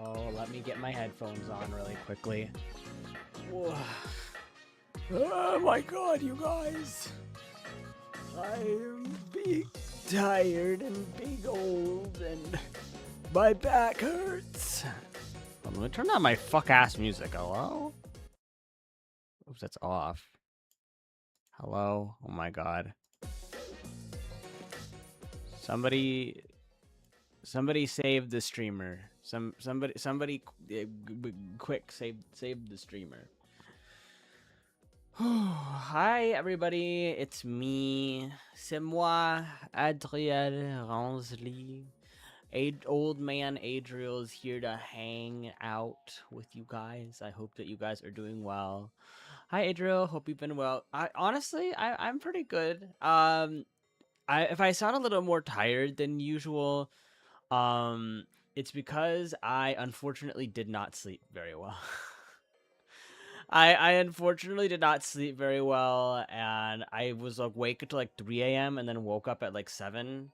Oh, let me get my headphones on really quickly. Whoa. Oh my god, you guys! I am big, tired, and big old, and my back hurts. I'm gonna turn down my fuck-ass music, hello? Oops, that's off. Hello? Oh my god. Somebody save the streamer. Somebody quick save the streamer. Hi everybody, it's me. C'est moi, Adriel Ransley. Old man Adriel is here to hang out with you guys. I hope that you guys are doing well. Hi Adriel, hope you've been well. I'm pretty good. If I sound a little more tired than usual, it's because I unfortunately did not sleep very well. I unfortunately did not sleep very well, and I was awake until like 3 a.m. and then woke up at like 7,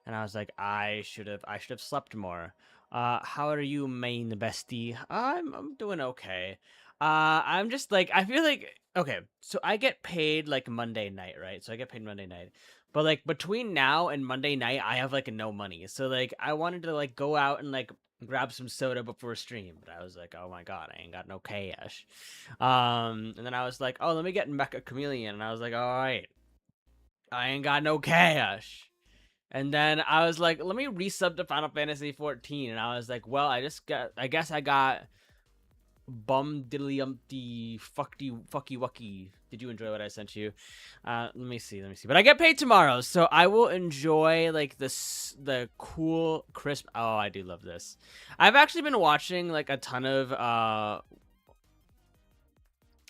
and I was like, I should have slept more. How are you, main bestie? I'm doing okay. I'm just like, I feel like, okay, so I get paid like Monday night, right? So I get paid Monday night. But like between now and Monday night, I have like no money. So like I wanted to like go out and like grab some soda before stream, but I was like, oh my god, I ain't got no cash. And then I was like, oh, let me get Mecha Chameleon, and I was like, all right, I ain't got no cash. And then I was like, let me resub to Final Fantasy 14, and I was like, well, I guess I got bum diddly umpty fucky wucky. Did you enjoy what I sent you? Let me see. But I get paid tomorrow, so I will enjoy like the cool crisp. Oh, I do love this. I've actually been watching like a ton of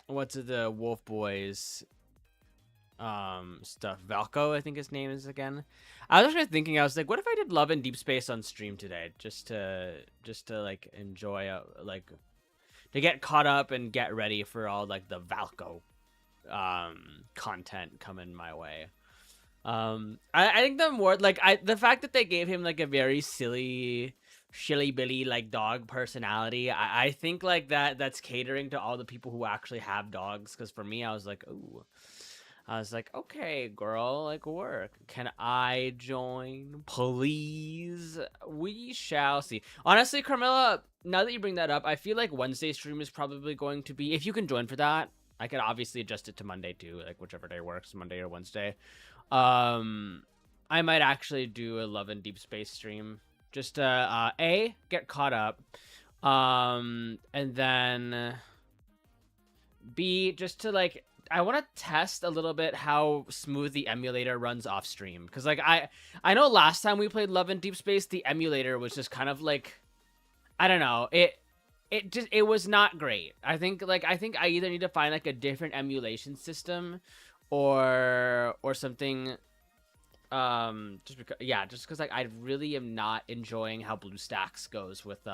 what's it, the Wolf Boys stuff. Valko, I think his name is again. I was actually thinking, I was like, what if I did Love in Deep Space on stream today, just to like enjoy like to get caught up and get ready for all like the Valko content coming my way. I think the more like the fact that they gave him like a very silly shilly billy like dog personality, I think like that's catering to all the people who actually have dogs, because for me I was like, ooh, I was like, okay, girl, like, work. Can I join, please? We shall see. Honestly, Carmilla, now that you bring that up, I feel like Wednesday stream is probably going to be, if you can join for that, I could obviously adjust it to Monday too, like whichever day works, Monday or Wednesday. I might actually do a Love and Deep Space stream, just to A, get caught up, and then B, just to like, I want to test a little bit how smooth the emulator runs off stream, because like I know last time we played Love and Deep Space, the emulator was just kind of like, I don't know, it was not great. I think I either need to find like a different emulation system or something, just because like I really am not enjoying how BlueStacks goes with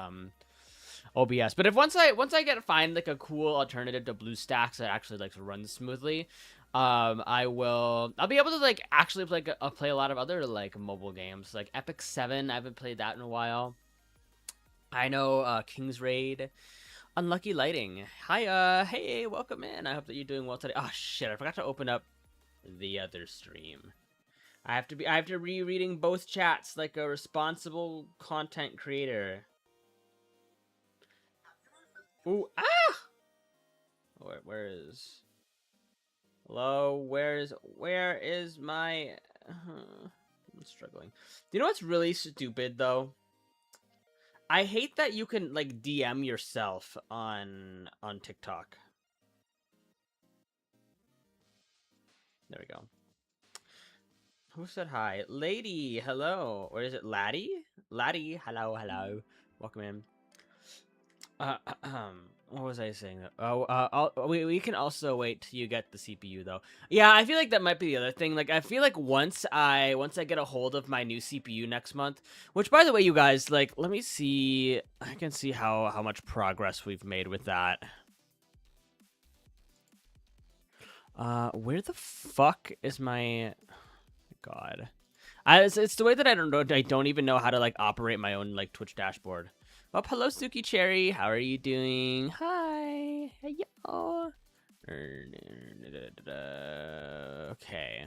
OBS. But if once I find like a cool alternative to BlueStacks that actually like runs smoothly, I'll be able to like actually play a lot of other like mobile games, like Epic 7. I haven't played that in a while. I know King's Raid, Unlucky Lighting. Hi, hey, welcome in. I hope that you're doing well today. Oh shit, I forgot to open up the other stream. I have to rereading both chats like a responsible content creator. Ooh, ah! Where is? Hello, where is my? I'm struggling. Do you know what's really stupid though? I hate that you can like DM yourself on TikTok. There we go. Who said hi? Lady, hello. Or is it Laddie? Laddie, hello. Welcome in. What was I saying? We can also wait till you get the CPU though. Yeah, I feel like that might be the other thing. Like, I feel like once I get a hold of my new CPU next month, which by the way, you guys, like, let me see. I can see how much progress we've made with that. Where the fuck is my? God, it's the way that I don't even know how to like operate my own like Twitch dashboard. Oh, hello, Suki Cherry. How are you doing? Hi. Hey, yo. Okay.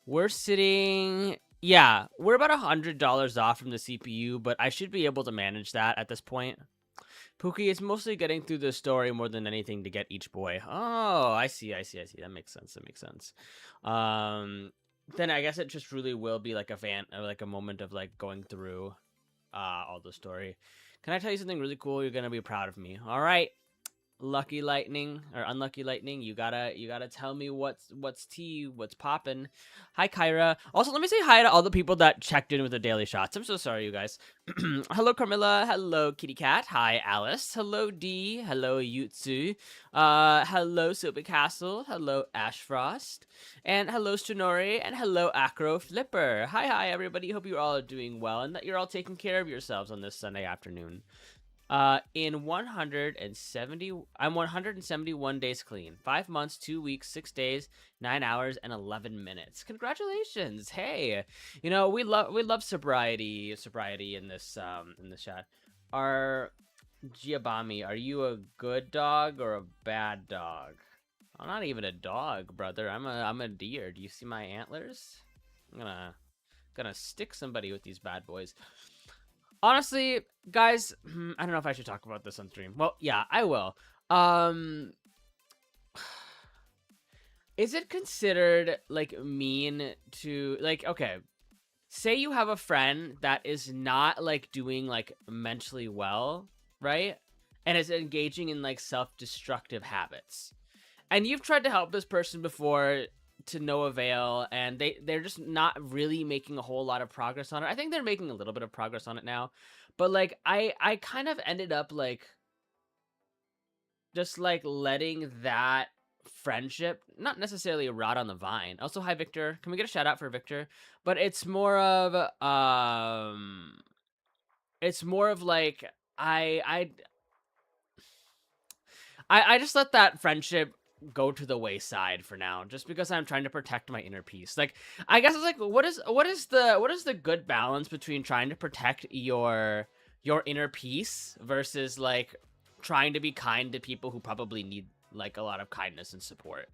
We're sitting... Yeah, we're about $100 off from the CPU, but I should be able to manage that at this point. Pookie is mostly getting through the story more than anything to get each boy. Oh, I see. That makes sense. Then I guess it just really will be like a moment of like going through all the story. Can I tell you something really cool? You're gonna be proud of me. All right, Lucky Lightning or Unlucky Lightning, you gotta tell me what's tea, what's poppin'. Hi, Kyra. Also, let me say hi to all the people that checked in with the daily shots. I'm so sorry, you guys. Hello, Carmilla. Hello, Kitty Cat. Hi, Alice. Hello, D. Hello, Yutsu. Hello, Silver Castle. Hello, Ashfrost. And hello, Stronori. And hello, Acro Flipper. Hi, everybody. Hope you're all doing well and that you're all taking care of yourselves on this Sunday afternoon. I'm 171 days clean. 5 months, 2 weeks, 6 days, 9 hours, and 11 minutes. Congratulations! Hey, we love sobriety in this chat. Giabami, are you a good dog or a bad dog? I'm not even a dog, brother. I'm a deer. Do you see my antlers? I'm gonna stick somebody with these bad boys. Honestly, guys, I don't know if I should talk about this on stream. Well, yeah, I will. Is it considered, like, mean to, like, okay, say you have a friend that is not, like, doing, like, mentally well, right? And is engaging in, like, self-destructive habits. And you've tried to help this person before to no avail, and they're just not really making a whole lot of progress on it. I think they're making a little bit of progress on it now, but like I kind of ended up like just like letting that friendship not necessarily rot on the vine. Also, hi Victor, can we get a shout out for Victor? But it's more of like I just let that friendship go to the wayside for now, just because I'm trying to protect my inner peace. Like, I guess it's like, what is the good balance between trying to protect your inner peace versus like trying to be kind to people who probably need like a lot of kindness and support,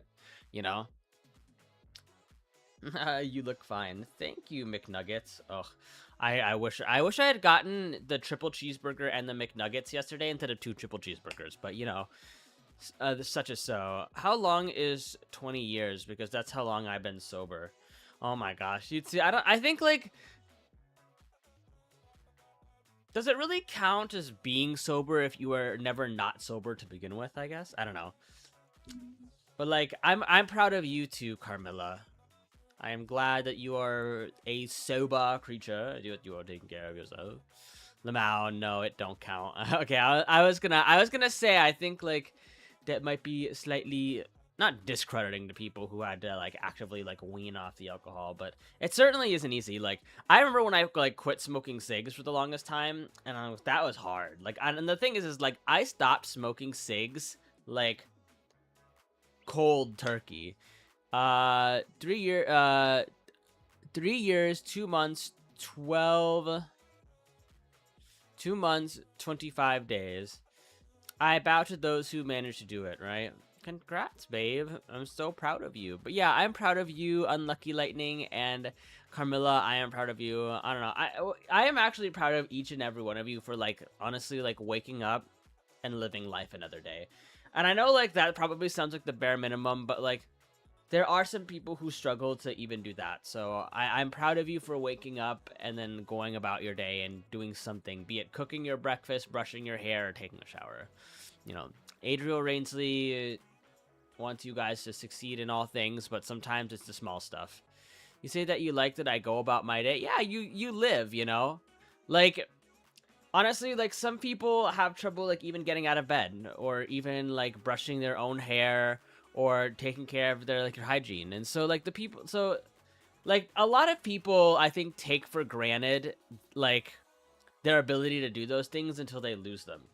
you know? You look fine. Thank you, McNuggets. Ugh. I wish I had gotten the triple cheeseburger and the McNuggets yesterday instead of 2 triple cheeseburgers, but you know, such as so. How long is 20 years? Because that's how long I've been sober. Oh my gosh. You'd see, I think like, does it really count as being sober if you were never not sober to begin with, I guess? I don't know. But like, I'm proud of you too, Carmilla. I am glad that you are a sober creature. You are taking care of yourself. Lamau, no, it don't count. Okay, I was gonna say, I think like that might be slightly not discrediting to people who had to like actively like wean off the alcohol, but it certainly isn't easy. Like, I remember when I like quit smoking cigs for the longest time, and that was hard. Like, and the thing is like I stopped smoking cigs like cold turkey. 3 years, 2 months, 2 months, 25 days. I bow to those who managed to do it, right? Congrats, babe. I'm so proud of you. But yeah, I'm proud of you, Unlucky Lightning, and Carmilla, I am proud of you. I don't know. I am actually proud of each and every one of you for, like, honestly, like, waking up and living life another day. And I know, like, that probably sounds like the bare minimum, but, like, there are some people who struggle to even do that. So I'm proud of you for waking up and then going about your day and doing something, be it cooking your breakfast, brushing your hair, or taking a shower. You know, Adriel Rainsley wants you guys to succeed in all things, but sometimes it's the small stuff. You say that you like that I go about my day. Yeah, you live, you know? Like, honestly, like, some people have trouble, like, even getting out of bed, or even, like, brushing their own hair, or taking care of their, like, hygiene. And so, like, like, a lot of people, I think, take for granted, like, their ability to do those things until they lose them.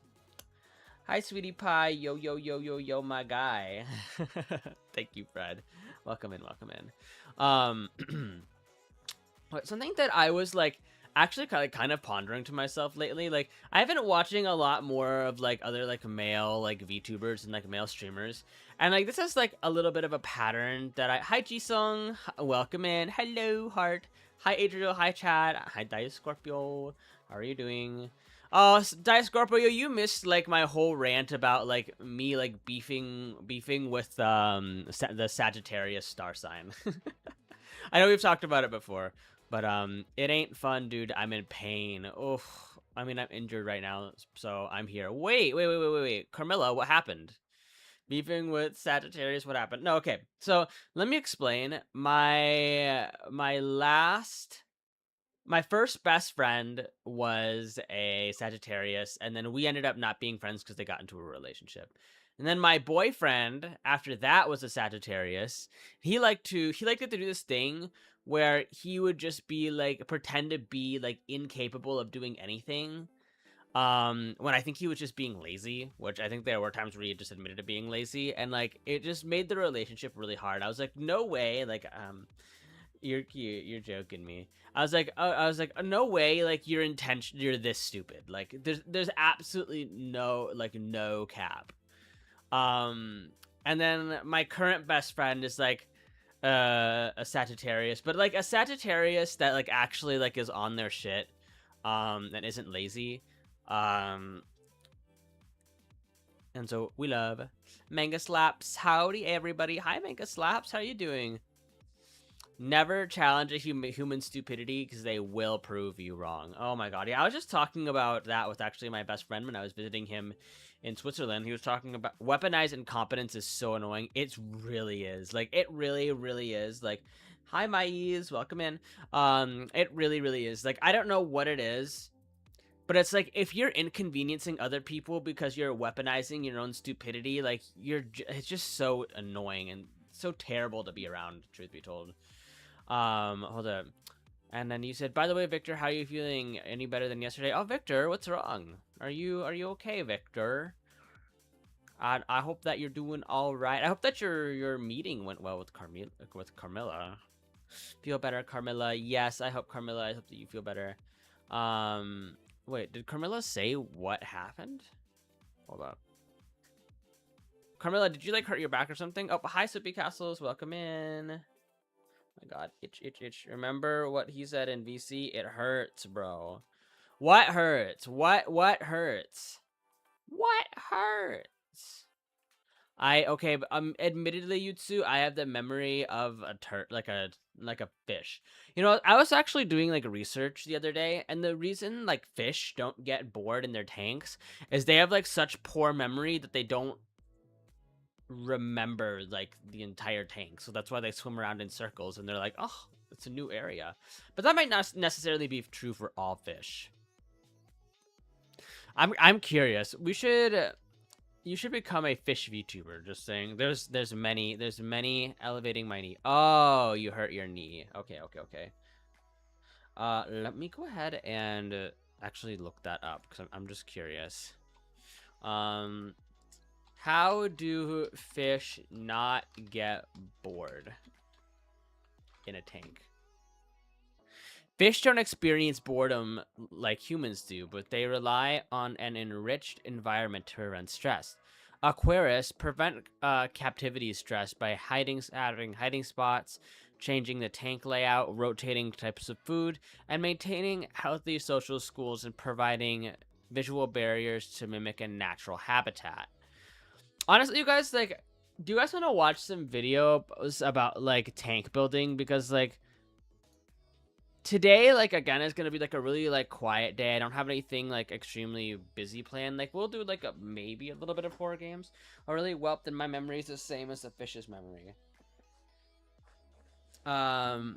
Hi, sweetie pie. Yo, my guy. Thank you, Fred. Welcome in. Something that I was, like, actually kind of pondering to myself lately, like, I've been watching a lot more of, like, other, like, male, like, VTubers and, like, male streamers, and, like, this is, like, a little bit of a pattern that hi, Jisung, welcome in, hello, Heart, hi, Adriel, hi, Chad, hi, Dice Scorpio, how are you doing? Oh, Dice Scorpio, you missed like my whole rant about like me like beefing with the Sagittarius star sign. I know we've talked about it before, but it ain't fun, dude. I'm in pain. Oh, I mean, I'm injured right now, so I'm here. Wait. Carmilla, what happened? Beefing with Sagittarius, what happened? No, okay. So let me explain. My first best friend was a Sagittarius, and then we ended up not being friends because they got into a relationship. And then my boyfriend, after that, was a Sagittarius. He liked to do this thing where he would just be like pretend to be like incapable of doing anything. When I think he was just being lazy, which I think there were times where he just admitted to being lazy, and like it just made the relationship really hard. I was like, no way, like you're cute. You're joking me. I was like, no way. Like you're this stupid. Like there's absolutely no cap. And then my current best friend is like, a Sagittarius, but like a Sagittarius that like actually like is on their shit, and isn't lazy. Um, and so we love Manga Slaps. Howdy everybody. Hi Manga Slaps. How you doing? Never challenge a human stupidity because they will prove you wrong. Oh my god. Yeah, I was just talking about that with actually my best friend when I was visiting him in Switzerland. He was talking about weaponized incompetence is so annoying. It really is. Like, it really, really is. Like, hi, Maïs. Welcome in. It really, really is. Like, I don't know what it is, but it's like if you're inconveniencing other people because you're weaponizing your own stupidity, like, it's just so annoying and so terrible to be around, truth be told. Hold up. And then you said, by the way, Victor, how are you feeling? Any better than yesterday? Oh, Victor, what's wrong? Are you okay, Victor? I hope that you're doing all right. I hope that your meeting went well with Carmilla. Feel better, Carmilla. Yes, I hope Carmilla. I hope that you feel better. Wait, did Carmilla say what happened? Hold up. Carmilla, did you like hurt your back or something? Oh, hi, Sippy Castles. Welcome in. My god, itch. Remember what he said in VC? It hurts, bro. What hurts? What hurts? What hurts? Okay, but admittedly, Yutsu, I have the memory of a like a fish. You know, I was actually doing like research the other day, and the reason like fish don't get bored in their tanks is they have like such poor memory that they don't remember like the entire tank, so that's why they swim around in circles and they're like, oh, it's a new area. But that might not necessarily be true for all fish. I'm curious. You should become a fish VTuber. Just saying. There's many elevating my knee. Oh, you hurt your knee. Okay. Let me go ahead and actually look that up because I'm just curious. How do fish not get bored in a tank? Fish don't experience boredom like humans do, but they rely on an enriched environment to prevent stress. Aquarists prevent captivity stress by having hiding spots, changing the tank layout, rotating types of food, and maintaining healthy social schools and providing visual barriers to mimic a natural habitat. Honestly, you guys, like, do you guys want to watch some videos about like tank building? Because like today, like, again, is gonna be like a really like quiet day. I don't have anything like extremely busy planned. Like, we'll do like maybe a little bit of horror games. Oh, really? Well, then my memory is the same as the fish's memory. I've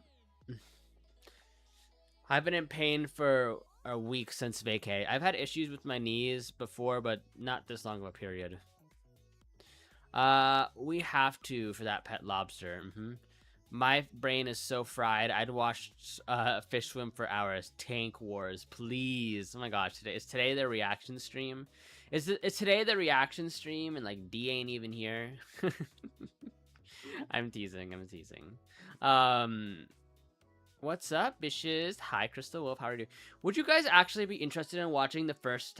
been in pain for a week since vacay. I've had issues with my knees before, but not this long of a period. We have to for that pet lobster. My brain is so fried. I'd watch fish swim for hours. Tank wars, please. Oh my gosh, is today the reaction stream? Is today the reaction stream and like D ain't even here? I'm teasing. What's up, bitches? Hi, Crystal Wolf. How are you? Would you guys actually be interested in watching the first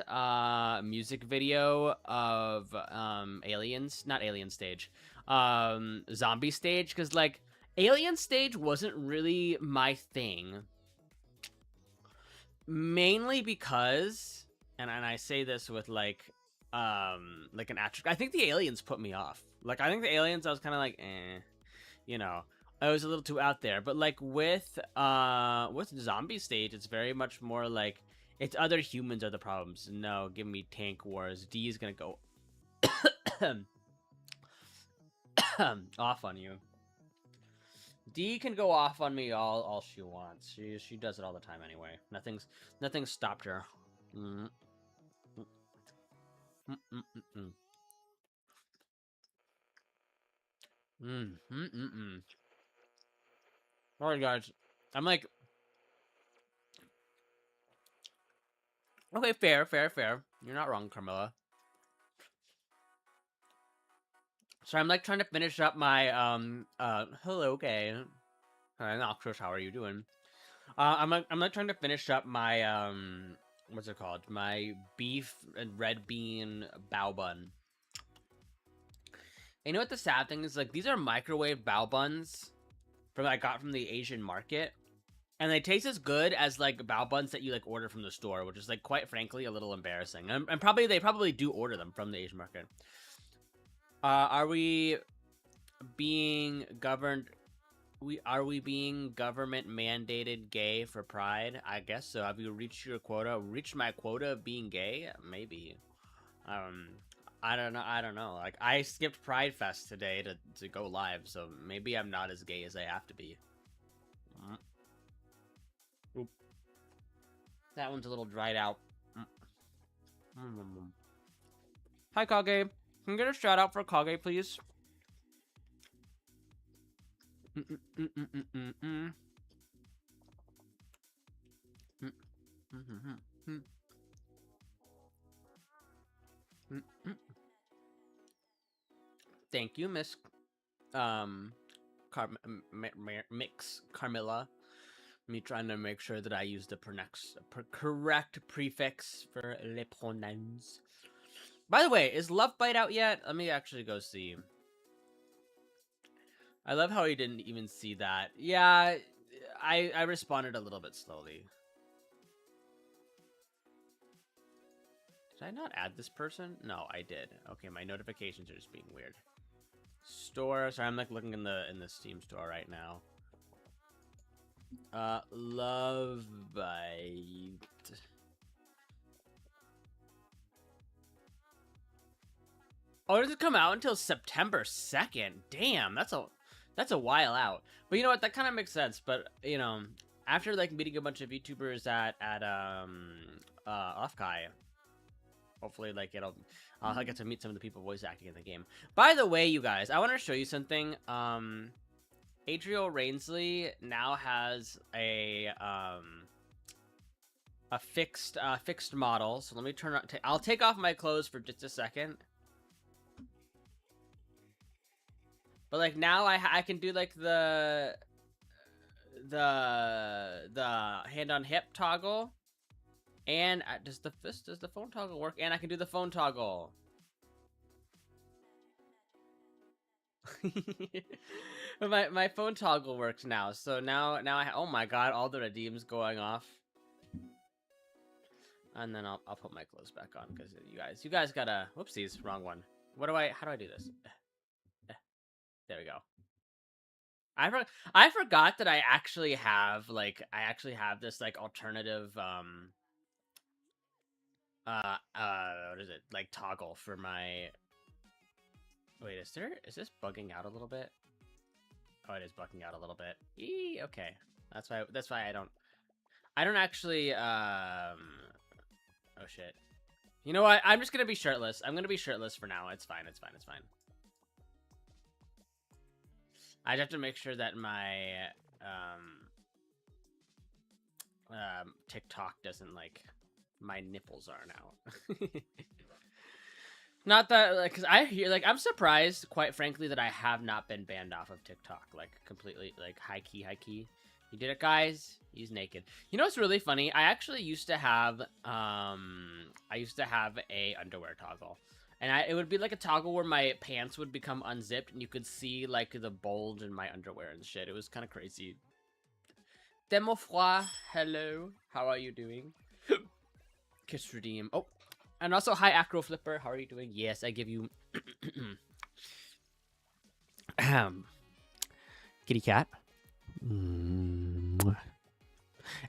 music video of Aliens? Not Alien Stage. Zombie Stage? Because, like, Alien Stage wasn't really my thing. Mainly because and I say this with like an attribute. I think the aliens put me off. Like I think the aliens, I was kind of like, you know, I was a little too out there. But like with zombie stage, it's very much more like it's other humans are the problems. No, give me tank wars. D is gonna go off on you. D can go off on me all she wants. She does it all the time anyway. Nothing's stopped her. Mm. Mm, mm, mm, mm. Mm, mm, mm, mm. Alright, guys. I'm like, okay, fair. You're not wrong, Carmilla. So I'm like trying to finish up my hello, okay. Hi, Noxus, how are you doing? I'm like trying to finish up my what's it called? My beef and red bean bao bun. And you know what the sad thing is? Like these are microwave bao buns from I got from the Asian market. And they taste as good as like bao buns that you like order from the store, which is like quite frankly a little embarrassing. And probably they probably do order them from the Asian market. Are we being governed? Are we being government mandated gay for Pride? I guess so. Have you reached your quota? Reached my quota of being gay? Maybe. Um, I don't know. I don't know. Like I skipped Pride Fest today to go live, so maybe I'm not as gay as I have to be. Oop. That one's a little dried out. Hi, Kage. Can you get a shout out for Kage, please? Thank you, Miss Mix Carmilla. Me trying to make sure that I use the correct prefix for les pronouns. By the way, is Love Bite out yet? Let me actually go see. I love how he didn't even see that. Yeah, I responded a little bit slowly. Did I not add this person? No, I did. Okay, my notifications are just being weird. Store. Sorry, I'm like looking in the Steam store right now. Love Bite. Oh, does it come out until September 2nd? Damn, that's a while out. But you know what? That kind of makes sense. But you know, after like meeting a bunch of YouTubers at Offkai, hopefully like I'll get to meet some of the people voice acting in the game. By the way, you guys, I want to show you something. Adriel Rainsley now has a fixed model. So let me turn on. I'll take off my clothes for just a second. But like now I can do like the hand on hip toggle, and does the phone toggle work? And I can do the phone toggle. my phone toggle works now. So now oh my god, all the redeems going off. And then I'll put my clothes back on because you guys gotta. Whoopsies, wrong one. How do I do this? There we go. I forgot that I actually have this like alternative what is it, like toggle for my. Wait, is this bugging out a little bit? Oh, it is bugging out a little bit. Okay, that's why I don't actually oh shit. You know what? I'm just gonna be shirtless. I'm gonna be shirtless for now. It's fine. I have to make sure that my TikTok doesn't like my nipples aren't out. Not that like, cause I hear like I'm surprised, quite frankly, that I have not been banned off of TikTok like completely, like high key. You did it, guys. He's naked. You know what's really funny? I actually used to have a underwear toggle. And it would be like a toggle where my pants would become unzipped and you could see like the bulge in my underwear and shit. It was kind of crazy. Demofroid, hello. How are you doing? Kiss redeem. Oh, and also hi Acro Flipper. How are you doing? Yes, I give you. Kitty cat.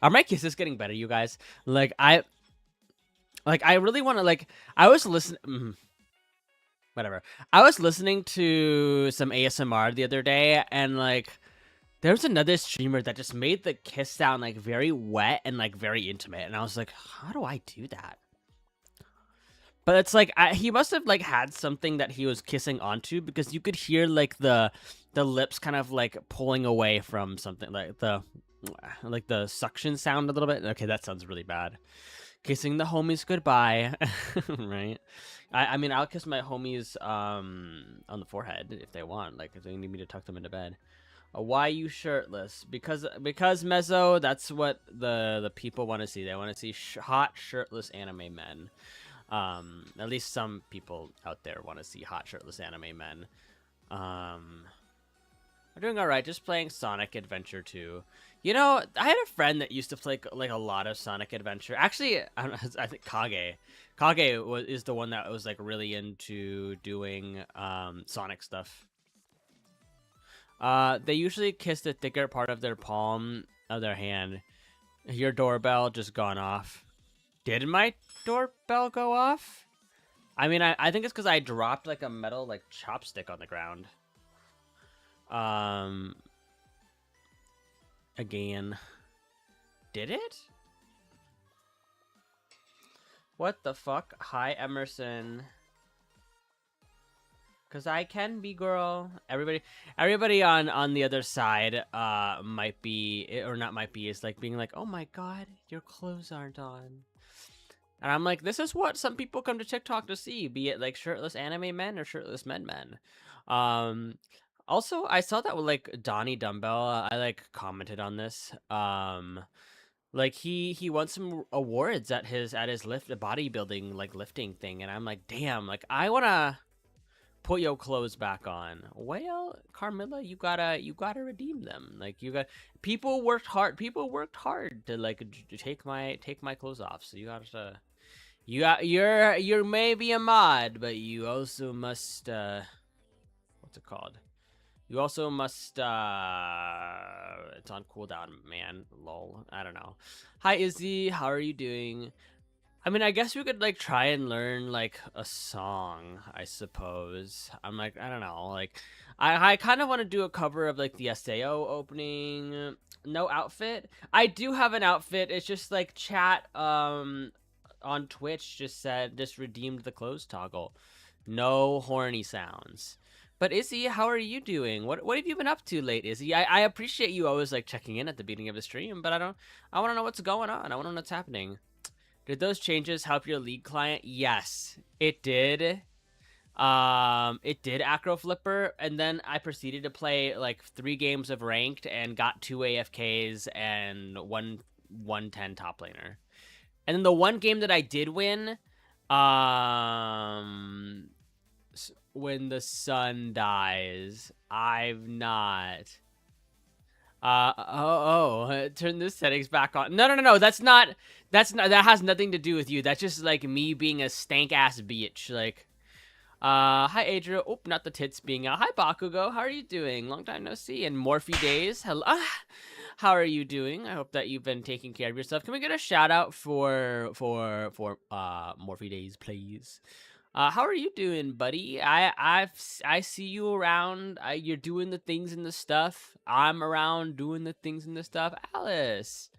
Are my kisses getting better, you guys? I really want to I was listening. Whatever. I was listening to some ASMR the other day, and there was another streamer that just made the kiss sound very wet and very intimate, and I was like, how do I do that? But it's he must have had something that he was kissing onto, because you could hear the lips kind of pulling away from something, the suction sound a little bit. Okay, that sounds really bad. Kissing the homies goodbye, right? I mean, I'll kiss my homies on the forehead if they want, if they need me to tuck them into bed. Why you shirtless? Because Mezzo, that's what the people want to see. They want to see hot shirtless anime men. At least some people out there want to see hot shirtless anime men. I'm doing all right. Just playing Sonic Adventure 2. You know, I had a friend that used to play a lot of Sonic Adventure. Actually, I think Kage is the one that was really into doing Sonic stuff. They usually kiss the thicker part of their palm of their hand. Your doorbell just gone off. Did my doorbell go off? I mean, I think it's because I dropped a metal chopstick on the ground. Again. Did it? What the fuck? Hi, Emerson. Cause I can be, girl. Everybody on the other side might be, or not might be, is being oh my god, your clothes aren't on. And I'm like, this is what some people come to TikTok to see, be it shirtless anime men or shirtless men. Also, I saw that with Donnie Dumbbell. I commented on this. He won some awards at his bodybuilding lifting thing, and I'm like, damn, I wanna put your clothes back on. Well, Carmilla, you gotta redeem them. People worked hard to take my clothes off. So you gotta. You're maybe a mod, but you also must what's it called? You also must it's on cooldown, man. Lol. I don't know. Hi Izzy, how are you doing? I mean, I guess we could try and learn a song, I suppose. I'm I don't know, I kind of want to do a cover of the SAO opening. No outfit. I do have an outfit. It's just chat on Twitch just redeemed the clothes toggle. No horny sounds. But Izzy, how are you doing? What have you been up to late, Izzy? I appreciate you always checking in at the beginning of the stream, but I want to know what's going on. I want to know what's happening. Did those changes help your League client? Yes, it did. It did, Acro Flipper, and then I proceeded to play 3 games of ranked and got 2 AFKs and 110 top laner. And then the one game that I did win, when the sun dies, I've not. Turn the settings back on. No. That's not. That has nothing to do with you. That's just me being a stank ass bitch. Hi Adria. Oh, not the tits being out. Hi Bakugo. How are you doing? Long time no see. And Morphe Days. Hello. How are you doing? I hope that you've been taking care of yourself. Can we get a shout out for Morphe Days, please? How are you doing, buddy? I see you around. You're doing the things and the stuff. I'm around doing the things and the stuff. Alice.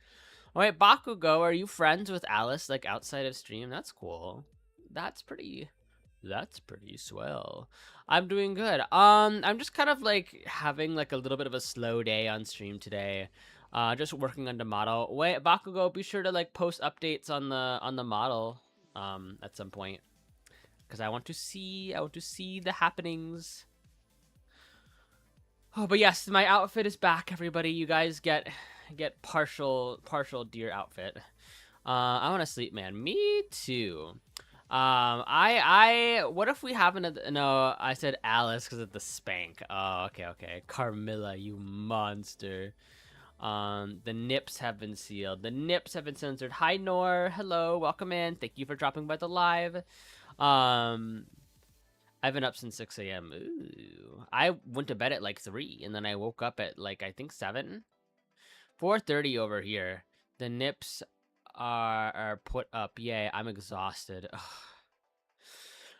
All right, Bakugo, are you friends with Alice outside of stream? That's cool. That's pretty swell. I'm doing good. I'm just kind of having a little bit of a slow day on stream today. Just working on the model. Wait, Bakugo, be sure to post updates on the model at some point. Because I want to see the happenings. Oh, but yes, my outfit is back, everybody. You guys get partial deer outfit. I want to sleep, man. Me too. What if we have another? No, I said Alice because of the spank. Oh, okay. Carmilla, you monster. The nips have been sealed. The nips have been censored. Hi, Nor. Hello. Welcome in. Thank you for dropping by the live. I've been up since 6 a.m. Ooh. I went to bed at like 3, and then I woke up at like, I think 7? 4:30 over here. The nips are put up. Yay, I'm exhausted. Ugh.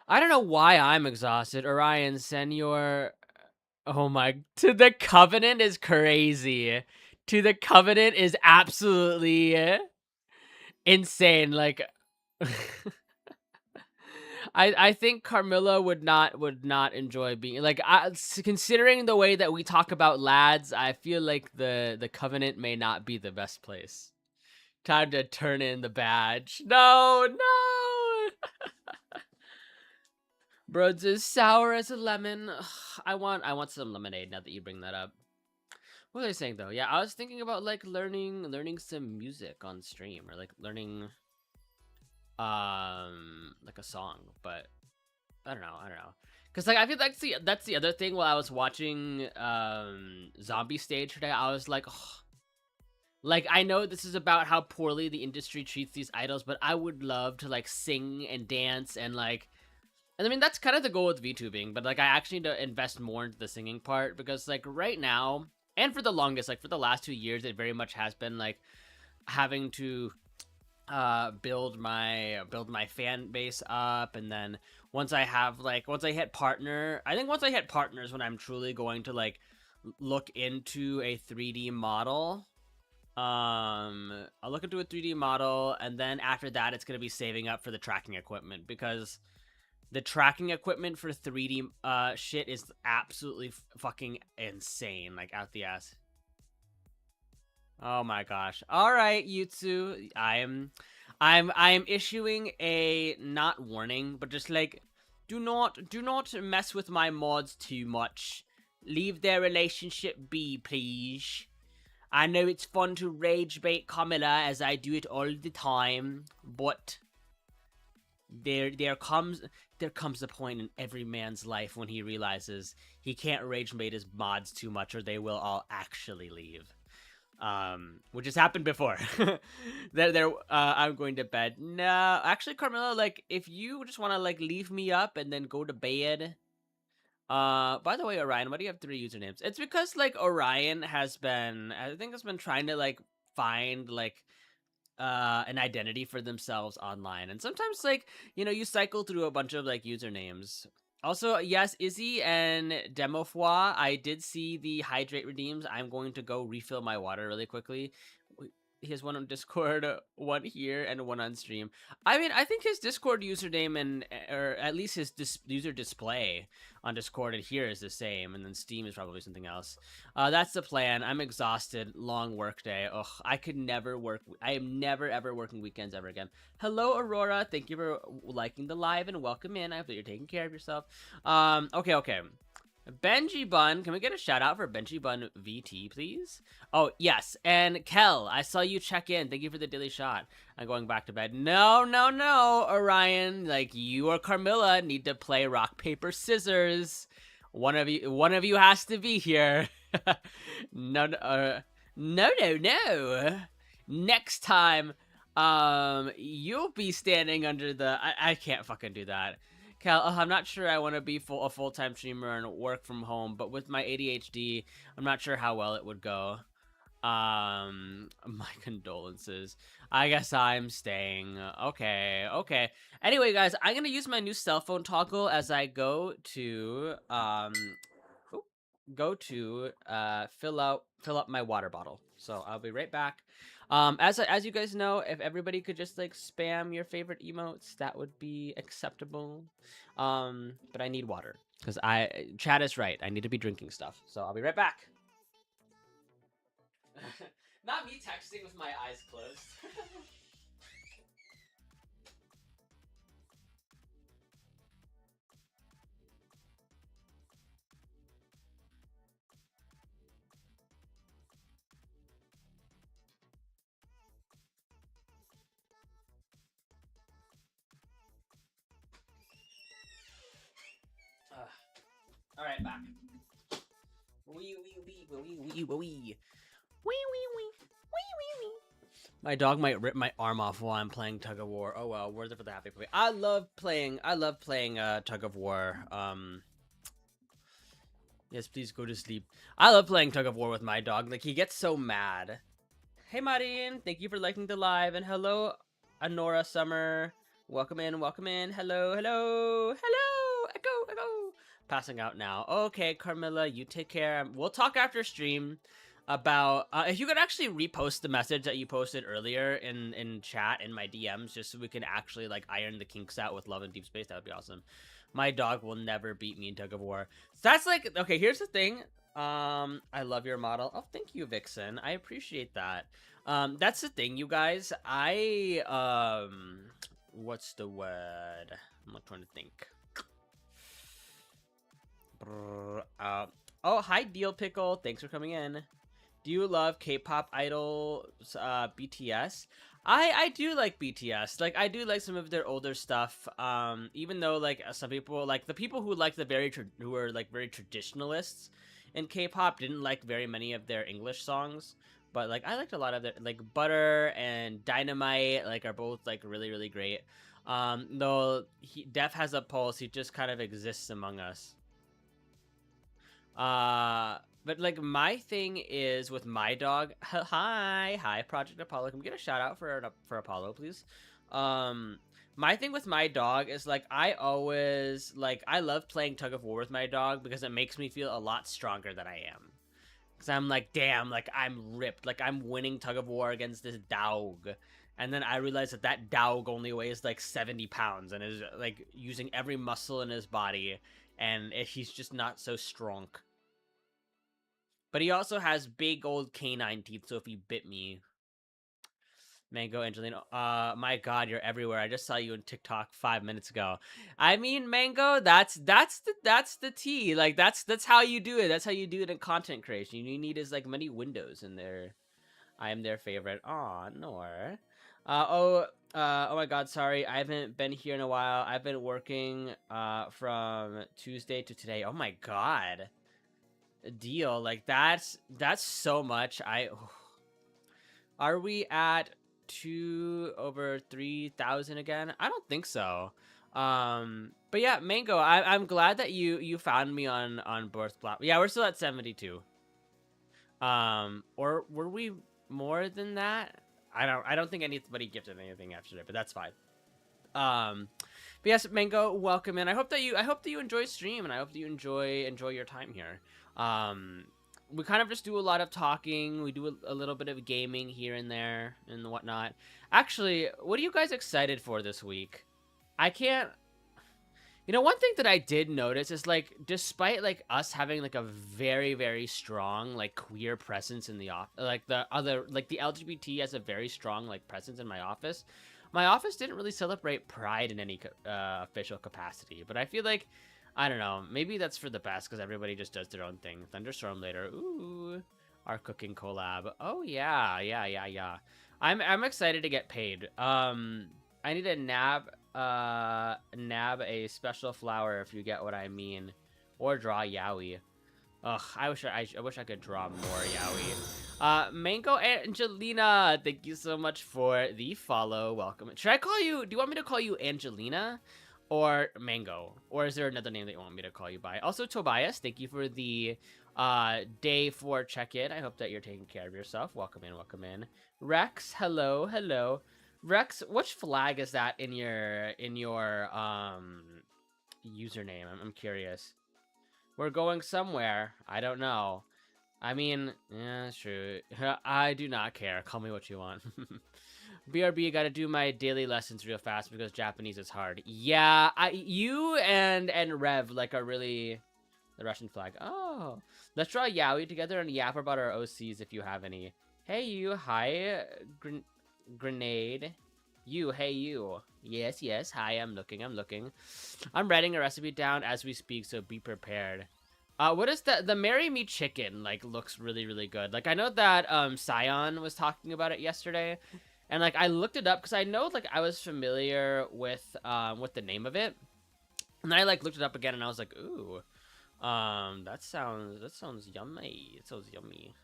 I don't know why I'm exhausted. Orion, send your... Oh my... To the Covenant is crazy. To the Covenant is absolutely insane. Like... I think Carmilla would not enjoy being like considering the way that we talk about lads. I feel like the Covenant may not be the best place. Time to turn in the badge. No. Bro's as sour as a lemon. Ugh, I want some lemonade now that you bring that up. What was I saying though? Yeah, I was thinking about like learning some music on stream, or like learning like a song, but I don't know because like I feel like that's the other thing. While I was watching Zombie Stage today, I was like, oh, like I know this is about how poorly the industry treats these idols, but I would love to like sing and dance and like, and I mean that's kind of the goal with VTubing, but like I actually need to invest more into the singing part, because like right now, and for the longest, like for the last 2 years, it very much has been like having to build my fan base up, and then once I hit partner, I think once I hit partners when I'm truly going to like look into a 3D model. I'll look into a 3D model, and then after that it's going to be saving up for the tracking equipment, because the tracking equipment for 3D shit is absolutely fucking insane, like out the ass. Oh my gosh. All right, Yutsu. I'm issuing a not warning, but just like do not mess with my mods too much. Leave their relationship be, please. I know it's fun to rage bait Camilla as I do it all the time, but there comes a point in every man's life when he realizes he can't rage bait his mods too much, or they will all actually leave. Which has happened before. I'm going to bed. No, actually, Carmilla, like, if you just want to, like, leave me up and then go to bed. By the way, Orion, why do you have 3 usernames? It's because, like, Orion has been trying to, like, find, like, an identity for themselves online. And sometimes, like, you know, you cycle through a bunch of, like, usernames. Also, yes, Izzy and Demofoi, I did see the hydrate redeems. I'm going to go refill my water really quickly. He has one on Discord, one here, and one on stream. I mean, I think his Discord username or at least his user display on Discord and here is the same, and then Steam is probably something else. That's the plan. I'm exhausted. Long work day. Ugh, I could never work. I am never ever working weekends ever again. Hello, Aurora. Thank you for liking the live and welcome in. I hope that you're taking care of yourself. Okay. Benji Bun, can we get a shout out for Benji Bun VT, please? Oh, yes, and Kel, I saw you check in. Thank you for the daily shot. I'm going back to bed. No, Orion. Like, you or Carmilla need to play rock, paper, scissors. One of you has to be here. No. Next time, you'll be standing under the... I can't fucking do that. Cal, I'm not sure I want to be a full-time streamer and work from home, but with my ADHD, I'm not sure how well it would go. My condolences. I guess I'm staying. Okay. Anyway, guys, I'm gonna use my new cell phone toggle as I go to fill up my water bottle. So I'll be right back. As you guys know, if everybody could just like spam your favorite emotes, that would be acceptable. But I need water because Chad is right. I need to be drinking stuff. So I'll be right back. Not me texting with my eyes closed. All right, back. Wee. My dog might rip my arm off while I'm playing tug of war. Oh well, worth it for the happy puppy. I love playing tug of war. Yes, please go to sleep. I love playing tug of war with my dog. Like, he gets so mad. Hey Marin, thank you for liking the live, and hello Anora Summer. Welcome in, welcome in. Hello, hello, hello. Echo. Passing out now. Okay, Carmilla, you take care. We'll talk after stream about if you could actually repost the message that you posted earlier in chat in my DMs, just so we can actually like iron the kinks out with Love and Deep Space. That would be awesome. My dog will never beat me in tug of war. So that's like, okay, here's the thing. I love your model. Oh, thank you, Vixen. I appreciate that. That's the thing, you guys. What's the word? I'm not trying to think. Oh, hi, Deal Pickle. Thanks for coming in. Do you love K-pop idols, BTS? I do like BTS. Like, I do like some of their older stuff. Even though like some people, like the people who like who are like very traditionalists in K-pop didn't like very many of their English songs. But like I liked a lot of their, like Butter and Dynamite, like are both like really really great. Though Def has a pulse, he just kind of exists among us. But like my thing is with my dog. Hi, Project Apollo. Can we get a shout out for Apollo, please? My thing with my dog is like I always like I love playing tug of war with my dog because it makes me feel a lot stronger than I am. Because I'm like, damn, like I'm ripped, like I'm winning tug of war against this dog. And then I realize that dog only weighs like 70 pounds and is like using every muscle in his body, and he's just not so strong. But he also has big old canine teeth, so if he bit me... Mango, Angelina, my god, you're everywhere. I just saw you on TikTok 5 minutes ago. I mean, Mango, that's the tea. Like, that's how you do it. That's how you do it in content creation. You need as, like, many windows in there. I am their favorite. Aw, Nor. Oh my god, sorry. I haven't been here in a while. I've been working, from Tuesday to today. Oh my god. Deal. Like, that's so much. Are we at over 3,000 again? I don't think so. But yeah, Mango, I'm glad that you found me on Birth Plot. Yeah, we're still at 72. Or were we more than that? I don't think anybody gifted anything after it, but that's fine. But yes, Mango, welcome in. I hope that you enjoy stream, and I hope that you enjoy your time here. We kind of just do a lot of talking. We do a little bit of gaming here and there and whatnot. Actually, what are you guys excited for this week? I can't... You know, one thing that I did notice is, like, despite, like, us having, like, a very, very strong, like, queer presence in the office, like, the LGBT has a very strong, like, presence in my office didn't really celebrate Pride in any official capacity. But I feel like, I don't know, maybe that's for the best because everybody just does their own thing. Thunderstorm later. Ooh, our cooking collab. Oh, yeah. I'm excited to get paid. I need to nab a special flower, if you get what I mean, or draw yaoi. Ugh, I wish I could draw more yaoi. Mango Angelina, thank you so much for the follow. Welcome. Should I call you? Do you want me to call you Angelina or Mango, or is there another name that you want me to call you by? Also, Tobias, thank you for the day 4 check-in. I hope that you're taking care of yourself. Welcome in. Rex, hello. Rex, which flag is that in your username? I'm curious. We're going somewhere. I don't know. I mean, yeah, that's true. I do not care. Call me what you want. BRB, gotta do my daily lessons real fast because Japanese is hard. Yeah, you and Rev, like, are really the Russian flag. Oh, let's draw yaoi together and yap about our OCs if you have any. Hey, you. Hi, Grenade. You, hey you. Yes, hi, I'm looking. I'm writing a recipe down as we speak, so be prepared. What is the Marry Me Chicken, like, looks really, really good. Like, I know that, Scion was talking about it yesterday, and, like, I looked it up, because I know, like, I was familiar with the name of it, and then I, like, looked it up again, and I was like, ooh, that sounds yummy. It sounds yummy.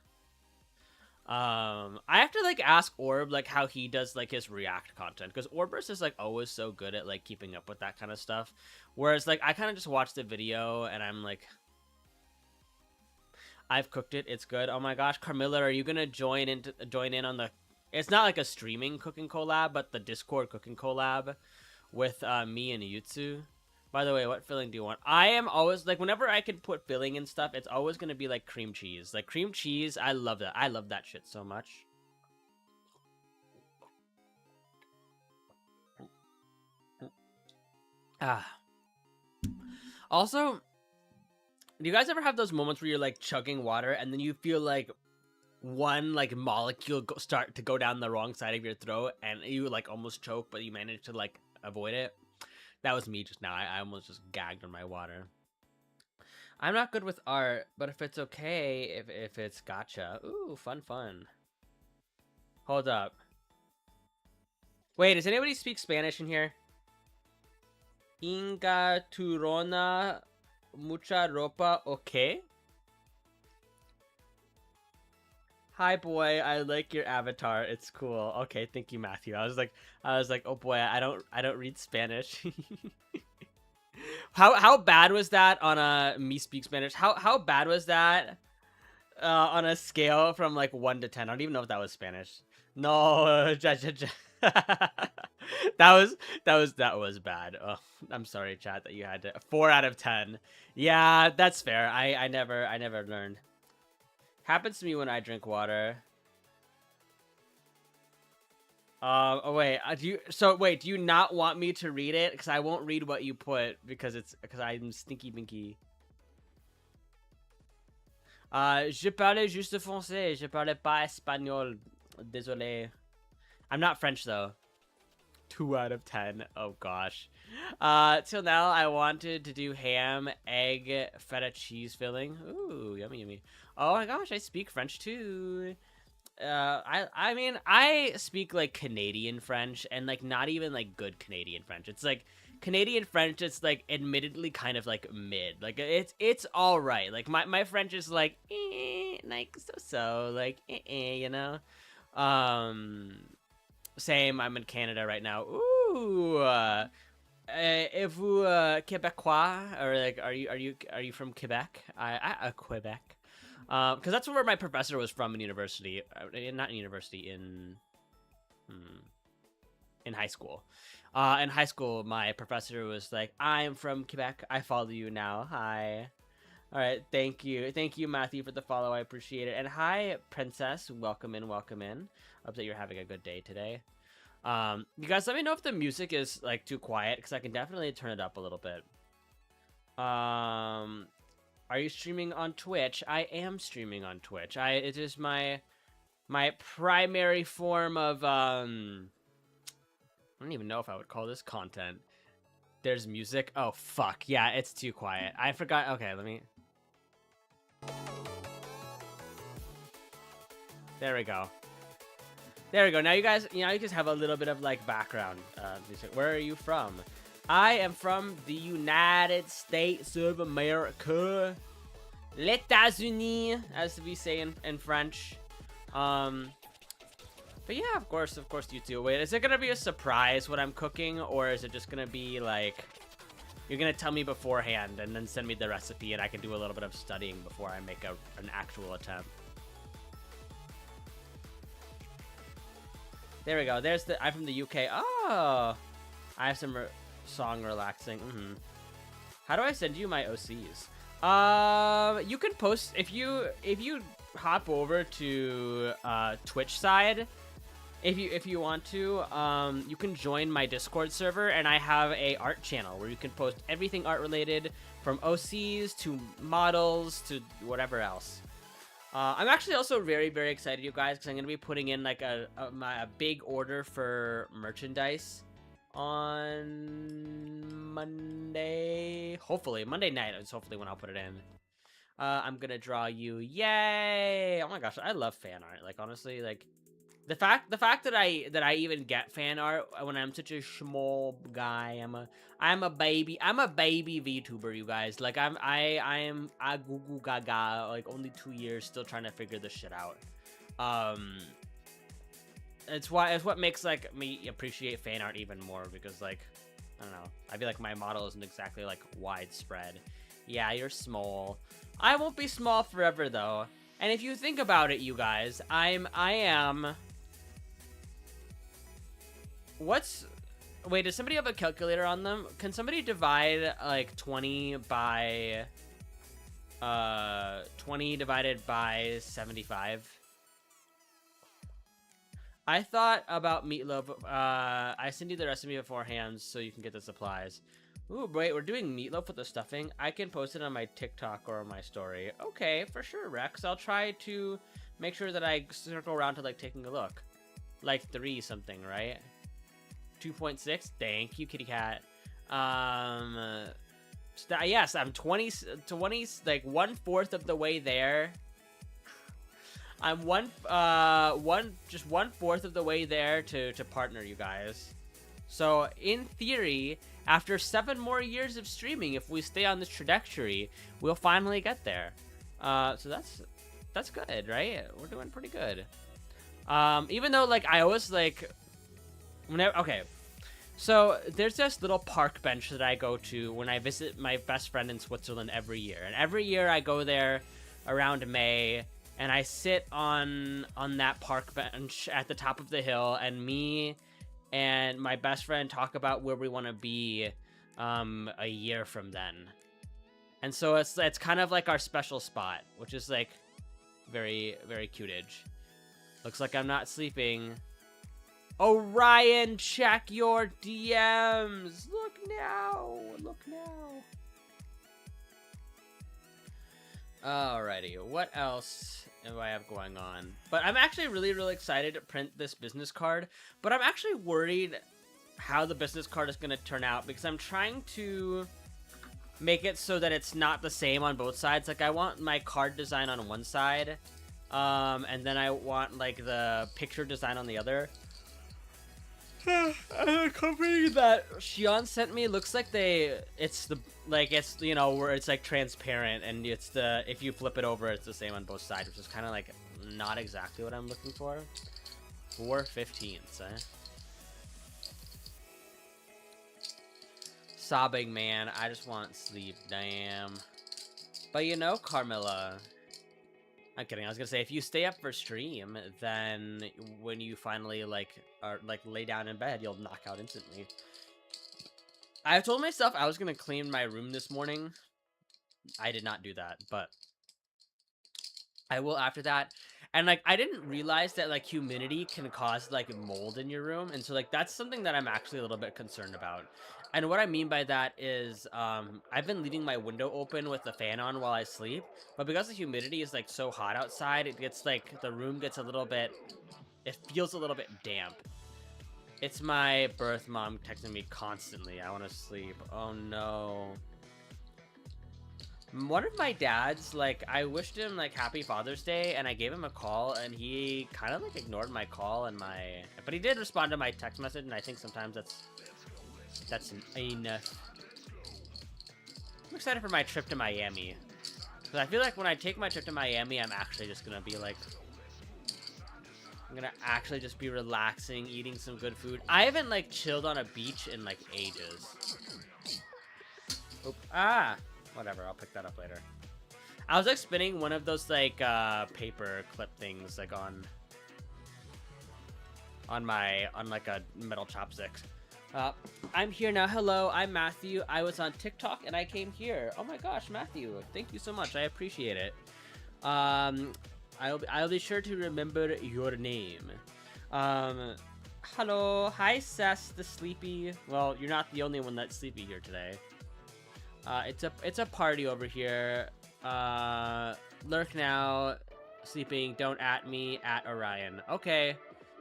I have to like ask Orb like how he does like his React content, because Orbers is like always so good at like keeping up with that kind of stuff, whereas like I kind of just watch the video and I'm like, I've cooked it, it's good. Oh my gosh, Carmilla, are you gonna join in on the? It's not like a streaming cooking collab, but the Discord cooking collab with me and Yutsu. By the way, what filling do you want? I am always like, whenever I can put filling and stuff, it's always gonna be like cream cheese. Like cream cheese, I love that. I love that shit so much. Ah. Also, do you guys ever have those moments where you're like chugging water and then you feel like one like molecule start to go down the wrong side of your throat and you like almost choke, but you manage to like avoid it? That was me just now. I almost just gagged on my water. I'm not good with art, but if it's okay, if it's gotcha. Ooh, fun. Hold up. Wait, does anybody speak Spanish in here? Inga turona mucha ropa, okay? Hi boy, I like your avatar. It's cool. Okay, thank you, Matthew. I was like, oh boy, I don't read Spanish. How bad was that on a me speak Spanish? How bad was that on a scale from like 1 to 10? I don't even know if that was Spanish. No, that was bad. Oh, I'm sorry, chat, that you had to 4 out of 10. Yeah, that's fair. I never learned. Happens to me when I drink water. Oh wait, do you not want me to read it? Because I won't read what you put because I'm stinky binky. Je parlais juste français, je parlais pas espagnol. Désolé. I'm not French though. 2 out of 10. Oh gosh. Till now I wanted to do ham, egg, feta cheese filling. Ooh, yummy. Oh my gosh, I speak French too. I mean, I speak like Canadian French, and like not even like good Canadian French. It's like Canadian French. It's like admittedly kind of like mid. Like it's all right. Like my French is like like so like you know. Same. I'm in Canada right now. Ooh. If vous Québécois, or like are you from Quebec? I Quebec. Because that's where my professor was from in university. Not in university, in high school. In high school, my professor was like, "I'm from Quebec. I follow you now. Hi." All right, thank you, Matthew, for the follow. I appreciate it. And hi, Princess. Welcome in. Hope that you're having a good day today. You guys, let me know if the music is like too quiet, because I can definitely turn it up a little bit. Are you streaming on Twitch? I am streaming on Twitch. It is my primary form of I don't even know if I would call this content. There's music. Oh fuck. Yeah, it's too quiet. I forgot. Okay, let me. There we go. Now you guys, you just have a little bit of like background music. Where are you from? I am from the United States of America. Les États-Unis, as we say in French. But yeah, of course, you too. Wait, is it gonna be a surprise what I'm cooking, or is it just gonna be like, you're gonna tell me beforehand and then send me the recipe and I can do a little bit of studying before I make an actual attempt? There we go. I'm from the UK. Oh, I have some song relaxing. How do I send you my OCs? You can post if you hop over to Twitch side. If you want to, you can join my Discord server, and I have a art channel where you can post everything art related, from OCs to models to whatever else. I'm actually also very, very excited, you guys, because I'm going to be putting in like a big order for merchandise on Monday. Hopefully, Monday night is hopefully when I'll put it in. I'm going to draw you. Yay! Oh my gosh, I love fan art. Like, honestly, like, the fact that I even get fan art when I'm such a small guy. I'm a baby VTuber, you guys. Like I am a goo goo gaga, like only 2 years, still trying to figure this shit out. It's what makes like me appreciate fan art even more, because like I don't know, I feel like my model isn't exactly like widespread. Yeah, you're small. I won't be small forever though. And if you think about it, you guys, I am. Wait, does somebody have a calculator on them? Can somebody divide like 20 by 20 divided by 75? I thought about meatloaf. I send you the recipe beforehand so you can get the supplies. Ooh, wait, we're doing meatloaf with the stuffing. I can post it on my TikTok or on my story. Okay, for sure, Rex. I'll try to make sure that I circle around to like taking a look. Like 3 something, right? 2.6. Thank you, kitty cat. Yes, I'm 20, like 1/4 of the way there. I'm just 1/4 of the way there to partner, you guys. So in theory, after 7 more years of streaming, if we stay on this trajectory, we'll finally get there. So that's good, right? We're doing pretty good. Even though like I always like whenever okay. So there's this little park bench that I go to when I visit my best friend in Switzerland every year. And every year I go there around May, and I sit on that park bench at the top of the hill, and me and my best friend talk about where we want to be a year from then. And so it's kind of like our special spot, which is like very, very cute-age. Looks like I'm not sleeping. Orion, check your DMs. Look now. Look now. Alrighty, what else do I have going on? But I'm actually really, really excited to print this business card. But I'm actually worried how the business card is going to turn out, because I'm trying to make it so that it's not the same on both sides. Like, I want my card design on one side, and then I want like the picture design on the other. The company that Xion sent me looks like it's you know, where it's like transparent, and it's if you flip it over, it's the same on both sides, which is kind of like not exactly what I'm looking for. 4/15, eh? Sobbing, man. I just want sleep. Damn. But you know, Carmilla. I'm kidding. I was gonna say, if you stay up for stream, then when you finally lay down in bed, you'll knock out instantly. I told myself I was gonna clean my room this morning. I did not do that, but I will after that. And like, I didn't realize that like humidity can cause like mold in your room, and so like that's something that I'm actually a little bit concerned about. And what I mean by that is, I've been leaving my window open with the fan on while I sleep, but because the humidity is like so hot outside, it gets like, the room gets a little bit, it feels a little bit damp. It's my birth mom texting me constantly. I want to sleep. Oh no. One of my dads, like, I wished him like Happy Father's Day, and I gave him a call, and he kind of like ignored my call and but he did respond to my text message, and I think sometimes that's enough. I'm excited for my trip to Miami, because I feel like when I take my trip to Miami, I'm actually just gonna be like, I'm gonna actually just be relaxing, eating some good food. I haven't like chilled on a beach in like ages. Oop. Whatever, I'll pick that up later. I was like spinning one of those like paper clip things like on like a metal chopstick. I'm here now. Hello, I'm Matthew. I was on TikTok and I came here. Oh my gosh, Matthew, thank you so much. I appreciate it. I'll be sure to remember your name. Hello, hi Cess the sleepy. Well, you're not the only one that's sleepy here today. It's a party over here. Lurk now, sleeping. Don't at me, at Orion. Okay.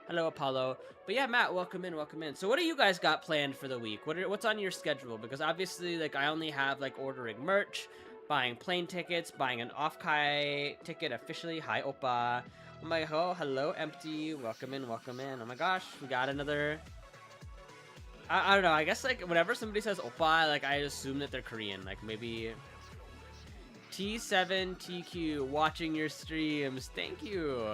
Hello, Apollo. But yeah, Matt, welcome in, welcome in. So what do you guys got planned for the week? What's on your schedule? Because obviously, like, I only have like ordering merch, buying plane tickets, buying an off-kai ticket officially. Hi, Oppa. Oh my, hello, Empty. Welcome in, welcome in. Oh my gosh, we got another. I don't know, I guess like whenever somebody says oppa, like I assume that they're Korean, like maybe T7TQ watching your streams. Thank you.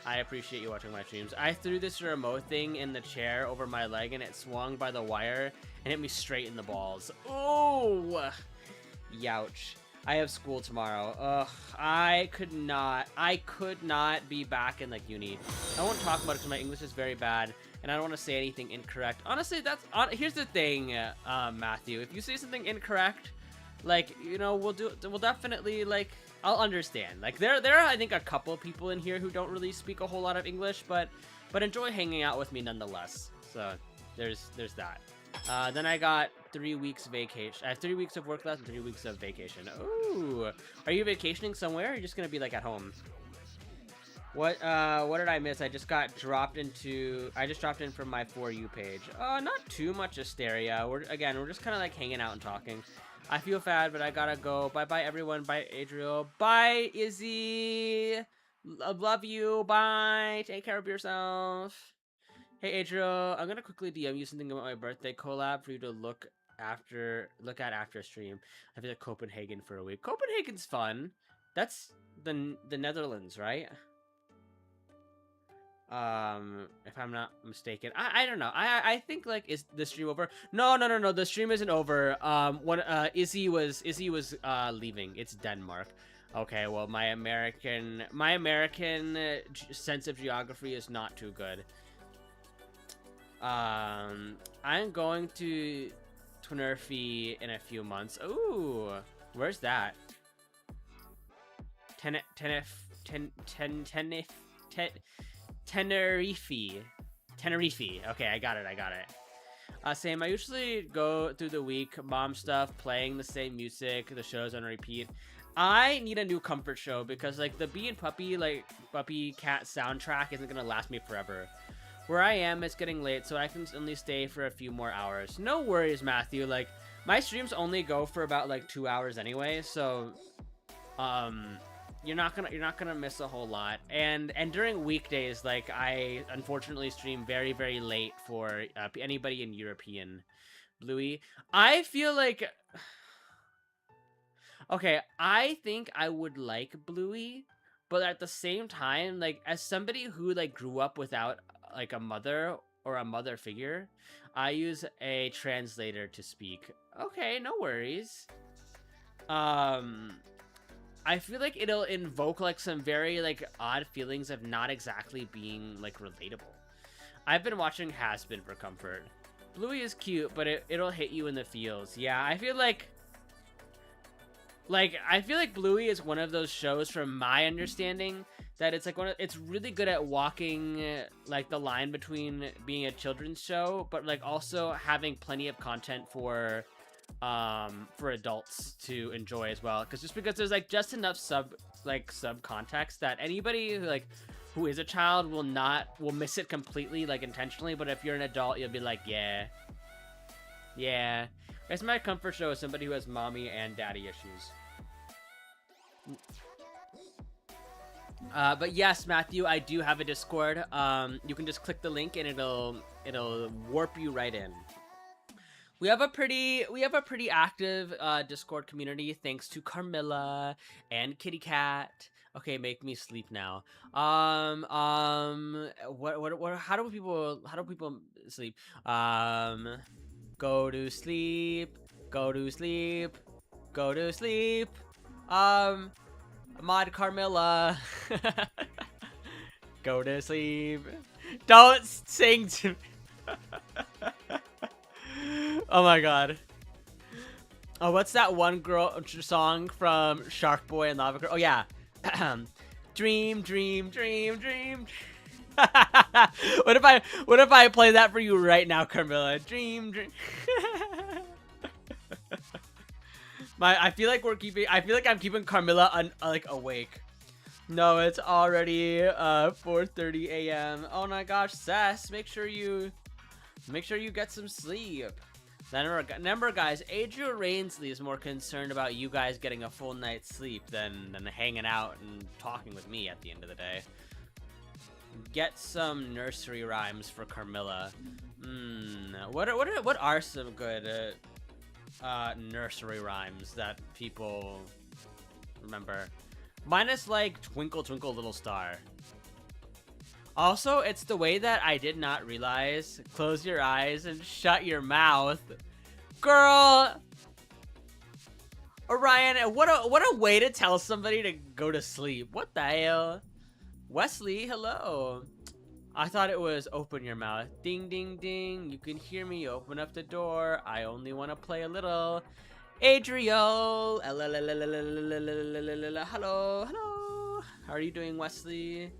I appreciate you watching my streams. I threw this remote thing in the chair over my leg and it swung by the wire and hit me straight in the balls. Oh, youch. I have school tomorrow. Ugh, I could not be back in like uni. I won't talk about it because my English is very bad and I don't want to say anything incorrect. Honestly, here's the thing, Matthew. If you say something incorrect, like, you know, we'll definitely, like, I'll understand. Like, there are, I think, a couple people in here who don't really speak a whole lot of English, but enjoy hanging out with me nonetheless. So, there's that. Then I got 3 weeks vacation. I have 3 weeks of work left and 3 weeks of vacation. Ooh. Are you vacationing somewhere, or are you just gonna be, like, at home? What did I miss? I just dropped in from my For You page. Not too much hysteria. We're just kind of, like, hanging out and talking. I feel bad, but I gotta go. Bye-bye, everyone. Bye, Adriel. Bye, Izzy. Love you. Bye. Take care of yourself. Hey, Adriel. I'm gonna quickly DM you something about my birthday collab for you to look at after stream. I feel like Copenhagen for a week. Copenhagen's fun. That's the Netherlands, right? If I'm not mistaken. I don't know. I think, like, is the stream over? No, the stream isn't over. Izzy was leaving. It's Denmark. Okay, well, my American sense of geography is not too good. I'm going to Tenerife in a few months. Ooh, where's that? Tenerife. Okay, I got it. Same. I usually go through the week, mom stuff, playing the same music, the shows on repeat. I need a new comfort show because, like, the Bee and Puppy, like, Puppy Cat soundtrack isn't gonna last me forever. Where I am, it's getting late, so I can only stay for a few more hours. No worries, Matthew. Like, my streams only go for about, like, 2 hours anyway, so you're not gonna miss a whole lot. And during weekdays, like, I unfortunately stream very, very late for anybody in European. Bluey, I feel like, okay, I think I would like Bluey, but at the same time, like, as somebody who, like, grew up without, like, a mother or a mother figure, I use a translator to speak. Okay, no worries. I feel like it'll invoke, like, some very, like, odd feelings of not exactly being, like, relatable. I've been watching Has Been for comfort. Bluey is cute, but it'll hit you in the feels. Yeah, I feel like Bluey is one of those shows, from my understanding, that it's, like, it's really good at walking, like, the line between being a children's show, but, like, also having plenty of content for adults to enjoy as well. Because there's, like, just enough sub context that anybody who is a child will miss it completely, like, intentionally. But if you're an adult, you'll be like, yeah. It's my comfort show is somebody who has mommy and daddy issues. But yes, Matthew, I do have a Discord. You can just click the link and it'll warp you right in. We have a pretty active Discord community, thanks to Carmilla and Kitty Cat. Okay, make me sleep now. What how do people sleep? Go to sleep. Mod Carmilla. Go to sleep. Don't sing to me. Oh my god. Oh, what's that one girl song from Shark Boy and Lava Girl? Oh yeah. Dream. What if I play that for you right now, Carmilla? Dream. I feel like I'm keeping Carmilla awake. No, it's already 4:30 a.m. Oh my gosh, Sess, make sure you get some sleep. Remember, guys, Adriel Rainsley is more concerned about you guys getting a full night's sleep than hanging out and talking with me at the end of the day. Get some nursery rhymes for Carmilla. What are some good nursery rhymes that people remember? Minus, like, Twinkle Twinkle Little Star. Also, it's the way that I did not realize. Close your eyes and shut your mouth. Girl! Orion, what a way to tell somebody to go to sleep. What the hell? Wesley, hello. I thought it was open your mouth. Ding, ding, ding. You can hear me. Open up the door. I only want to play a little. Adriel. Hello, hello. How are you doing, Wesley?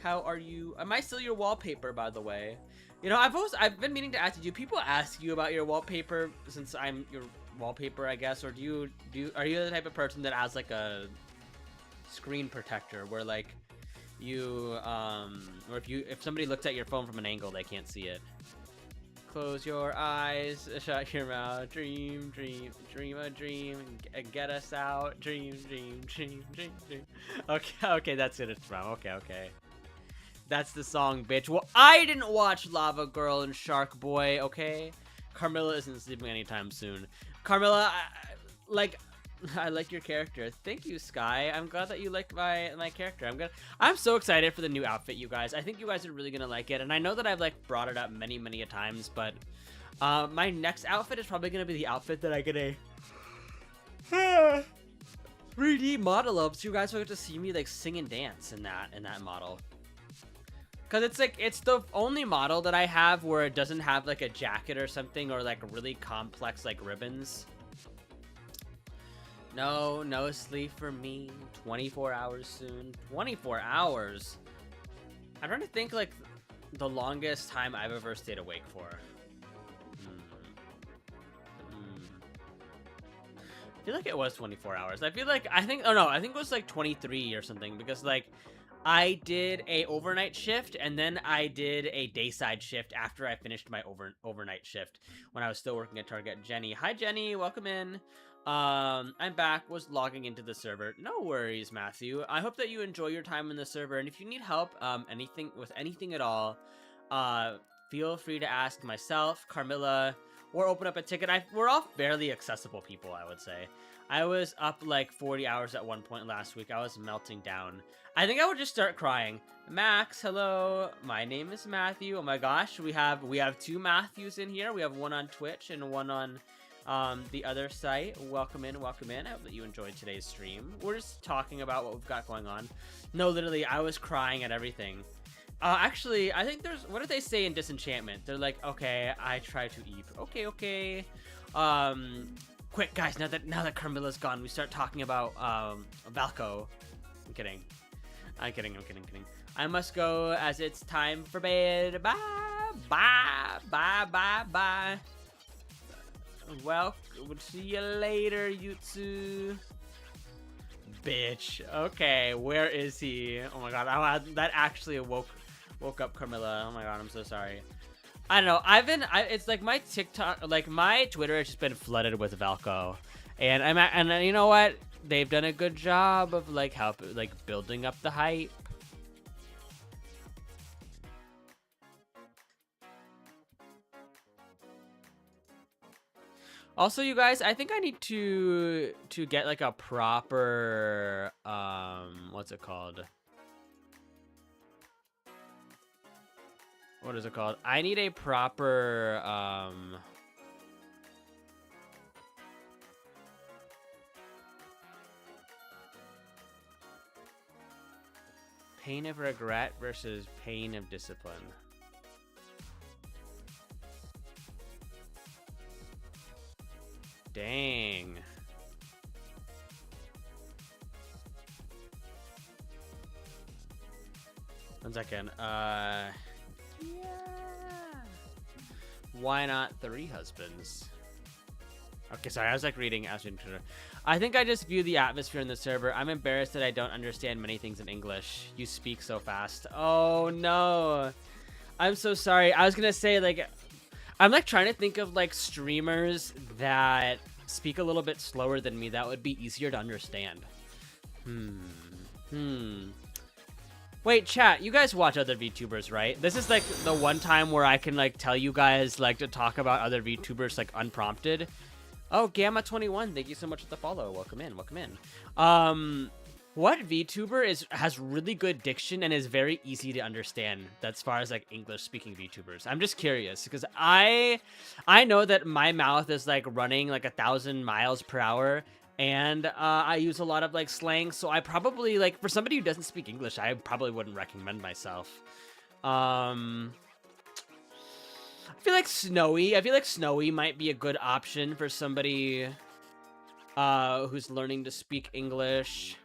How are you? Am I still your wallpaper, by the way? You know, I've been meaning to ask you. Do people ask you about your wallpaper since I'm your wallpaper, I guess, or are you the type of person that has like a screen protector where like you or if somebody looks at your phone from an angle, they can't see it? Close your eyes, shut your mouth, dream, dream, dream a dream, get us out, dream, dream, dream, dream, dream. Okay, that's it. It's from. Okay. That's the song, bitch. Well, I didn't watch Lava Girl and Shark Boy, okay? Carmilla isn't sleeping anytime soon. Carmilla, I like your character. Thank you, Sky. I'm glad that you like my character. I'm so excited for the new outfit, you guys. I think you guys are really gonna like it, and I know that I've like brought it up many a times, but my next outfit is probably gonna be the outfit that I get a 3D model of, so you guys will get to see me like sing and dance in that model. Cause it's the only model that I have where it doesn't have like a jacket or something or like really complex like ribbons. No sleep for me. 24 hours soon. 24 hours. I'm trying to think like the longest time I've ever stayed awake for. I feel like it was 24 hours. I think it was like 23 or something, because like I did a overnight shift and then I did a dayside shift after I finished my overnight shift when I was still working at Target. Jenny, hi Jenny, welcome in. I'm back, was logging into the server. No worries, Matthew. I hope that you enjoy your time in the server, and if you need help anything at all, feel free to ask myself, Carmilla, or open up a ticket. We're all fairly accessible people, I would say. I was up like 40 hours at one point last week. I was melting down. I think I would just start crying. Max, hello. My name is Matthew. Oh my gosh, we have two Matthews in here. We have one on Twitch and one on the other site. Welcome in. I hope that you enjoyed today's stream. We're just talking about what we've got going on. No, literally, I was crying at everything. Actually, I think what do they say in Disenchantment? They're like, okay, I try to eat. Okay. Quick, guys, now that Carmilla's gone, we start talking about Valko. I'm kidding. I must go as it's time for bed. Bye. Well, we'll see you later, you two. Bitch. Okay, where is he? Oh my god, that actually woke up Carmilla. Oh my god, I'm so sorry. I don't know. It's like my TikTok, like my Twitter has just been flooded with Valko, and you know what? They've done a good job of like building up the hype. Also, you guys, I think I need to get like a proper what's it called? What is it called? I need a proper pain of regret versus pain of discipline. Dang. One second. Yeah. Why not 3 husbands? Okay, sorry. I was like reading. I think I just view the atmosphere in the server. I'm embarrassed that I don't understand many things in English. You speak so fast. Oh no. I'm so sorry. I was gonna say like, I'm like trying to think of like streamers that speak a little bit slower than me that would be easier to understand. Wait, chat, you guys watch other VTubers, right? This is like the one time where I can like tell you guys like to talk about other VTubers like unprompted. Oh, Gamma21, thank you so much for the follow. Welcome in. What VTuber has really good diction and is very easy to understand as far as like English speaking VTubers? I'm just curious because I know that my mouth is like running like 1,000 miles per hour, and I use a lot of like slang, so I probably, like, for somebody who doesn't speak English, I probably wouldn't recommend myself. I feel like Snowy might be a good option for somebody who's learning to speak English.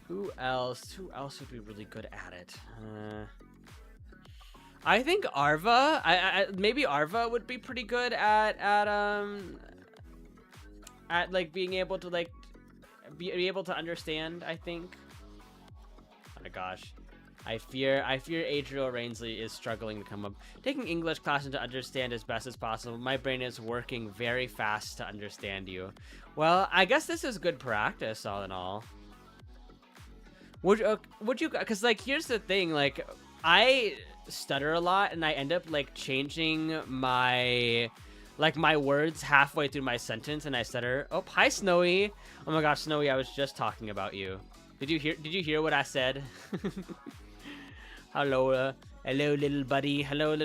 Who else would be really good at it? I think Arva. Maybe Arva would be pretty good at like being able to like be able to understand, I think. Oh my gosh. I fear Adriel Rainsley is struggling to come up. Taking English class and to understand as best as possible. My brain is working very fast to understand you. Well, I guess this is good practice, all in all. Would you, because like, here's the thing, like, I stutter a lot and I end up like changing my words halfway through my sentence and I stutter. Oh, hi Snowy. Oh my gosh, Snowy, I was just talking about you. Did you hear what I said? Hello, hello, little buddy. Hello,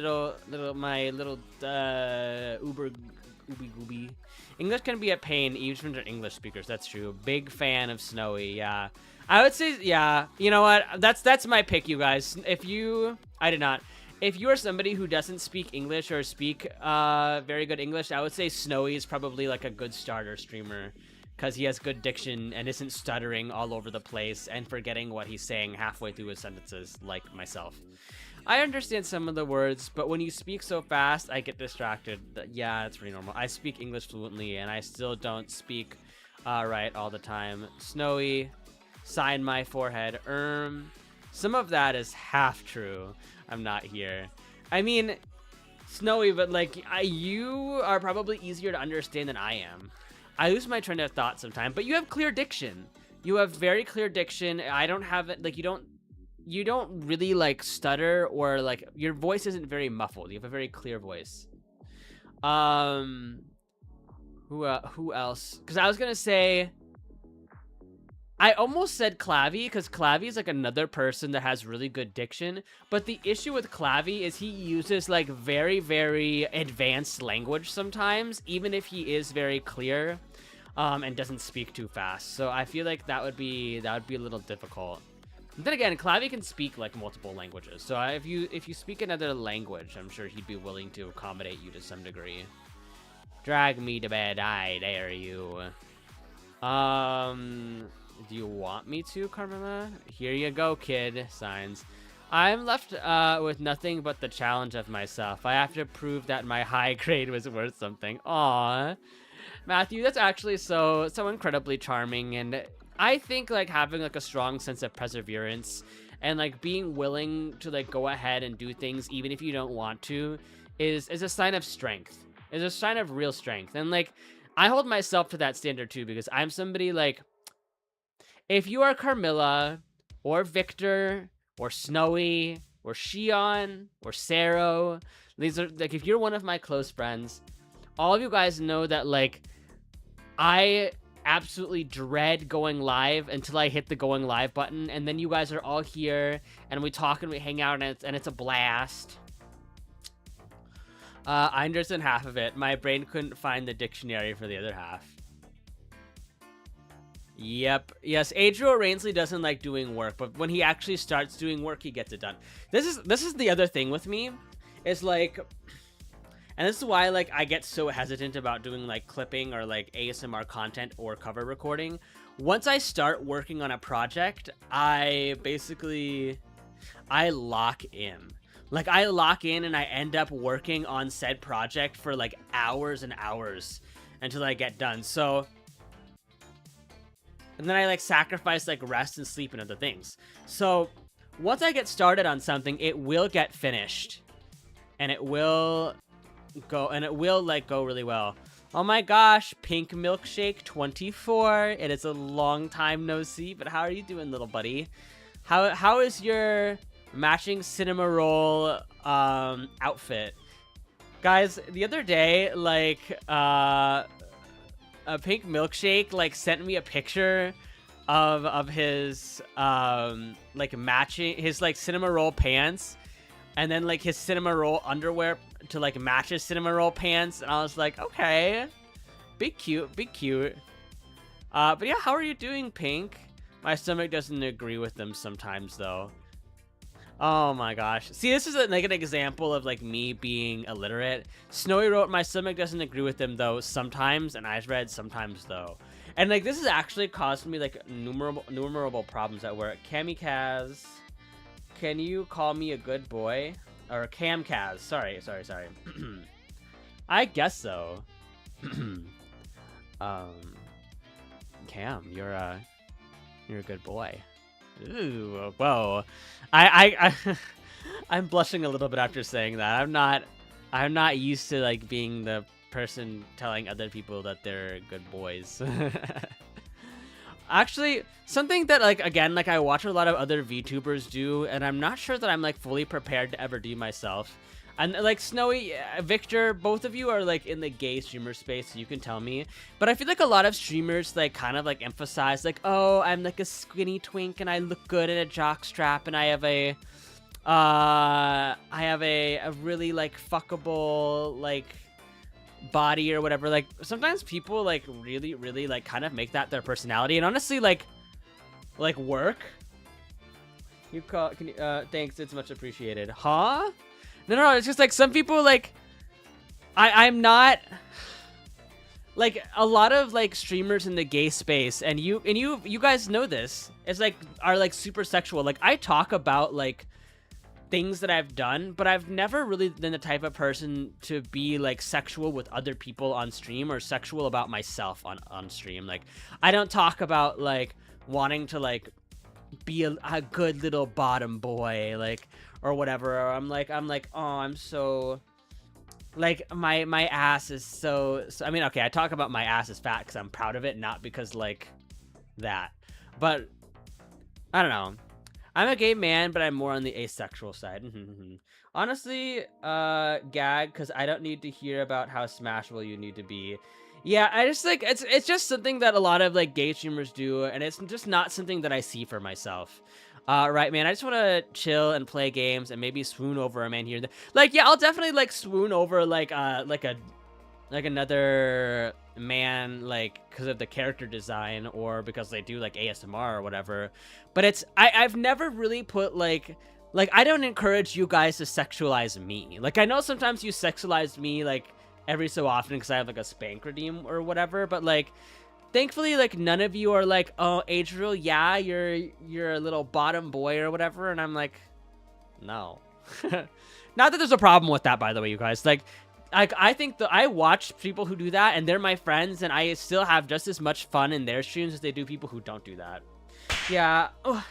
my little uber ooby gooby. English can be a pain, even for English speakers. That's true. Big fan of Snowy. Yeah, I would say, yeah. You know what? That's my pick, you guys. If you are somebody who doesn't speak English or speak very good English, I would say Snowy is probably like a good starter streamer. Because he has good diction and isn't stuttering all over the place and forgetting what he's saying halfway through his sentences, like myself. I understand some of the words, but when you speak so fast, I get distracted. Yeah, it's pretty normal. I speak English fluently, and I still don't speak right all the time. Snowy, sign my forehead. Some of that is half true. I'm not here. I mean, Snowy, but like, you are probably easier to understand than I am. I lose my train of thought sometimes, but you have clear diction. You have very clear diction. I don't have it. Like, you don't really like stutter, or like your voice isn't very muffled. You have a very clear voice. Who else? Because I was gonna say, I almost said Clavy, because Clavy is like another person that has really good diction. But the issue with Clavy is he uses like very, very advanced language sometimes, even if he is very clear, and doesn't speak too fast. So I feel like that would be a little difficult. But then again, Clavy can speak like multiple languages. So if you speak another language, I'm sure he'd be willing to accommodate you to some degree. Drag me to bed, I dare you. Do you want me to, Carmela? Here you go, kid. Signs. I'm left with nothing but the challenge of myself. I have to prove that my high grade was worth something. Aww. Matthew, that's actually so incredibly charming, and I think like having like a strong sense of perseverance and like being willing to like go ahead and do things even if you don't want to is a sign of strength. Is a sign of real strength. And like, I hold myself to that standard too, because I'm somebody like, if you are Carmilla, or Victor, or Snowy, or Shion, or Saro, these are, like, if you're one of my close friends, all of you guys know that, like, I absolutely dread going live until I hit the going live button, and then you guys are all here, and we talk and we hang out, and it's a blast. I understand half of it. My brain couldn't find the dictionary for the other half. Yep. Yes, Adriel Rainsley doesn't like doing work, but when he actually starts doing work, he gets it done. This is the other thing with me, is like, and this is why like I get so hesitant about doing like clipping or like ASMR content or cover recording. Once I start working on a project, I lock in. Like, I lock in and I end up working on said project for like hours and hours until I get done. So, and then I like sacrifice like rest and sleep and other things. So once I get started on something, it will get finished, and it will go really well. Oh my gosh, Pink Milkshake 24. It is a long time no see, but how are you doing, little buddy? How is your matching cinema roll outfit? Guys, the other day, like, Pink Milkshake like sent me a picture of his like matching his like cinema roll pants, and then like his cinema roll underwear to like match his cinema roll pants, and I was like, okay, be cute, be cute. But yeah, how are you doing, Pink? My stomach doesn't agree with them sometimes, though. Oh my gosh. See, this is like an example of like me being illiterate. Snowy wrote, my stomach doesn't agree with them, though, sometimes, and I read sometimes, though. And like this has actually caused me like numerable problems at work. Kamikaz, can you call me a good boy? Or Camkaz, sorry. I guess so. Cam, you're a good boy. Ooh, whoa. I'm blushing a little bit after saying that. I'm not used to like being the person telling other people that they're good boys. Actually, something that like again, like I watch a lot of other VTubers do, and I'm not sure that I'm like fully prepared to ever do myself. And like Snowy, Victor, both of you are like in the gay streamer space, so you can tell me. But I feel like a lot of streamers like kind of like emphasize like, oh, I'm like a skinny twink and I look good in a jock strap and I have a really like fuckable like body or whatever. Like sometimes people like really like kind of make that their personality, and honestly like work. You call? Can you? Thanks, it's much appreciated. Huh? No, it's just like some people like I'm not like a lot of like streamers in the gay space, and you guys know this. It's like are like super sexual. Like I talk about like things that I've done, but I've never really been the type of person to be like sexual with other people on stream or sexual about myself on stream. Like I don't talk about like wanting to like be a good little bottom boy, like, or whatever. Or I'm like, oh, I'm so, like, my ass is so, I mean, okay, I talk about my ass is fat because I'm proud of it, not because, like, that. But, I don't know. I'm a gay man, but I'm more on the asexual side. Honestly, gag, because I don't need to hear about how smashable you need to be. Yeah, I just, like, it's just something that a lot of, like, gay streamers do, and it's just not something that I see for myself. Right, man, I just want to chill and play games and maybe swoon over a man here. Like, yeah, I'll definitely, like, swoon over, like another man, like, because of the character design or because they do, like, ASMR or whatever. But I've never really put, like, I don't encourage you guys to sexualize me. Like, I know sometimes you sexualize me, like, every so often because I have, like, a spank redeem or whatever, but, like, thankfully, like, none of you are like, oh, Adriel, yeah, you're a little bottom boy or whatever, and I'm like, no. Not that there's a problem with that, by the way, you guys. Like I think that I watch people who do that, and they're my friends, and I still have just as much fun in their streams as they do people who don't do that. Yeah. Oh.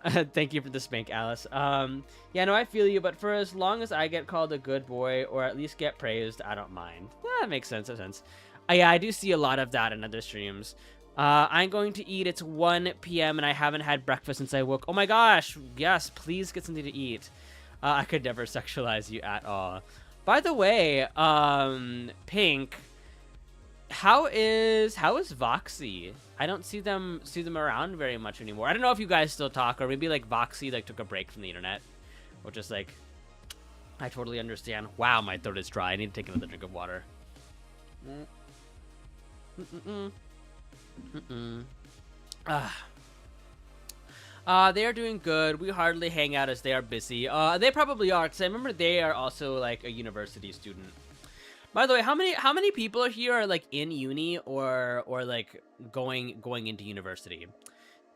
Thank you for the spank, Alice. Yeah, no, I feel you, but for as long as I get called a good boy, or at least get praised, I don't mind. Yeah, that makes sense, yeah, I do see a lot of that in other streams. I'm going to eat. It's 1 p.m. and I haven't had breakfast since I woke. Oh my gosh, yes, please get something to eat. I could never sexualize you at all. By the way, Pink, how is Voxy? I don't see them around very much anymore. I don't know if you guys still talk, or maybe like Voxy like took a break from the internet, or just like, I totally understand. Wow, my throat is dry. I need to take another drink of water. They are doing good. We hardly hang out as they are busy. They probably are, because I remember they are also like a university student. By the way, how many people here are like in uni or like going into university?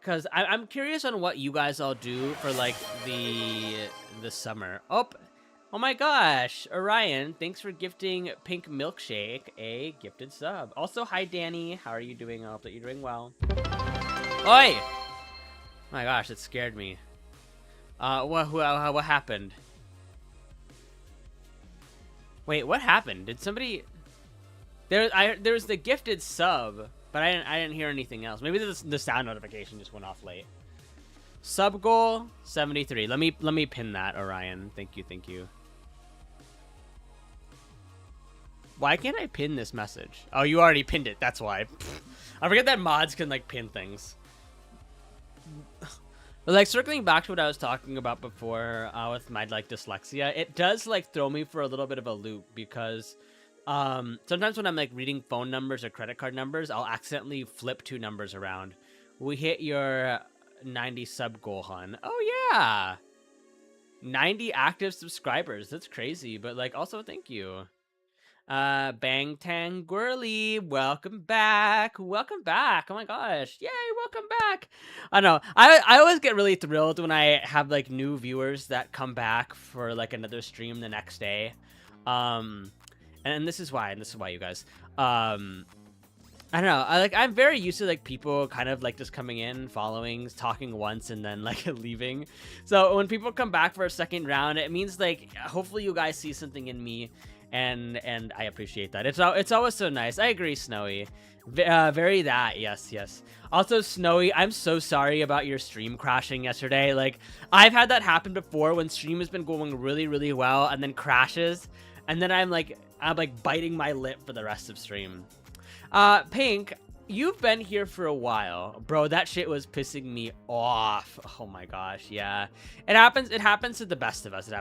Because I'm curious on what you guys all do for like the summer. Oh my gosh, Orion, thanks for gifting Pink Milkshake a gifted sub. Also, hi Danny, how are you doing? I hope that you're doing well. Oi! My gosh, it scared me. What happened? Wait, what happened? Did somebody? There's the gifted sub, but I didn't hear anything else. Maybe the sound notification just went off late. Sub goal 73. Let me pin that, Orion. Thank you. Why can't I pin this message? Oh, you already pinned it. That's why. I forget that mods can like pin things. But like circling back to what I was talking about before with my like dyslexia, it does like throw me for a little bit of a loop because sometimes when I'm like reading phone numbers or credit card numbers, I'll accidentally flip 2 numbers around. We hit your 90 sub goal, hun. Oh yeah, 90 active subscribers. That's crazy, but like also thank you. Bang Tang Gwirly, welcome back. Welcome back. Oh my gosh. Yay, welcome back. I know. I always get really thrilled when I have like new viewers that come back for like another stream the next day. And this is why, you guys. I don't know. I'm very used to like people kind of like just coming in, following, talking once, and then like leaving. So when people come back for a second round, it means like hopefully you guys see something in me. And I appreciate that. It's always so nice. I agree, Snowy. Very that. Yes. Also, Snowy, I'm so sorry about your stream crashing yesterday. Like, I've had that happen before when stream has been going really, really well and then crashes. And then I'm like biting my lip for the rest of stream. Pink, you've been here for a while. Bro, that shit was pissing me off. Oh my gosh, yeah. It happens to the best of us.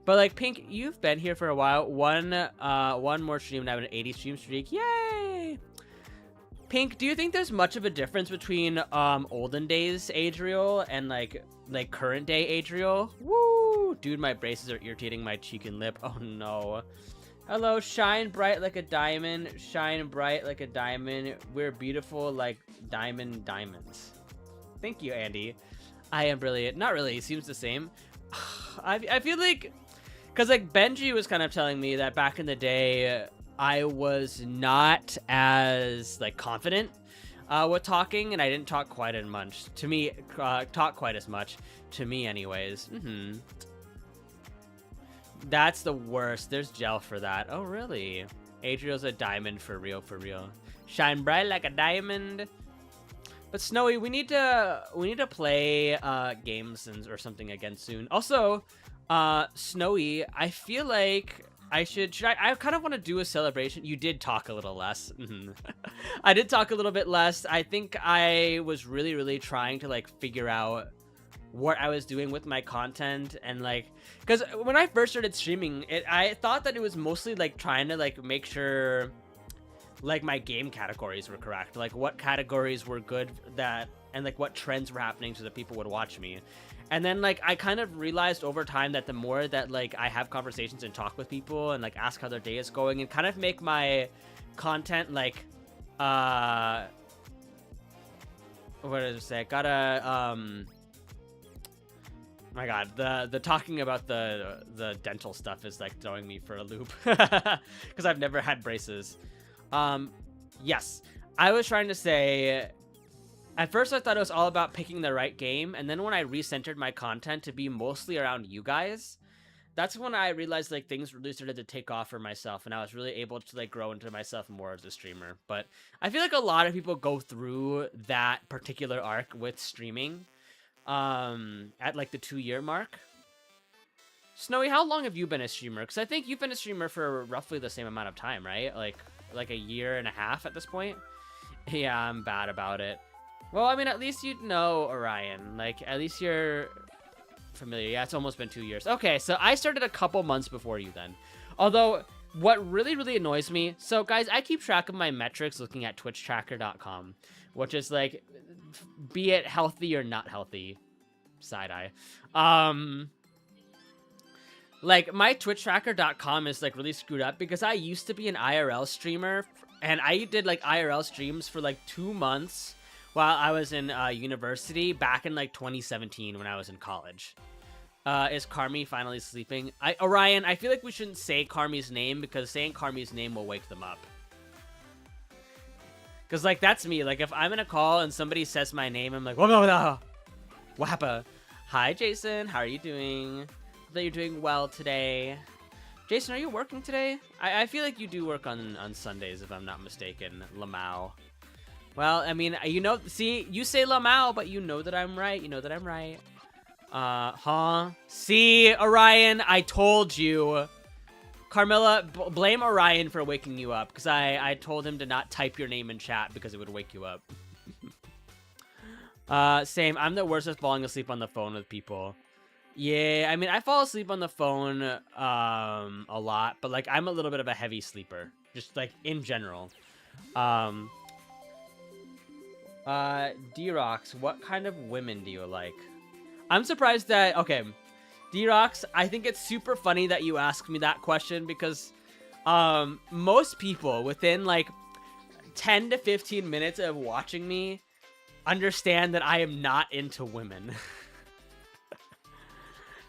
But like, Pink, you've been here for a while. One more stream and I have an 80 stream streak. Yay! Pink, do you think there's much of a difference between olden days Adriel and like current day Adriel? Woo! Dude, my braces are irritating my cheek and lip. Oh no. Hello, shine bright like a diamond, shine bright like a diamond. We're beautiful like diamonds. Thank you, Andy. I am brilliant. Not really, it seems the same. I feel like, because like Benji was kind of telling me that back in the day, I was not as like confident with talking, and I didn't talk quite as much. To me, talk quite as much. To me anyways. That's the worst. There's gel for that. Oh, really? Adriel's a diamond for real. Shine bright like a diamond. But Snowy, we need to play games or something again soon. Also, Snowy, I feel like I kind of want to do a celebration. You did talk a little less. I did talk a little bit less. I think I was really, really trying to like figure out what I was doing with my content, and like, because when I first started streaming it, I thought that it was mostly like trying to like make sure like my game categories were correct, like what categories were good, that, and like what trends were happening so that people would watch me. And then like I kind of realized over time that the more that like I have conversations and talk with people and like ask how their day is going and kind of make my content like what did I say? My god, the talking about the dental stuff is like throwing me for a loop because I've never had braces. Yes, I was trying to say, at first I thought it was all about picking the right game, and then when I recentered my content to be mostly around you guys, that's when I realized like things really started to take off for myself, and I was really able to like grow into myself more as a streamer. But I feel like a lot of people go through that particular arc with streaming at like the 2-year mark. Snowy, how long have you been a streamer? Because I think you've been a streamer for roughly the same amount of time, right? Like a year and a half at this point. Yeah, I'm bad about it. Well, I mean, at least you know Orion. Like, at least you're familiar. Yeah, it's almost been 2 years. Okay, so I started a couple months before you then. Although, what really, really annoys me... So, guys, I keep track of my metrics looking at twitchtracker.com, which is, like, be it healthy or not healthy. Side-eye. Like, my twitchtracker.com is, like, really screwed up because I used to be an IRL streamer, and I did, like, IRL streams for, like, 2 months while I was in university back in, like, 2017 when I was in college. Is Carmi finally sleeping? Orion, I feel like we shouldn't say Carmi's name because saying Carmi's name will wake them up. Because, like, that's me. Like, if I'm in a call and somebody says my name, I'm like, whoa, Wappa. Hi, Jason. How are you doing? That you're doing well today. Jason, are you working today? I feel like you do work on Sundays, if I'm not mistaken. Lamau. Well, I mean, you know, see, you say Lamau, but you know that I'm right. You know that I'm right. See, Orion, I told you. Carmilla, blame Orion for waking you up, because I told him to not type your name in chat because it would wake you up. Same. I'm the worst at falling asleep on the phone with people. Yeah, I mean, I fall asleep on the phone a lot, but like I'm a little bit of a heavy sleeper, just like in general. D-Rox, what kind of women do you like? I'm surprised that, okay, D-Rox, I think it's super funny that you asked me that question because most people within like 10 to 15 minutes of watching me understand that I am not into women.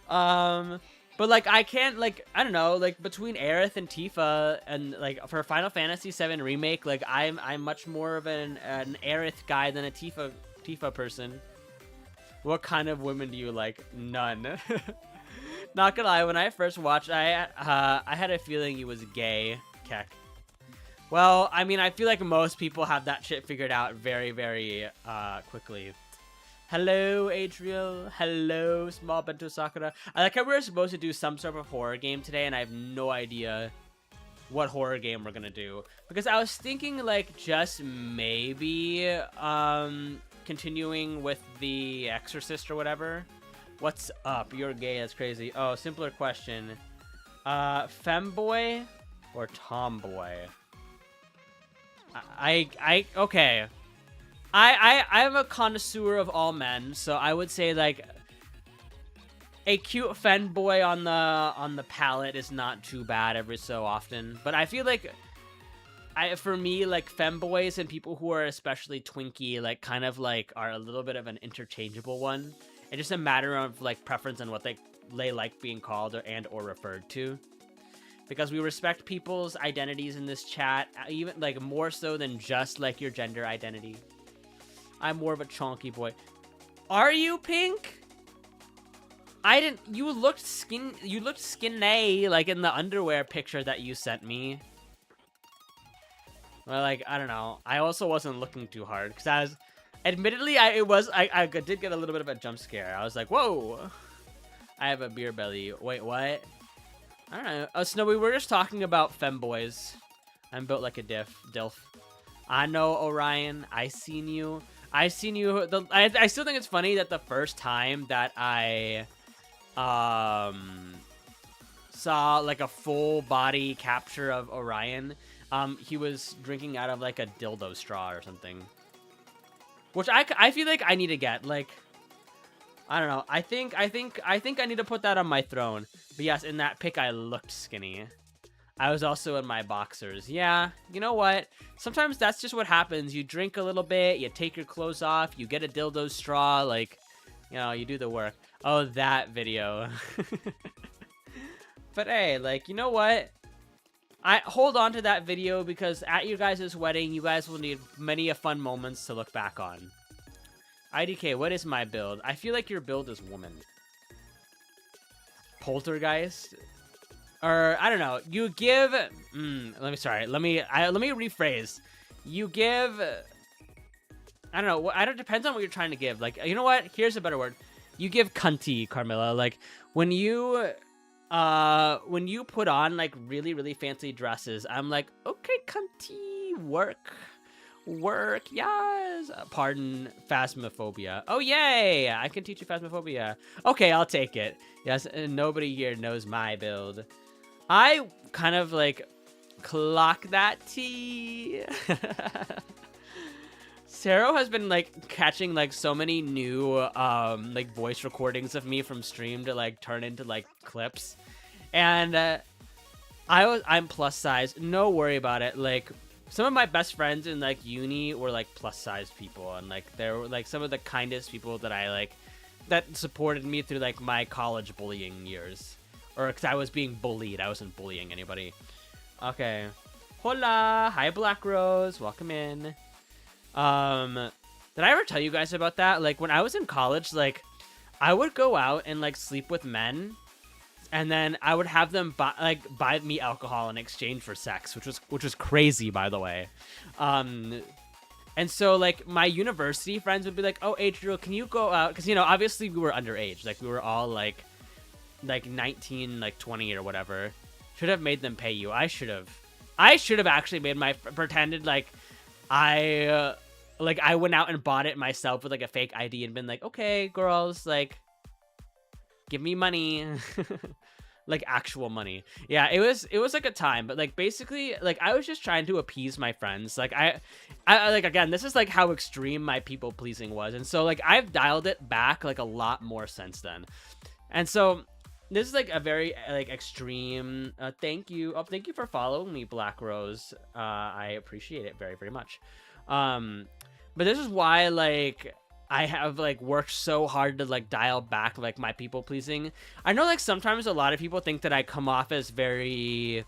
But like I can't, like, I don't know, like between Aerith and Tifa and like for Final Fantasy VII Remake, like I'm much more of an Aerith guy than a Tifa person. What kind of women do you like? None. Not gonna lie, when I first watched, I had a feeling he was gay, Keck. Well, I mean, I feel like most people have that shit figured out very, very quickly. Hello, Adriel. Hello, Small Bento Sakura. I like how we were supposed to do some sort of horror game today, and I have no idea what horror game we're gonna do. Because I was thinking, like, just maybe continuing with The Exorcist or whatever. What's up? You're gay. That's crazy. Oh, simpler question. Femboy or tomboy? Okay. I'm a connoisseur of all men, so I would say like a cute femboy on the palette is not too bad every so often. But I feel like for me, like femboys and people who are especially twinky, like kind of like are a little bit of an interchangeable one. It's just a matter of like preference and what they like being called or referred to. Because we respect people's identities in this chat, even like more so than just like your gender identity. I'm more of a chonky boy. Are you, Pink? I didn't. You looked skinny, like in the underwear picture that you sent me. Well, like I don't know. I also wasn't looking too hard because I was, admittedly, I did get a little bit of a jump scare. I was like, whoa, I have a beer belly. Wait, what? I don't know. Oh, Snow, we were just talking about femboys. I'm built like a dilf. I know, Orion. I seen you. I still think it's funny that the first time that I saw like a full body capture of Orion, he was drinking out of like a dildo straw or something. Which I feel like I need to get. Like, I don't know. I think I need to put that on my throne. But yes, in that pic I looked skinny. I was also in my boxers. Yeah, you know what? Sometimes that's just what happens. You drink a little bit, you take your clothes off, you get a dildo straw, like, you know, you do the work. Oh, that video. But hey, like, you know what? I hold on to that video because at your guys' wedding, you guys will need many a fun moments to look back on. IDK, what is my build? I feel like your build is woman. Poltergeist? Or I don't know. You give. Let me rephrase. You give. I don't know. It depends on what you're trying to give. Like, you know what? Here's a better word. You give cunty, Carmilla. Like when you put on like really, really fancy dresses, I'm like, okay, cunty, work, yes. Pardon, phasmophobia. Oh yay! I can teach you phasmophobia. Okay, I'll take it. Yes, nobody here knows my build. I kind of like clock that tea. Saro has been like catching like so many new like voice recordings of me from stream to like turn into like clips, and I'm plus size. No worry about it. Like some of my best friends in like uni were like plus size people, and like they were like some of the kindest people that I like that supported me through like my college bullying years. Or because I was being bullied. I wasn't bullying anybody. Okay. Hola. Hi, Black Rose. Welcome in. Did I ever tell you guys about that? Like, when I was in college, like, I would go out and, like, sleep with men. And then I would have them buy me alcohol in exchange for sex. Which was crazy, by the way. And so, like, my university friends would be like, oh, Adriel, can you go out? Because, you know, obviously we were underage. Like, we were all, like 19, like 20 or whatever. Should have made them pay you. I should have actually made my pretended like I went out and bought it myself with like a fake ID and been like, okay, girls, like, give me money. Like actual money. Yeah, it was like a time, but like basically like I was just trying to appease my friends. Like I like, again, this is like how extreme my people pleasing was. And so like I've dialed it back like a lot more since then. And so this is like a very like extreme thank you. Oh, thank you for following me, Black Rose. I appreciate it very, very much. But this is why like I have like worked so hard to like dial back like my people pleasing. I know like sometimes a lot of people think that I come off as very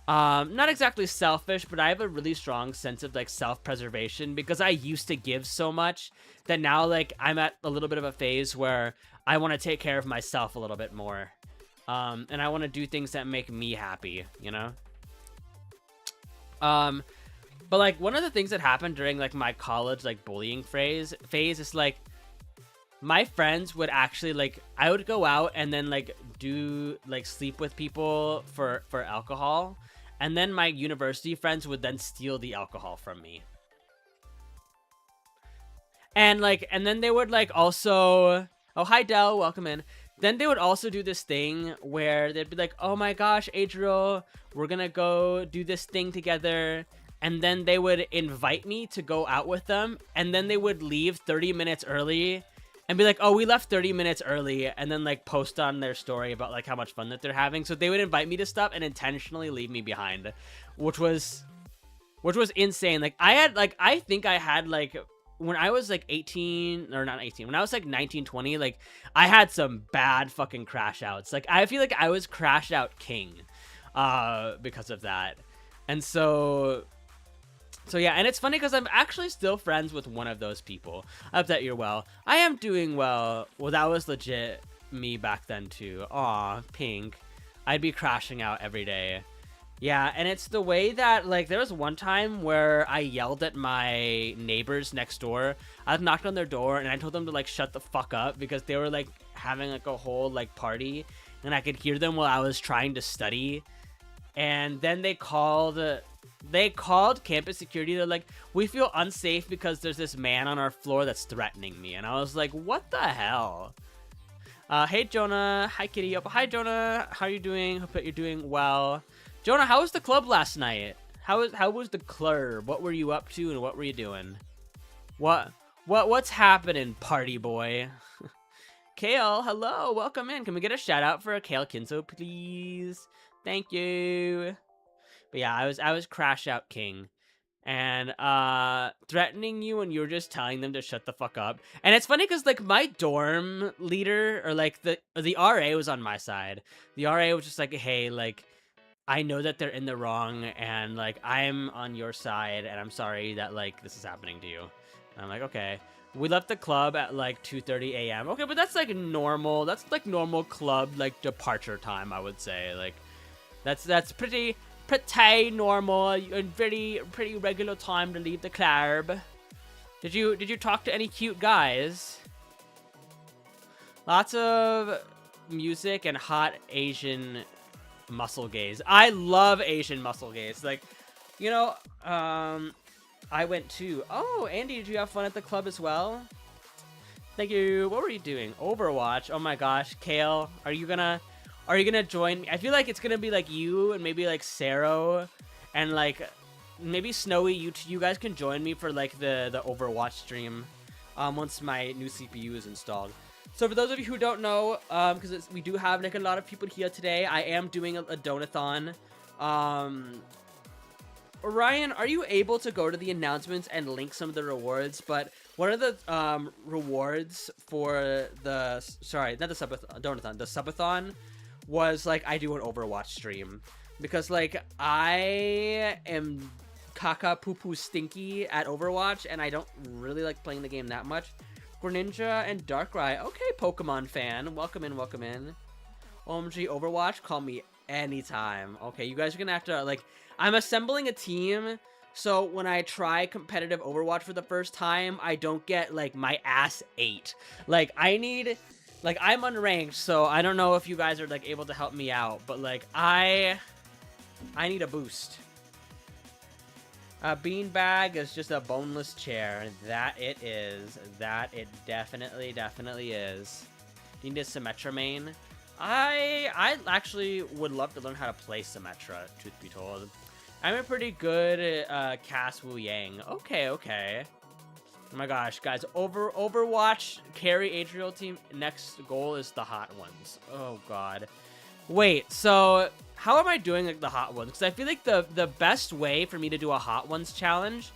not exactly selfish, but I have a really strong sense of like self-preservation because I used to give so much that now like I'm at a little bit of a phase where I want to take care of myself a little bit more. And I want to do things that make me happy, you know? But like one of the things that happened during like my college like bullying phase is like my friends would actually like I would go out and then like do like sleep with people for alcohol, and then my university friends would then steal the alcohol from me. And like and then they would like also, oh hi Del, welcome in. Then they would also do this thing where they'd be like, oh my gosh, Adriel, we're gonna go do this thing together. And then they would invite me to go out with them. And then they would leave 30 minutes early and be like, oh, we left 30 minutes early. And then like post on their story about like how much fun that they're having. So they would invite me to stuff and intentionally leave me behind, which was insane. Like I think I had like, when I was like 18 or not 18, when I was like 19, 20, like I had some bad fucking crash outs. Like I feel like I was crash out king because of that. And so yeah, and it's funny because I'm actually still friends with one of those people. I hope that you're well. I am doing well. Well, that was legit me back then too. Aw, Pink. I'd be crashing out every day. Yeah, and it's the way that, like, there was one time where I yelled at my neighbors next door. I knocked on their door and I told them to, like, shut the fuck up because they were, like, having, like, a whole, like, party. And I could hear them while I was trying to study. And then they called campus security. They're like, we feel unsafe because there's this man on our floor that's threatening me. And I was like, what the hell? Hey Jonah, hi Kitty. Hi Jonah, how are you doing? Hope that you're doing well. Jonah, how was the club last night? How was the club? What were you up to and what were you doing? What's happening, party boy? Kale, hello, welcome in. Can we get a shout out for Kale Kinso, please? Thank you. But yeah, I was crash out king, and threatening you when you were just telling them to shut the fuck up. And it's funny because like my dorm leader, or like the RA was on my side. The RA was just like, hey, like I know that they're in the wrong, and like I'm on your side, and I'm sorry that like this is happening to you. And I'm like, okay. We left the club at like 2:30 a.m. Okay, but that's like normal. That's like normal club like departure time, I would say. Like that's pretty normal and pretty regular time to leave the club. Did you talk to any cute guys? Lots of music and hot Asian muscle gaze. I love Asian muscle gaze. Like, you know, I went to... Oh, Andy, did you have fun at the club as well? Thank you. What were you doing? Overwatch. Oh my gosh. Kale, are you gonna join me? I feel like it's gonna be like you and maybe like Saro and like maybe Snowy. You guys can join me for like the Overwatch stream once my new CPU is installed. So for those of you who don't know, because we do have like a lot of people here today, I am doing a donathon. Ryan, are you able to go to the announcements and link some of the rewards? But one of the rewards for the the Subathon was like I do an Overwatch stream, because like I am caca poo poo stinky at Overwatch and I don't really like playing the game that much. Greninja and Darkrai. Okay, Pokemon fan, welcome in. OMG Overwatch, call me anytime. Okay, you guys are gonna have to like, I'm assembling a team, so when I try competitive Overwatch for the first time, I don't get like my ass ate. Like I need Like, I'm unranked, so I don't know if you guys are, like, able to help me out. But, like, I need a boost. A beanbag is just a boneless chair. That it is. That it definitely is. Do you need a Symmetra main? I actually would love to learn how to play Symmetra, truth be told. I'm a pretty good Cass Wu Yang. Okay. Oh my gosh, guys. Overwatch carry Adriel team. Next goal is the hot ones. Oh god. Wait, so how am I doing like the hot ones? Because I feel like the best way for me to do a hot ones challenge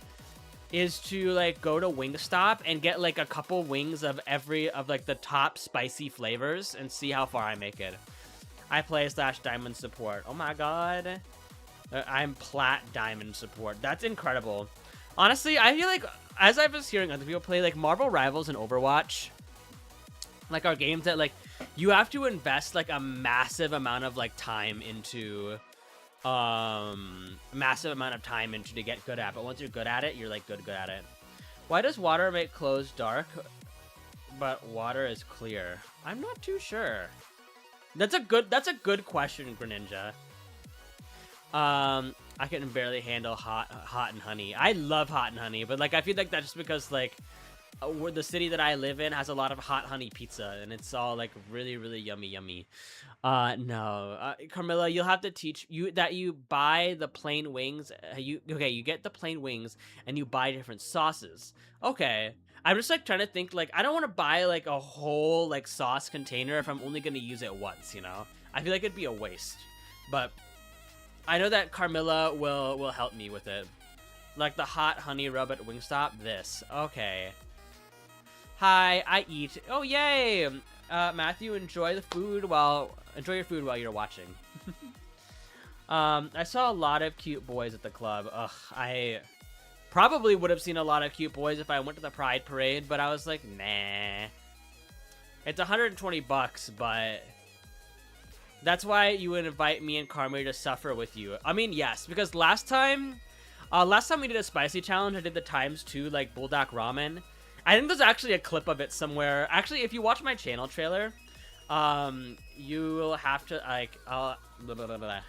is to like go to Wingstop and get like a couple wings of like the top spicy flavors and see how far I make it. I play / diamond support. Oh my god. I'm plat diamond support. That's incredible. Honestly, I feel like as I was hearing other people play like Marvel Rivals and Overwatch, like are games that like you have to invest like a massive amount of like time into to get good at, but once you're good at it, you're like good at it. Why does water make clothes dark but water is clear? I'm not too sure. That's a good question, Greninja. I can barely handle hot and honey. I love hot and honey, but like I feel like that's just because like the city that I live in has a lot of hot honey pizza, and it's all like really yummy. No, Carmilla, you'll have to teach you that you buy the plain wings. You get the plain wings and you buy different sauces. Okay, I'm just like trying to think like I don't want to buy like a whole like sauce container if I'm only gonna use it once. You know, I feel like it'd be a waste. But I know that Carmilla will help me with it. Like the hot honey rub at Wingstop. This okay. Hi, I eat. Oh yay! Matthew, enjoy your food while you're watching. I saw a lot of cute boys at the club. Ugh, I probably would have seen a lot of cute boys if I went to the Pride Parade, but I was like, nah. It's $120, but that's why you would invite me and Carmi to suffer with you. I mean, yes, because last time we did a spicy challenge, I did the ×2 like Bulldog Ramen. I think there's actually a clip of it somewhere. Actually, if you watch my channel trailer, you will have to like. Blah, blah, blah, blah.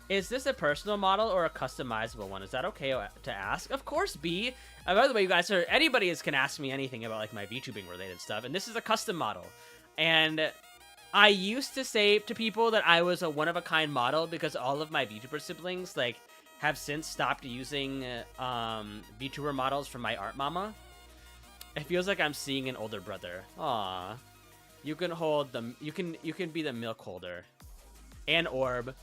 Is this a personal model or a customizable one? Is that okay to ask? Of course, B. By the way, you guys anybody can ask me anything about like my VTubing related stuff, and this is a custom model. And I used to say to people that I was a one-of-a-kind model because all of my VTuber siblings like have since stopped using VTuber models from my art mama. It feels like I'm seeing an older brother. Aw. You can hold them. You can be the milk holder. And orb.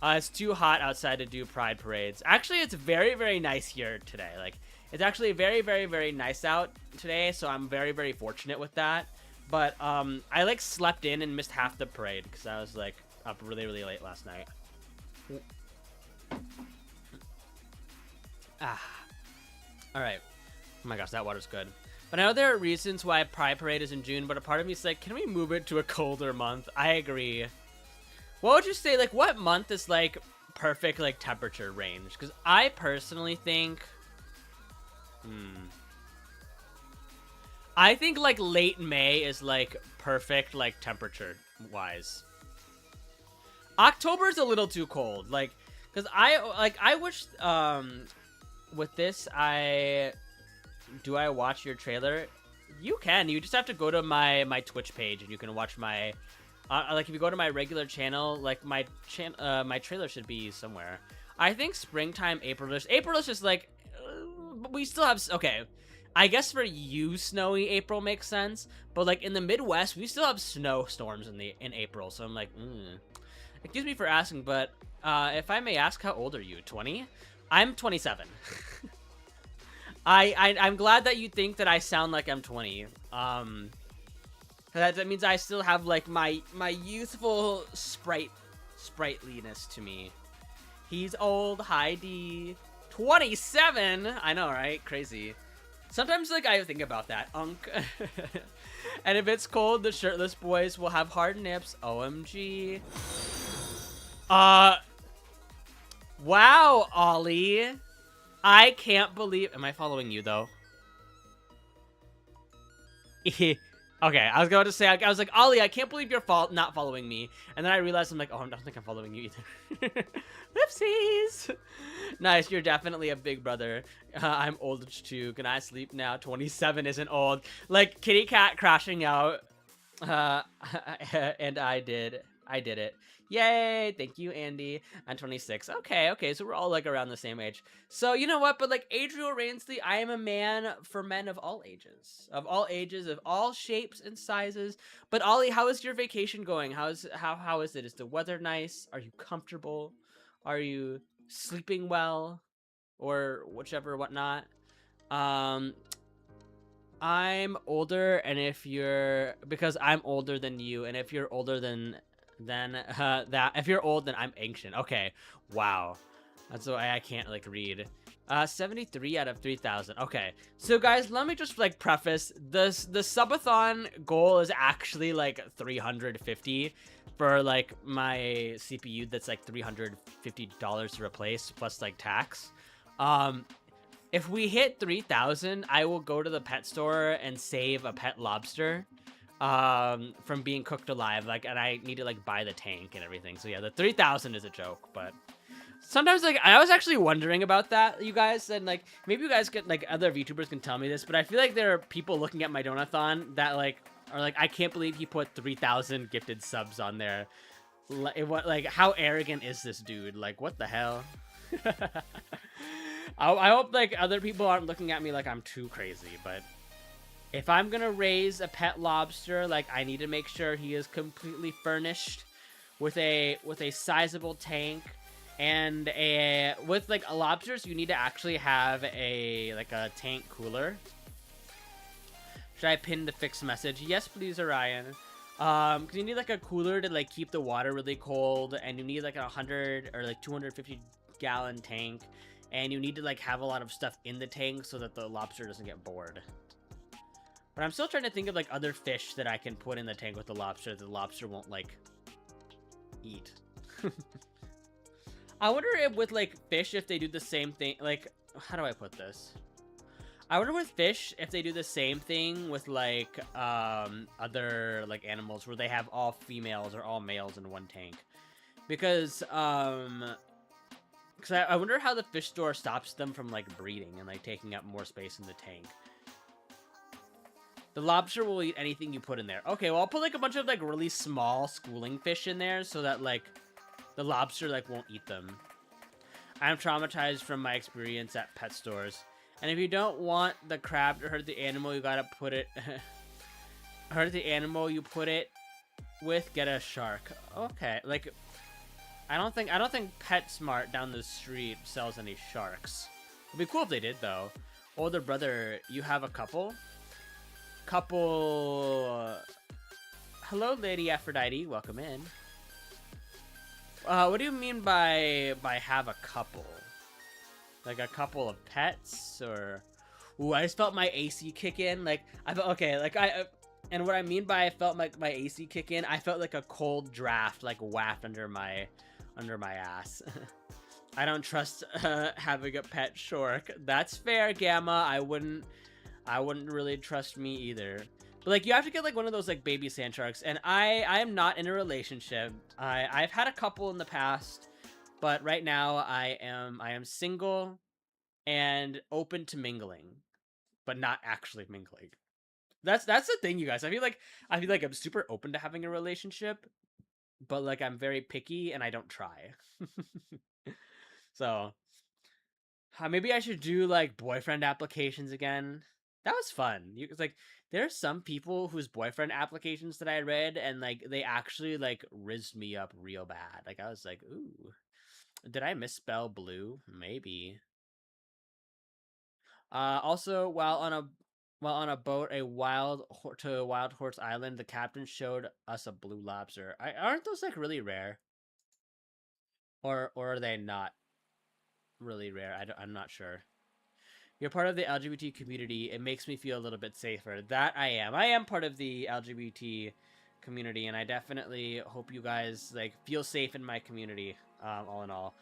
It's too hot outside to do pride parades. Actually, it's very nice here today. Like, it's actually very nice out today, so I'm very fortunate with that. But I like slept in and missed half the parade because I was like up really late last night. All right. Oh my gosh, that water's good. But I know there are reasons why Pride Parade is in June, but a part of me is like, can we move it to a colder month? I agree. What would you say, like, what month is, like, perfect, like, temperature range? Because I personally think... I think, like, late May is, like, perfect, like, temperature-wise. October's a little too cold. Like, because I wish, with this, do I watch your trailer? You can. You just have to go to my Twitch page and you can watch my... like, if you go to my regular channel, like, my trailer should be somewhere. I think springtime, April-ish. April-ish is, like... we still have... Okay. I guess for you, snowy April makes sense. But, like, in the Midwest, we still have snowstorms in April. So I'm like, Excuse me for asking, but if I may ask, how old are you? 20? I'm 27. I'm glad that you think that I sound like I'm 20. That means I still have like my youthful sprightliness to me. He's old. Hi D. 27. I know, right? Crazy. Sometimes like I think about that. Unk. And if it's cold, the shirtless boys will have hard nips. OMG. Wow, Ollie. I can't believe... Am I following you, though? Okay, I was going to say, I was like, Ollie, I can't believe you're not following me. And then I realized I'm like, oh, I don't think I'm following you either. Whoopsies. Nice, you're definitely a big brother. I'm old too. Can I sleep now? 27 isn't old. Like, kitty cat crashing out. Uh, and I did it. Yay! Thank you, Andy. I'm 26. Okay, so we're all like around the same age. So you know what? But like Adriel Rainsley, I am a man for men of all ages, of all shapes and sizes. But Ollie, how is your vacation going? How is it? Is the weather nice? Are you comfortable? Are you sleeping well, or whichever whatnot? Um, I'm older, and because I'm older than you, and if you're older than that, if you're old, then I'm ancient. Okay, wow, that's why I can't like read. 73 out of 3,000. Okay, so guys, let me just like preface this: the subathon goal is actually like 350 for like my CPU. That's like $350 to replace plus like tax. If we hit 3,000, I will go to the pet store and save a pet lobster from being cooked alive. Like, and I need to like buy the tank and everything. So yeah, the 3,000 is a joke, but sometimes like I was actually wondering about that, you guys, and like maybe you guys could like other VTubers can tell me this, but I feel like there are people looking at my donathon that like are like, I can't believe he put 3,000 gifted subs on there. Like how arrogant is this dude? Like what the hell? I hope like other people aren't looking at me like I'm too crazy, but if I'm gonna raise a pet lobster, like I need to make sure he is completely furnished with a sizable tank, and with like lobsters you need to actually have a tank cooler. Should I pin the fixed message? Yes, please, Orion. Because you need like a cooler to like keep the water really cold, and you need like 100 or like 250 gallon tank. And you need to like have a lot of stuff in the tank so that the lobster doesn't get bored. But I'm still trying to think of like other fish that I can put in the tank with the lobster won't like eat. I wonder if with like fish, if they do the same thing. Like, how do I put this? I wonder with fish if they do the same thing with like other like animals where they have all females or all males in one tank. Because I wonder how the fish store stops them from, like, breeding and, like, taking up more space in the tank. The lobster will eat anything you put in there. Okay, well, I'll put, like, a bunch of, like, really small schooling fish in there so that, like, the lobster, like, won't eat them. I'm traumatized from my experience at pet stores. And if you don't want the crab to hurt the animal, you gotta put it... hurt the animal you put it with, get a shark. Okay, like... I don't think PetSmart down the street sells any sharks. It'd be cool if they did, though. Older brother, you have a couple? Hello, Lady Aphrodite. Welcome in. What do you mean by have a couple? Like a couple of pets, or... Ooh, I just felt my AC kick in. Like, I felt... Okay, like, and what I mean by I felt like my AC kick in, I felt like a cold draft, like, waft under my ass. I don't trust having a pet shark. That's fair, Gamma. I wouldn't really trust me either. But like you have to get like one of those like baby sand sharks, and I am not in a relationship. I've had a couple in the past, but right now I am single and open to mingling, but not actually mingling. That's the thing, you guys. I feel like I'm super open to having a relationship, but like I'm very picky and I don't try. So maybe I should do like boyfriend applications again. That was fun. It's like there are some people whose boyfriend applications that I read, and like they actually like rizzed me up real bad. Like I was like, ooh, did I misspell blue? Maybe. Also, while on a boat to Wild Horse Island, the captain showed us a blue lobster. Aren't those like really rare? Or are they not really rare? I'm not sure. You're part of the LGBT community. It makes me feel a little bit safer. That I am. I am part of the LGBT community, and I definitely hope you guys like feel safe in my community. All in all,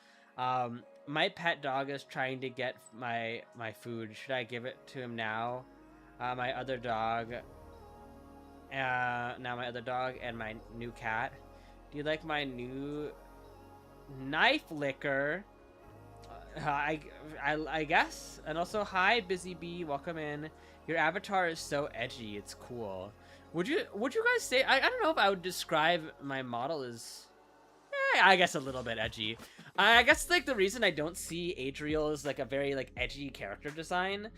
my pet dog is trying to get my food. Should I give it to him now? My other dog Now my other dog and my new cat. Do you like my new knife licker? I guess. And also, hi, Busy Bee. Welcome in. Your avatar is so edgy. It's cool. Would you guys say? I don't know if I would describe my model as. I guess a little bit edgy. I guess like the reason I don't see Adriel as like a very like edgy character design,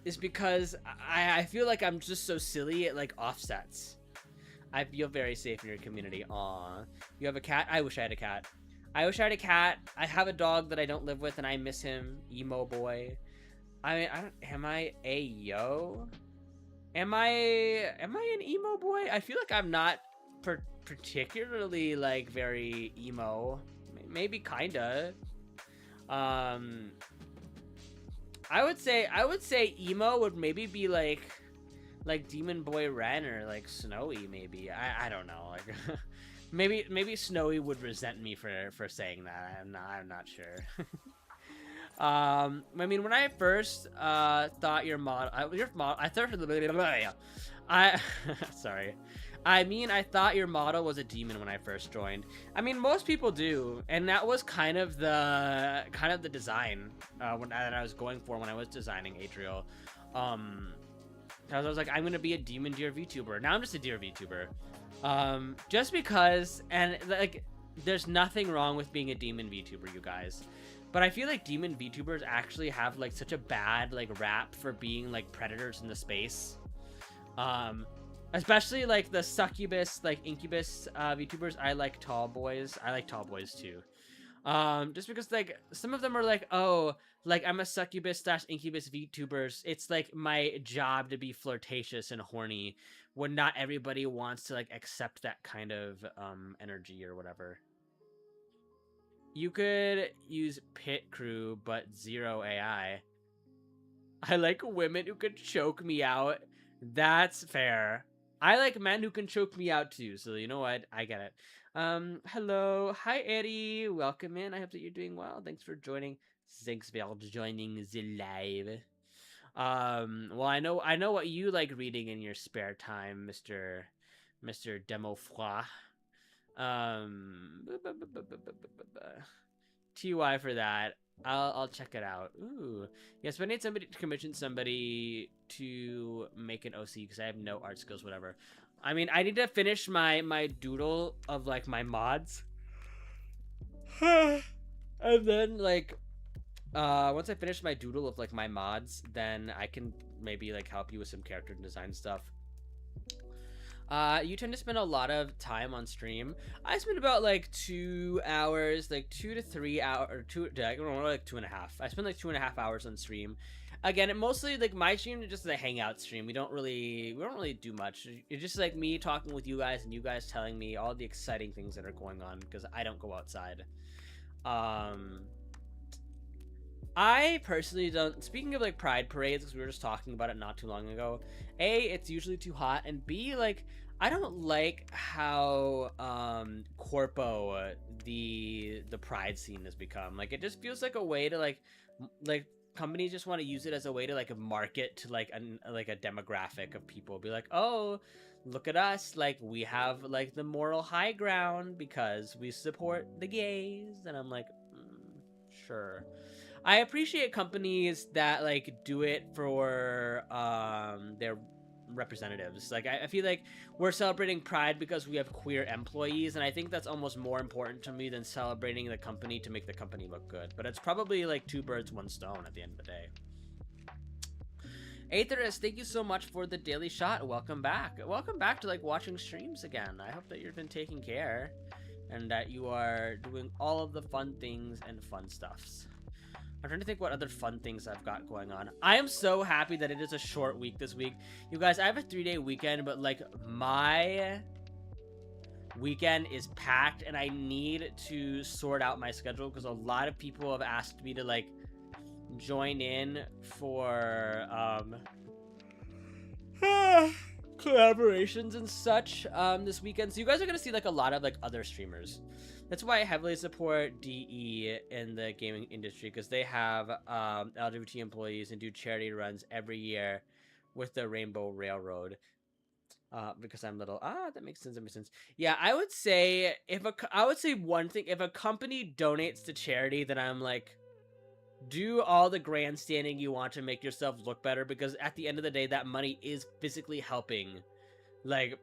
is because I feel like I'm just so silly at like offsets. I feel very safe in your community. Aw. You have a cat? I wish I had a cat. I wish I had a cat. I have a dog that I don't live with and I miss him. Emo boy. I don't, am I a yo? Am I an emo boy? I feel like I'm not particularly like very emo. Maybe kinda. I would say emo would maybe be like Demon Boy Ren or like Snowy maybe. I don't know. Like maybe Snowy would resent me for saying that. I'm not sure. I mean, when I first thought your model, I thought I sorry. I mean, I thought your model was a demon when I first joined. I mean, most people do, and that was kind of the design that I was going for when I was designing Adriel. Because I was like, I'm gonna be a demon deer VTuber. Now I'm just a deer VTuber. Just because, and like, there's nothing wrong with being a demon VTuber, you guys. But I feel like demon VTubers actually have like such a bad like rap for being like predators in the space. Especially like the succubus, like incubus VTubers. I like tall boys. I like tall boys too. Just because like some of them are like, oh, like I'm a succubus / incubus VTubers. It's like my job to be flirtatious and horny when not everybody wants to like accept that kind of energy or whatever. You could use pit crew, but 0 AI. I like women who could choke me out. That's fair. I like men who can choke me out too, so you know what? I get it. Hello. Hi, Eddie. Welcome in. I hope that you're doing well. Thanks for joining. Thanks for joining the live. Well, I know what you like reading in your spare time, Mr. Demofroid. Um, TY for that. I'll check it out. Ooh, yes, but I need somebody to commission somebody to make an OC because I have no art skills, whatever. I mean, I need to finish my doodle of like my mods, and then like once I finish my doodle of like my mods, then I can maybe like help you with some character design stuff. You tend to spend a lot of time on stream. I spend about like 2 hours, like 2 to 3 hours, or I don't know, like 2.5. I spend like 2.5 hours on stream. Again, it mostly like my stream is just a hangout stream. We don't really do much. It's just like me talking with you guys and you guys telling me all the exciting things that are going on because I don't go outside. I personally don't. Speaking of like pride parades, because we were just talking about it not too long ago. A, it's usually too hot, and B, like I don't like how corpo the pride scene has become. Like it just feels like a way to like companies just want to use it as a way to like market to like a demographic of people. Be like, oh, look at us, like we have like the moral high ground because we support the gays, and I'm like, sure. I appreciate companies that like do it for their representatives. Like I feel like we're celebrating Pride because we have queer employees, and I think that's almost more important to me than celebrating the company to make the company look good. But it's probably like 2 birds, 1 stone at the end of the day. Aetherus, thank you so much for the daily shot. Welcome back. Welcome back to like watching streams again. I hope that you've been taking care and that you are doing all of the fun things and fun stuffs. I'm trying to think what other fun things I've got going on. I am so happy that it is a short week this week. You guys, I have a 3-day weekend, but like my weekend is packed and I need to sort out my schedule because a lot of people have asked me to like join in for collaborations and such this weekend. So you guys are gonna see like a lot of like other streamers. That's why I heavily support DE in the gaming industry, because they have LGBT employees and do charity runs every year with the Rainbow Railroad. Because I'm little. That makes sense. That makes sense. Yeah, I would say I would say one thing. If a company donates to charity, then I'm like, do all the grandstanding you want to make yourself look better, because at the end of the day, that money is physically helping, like,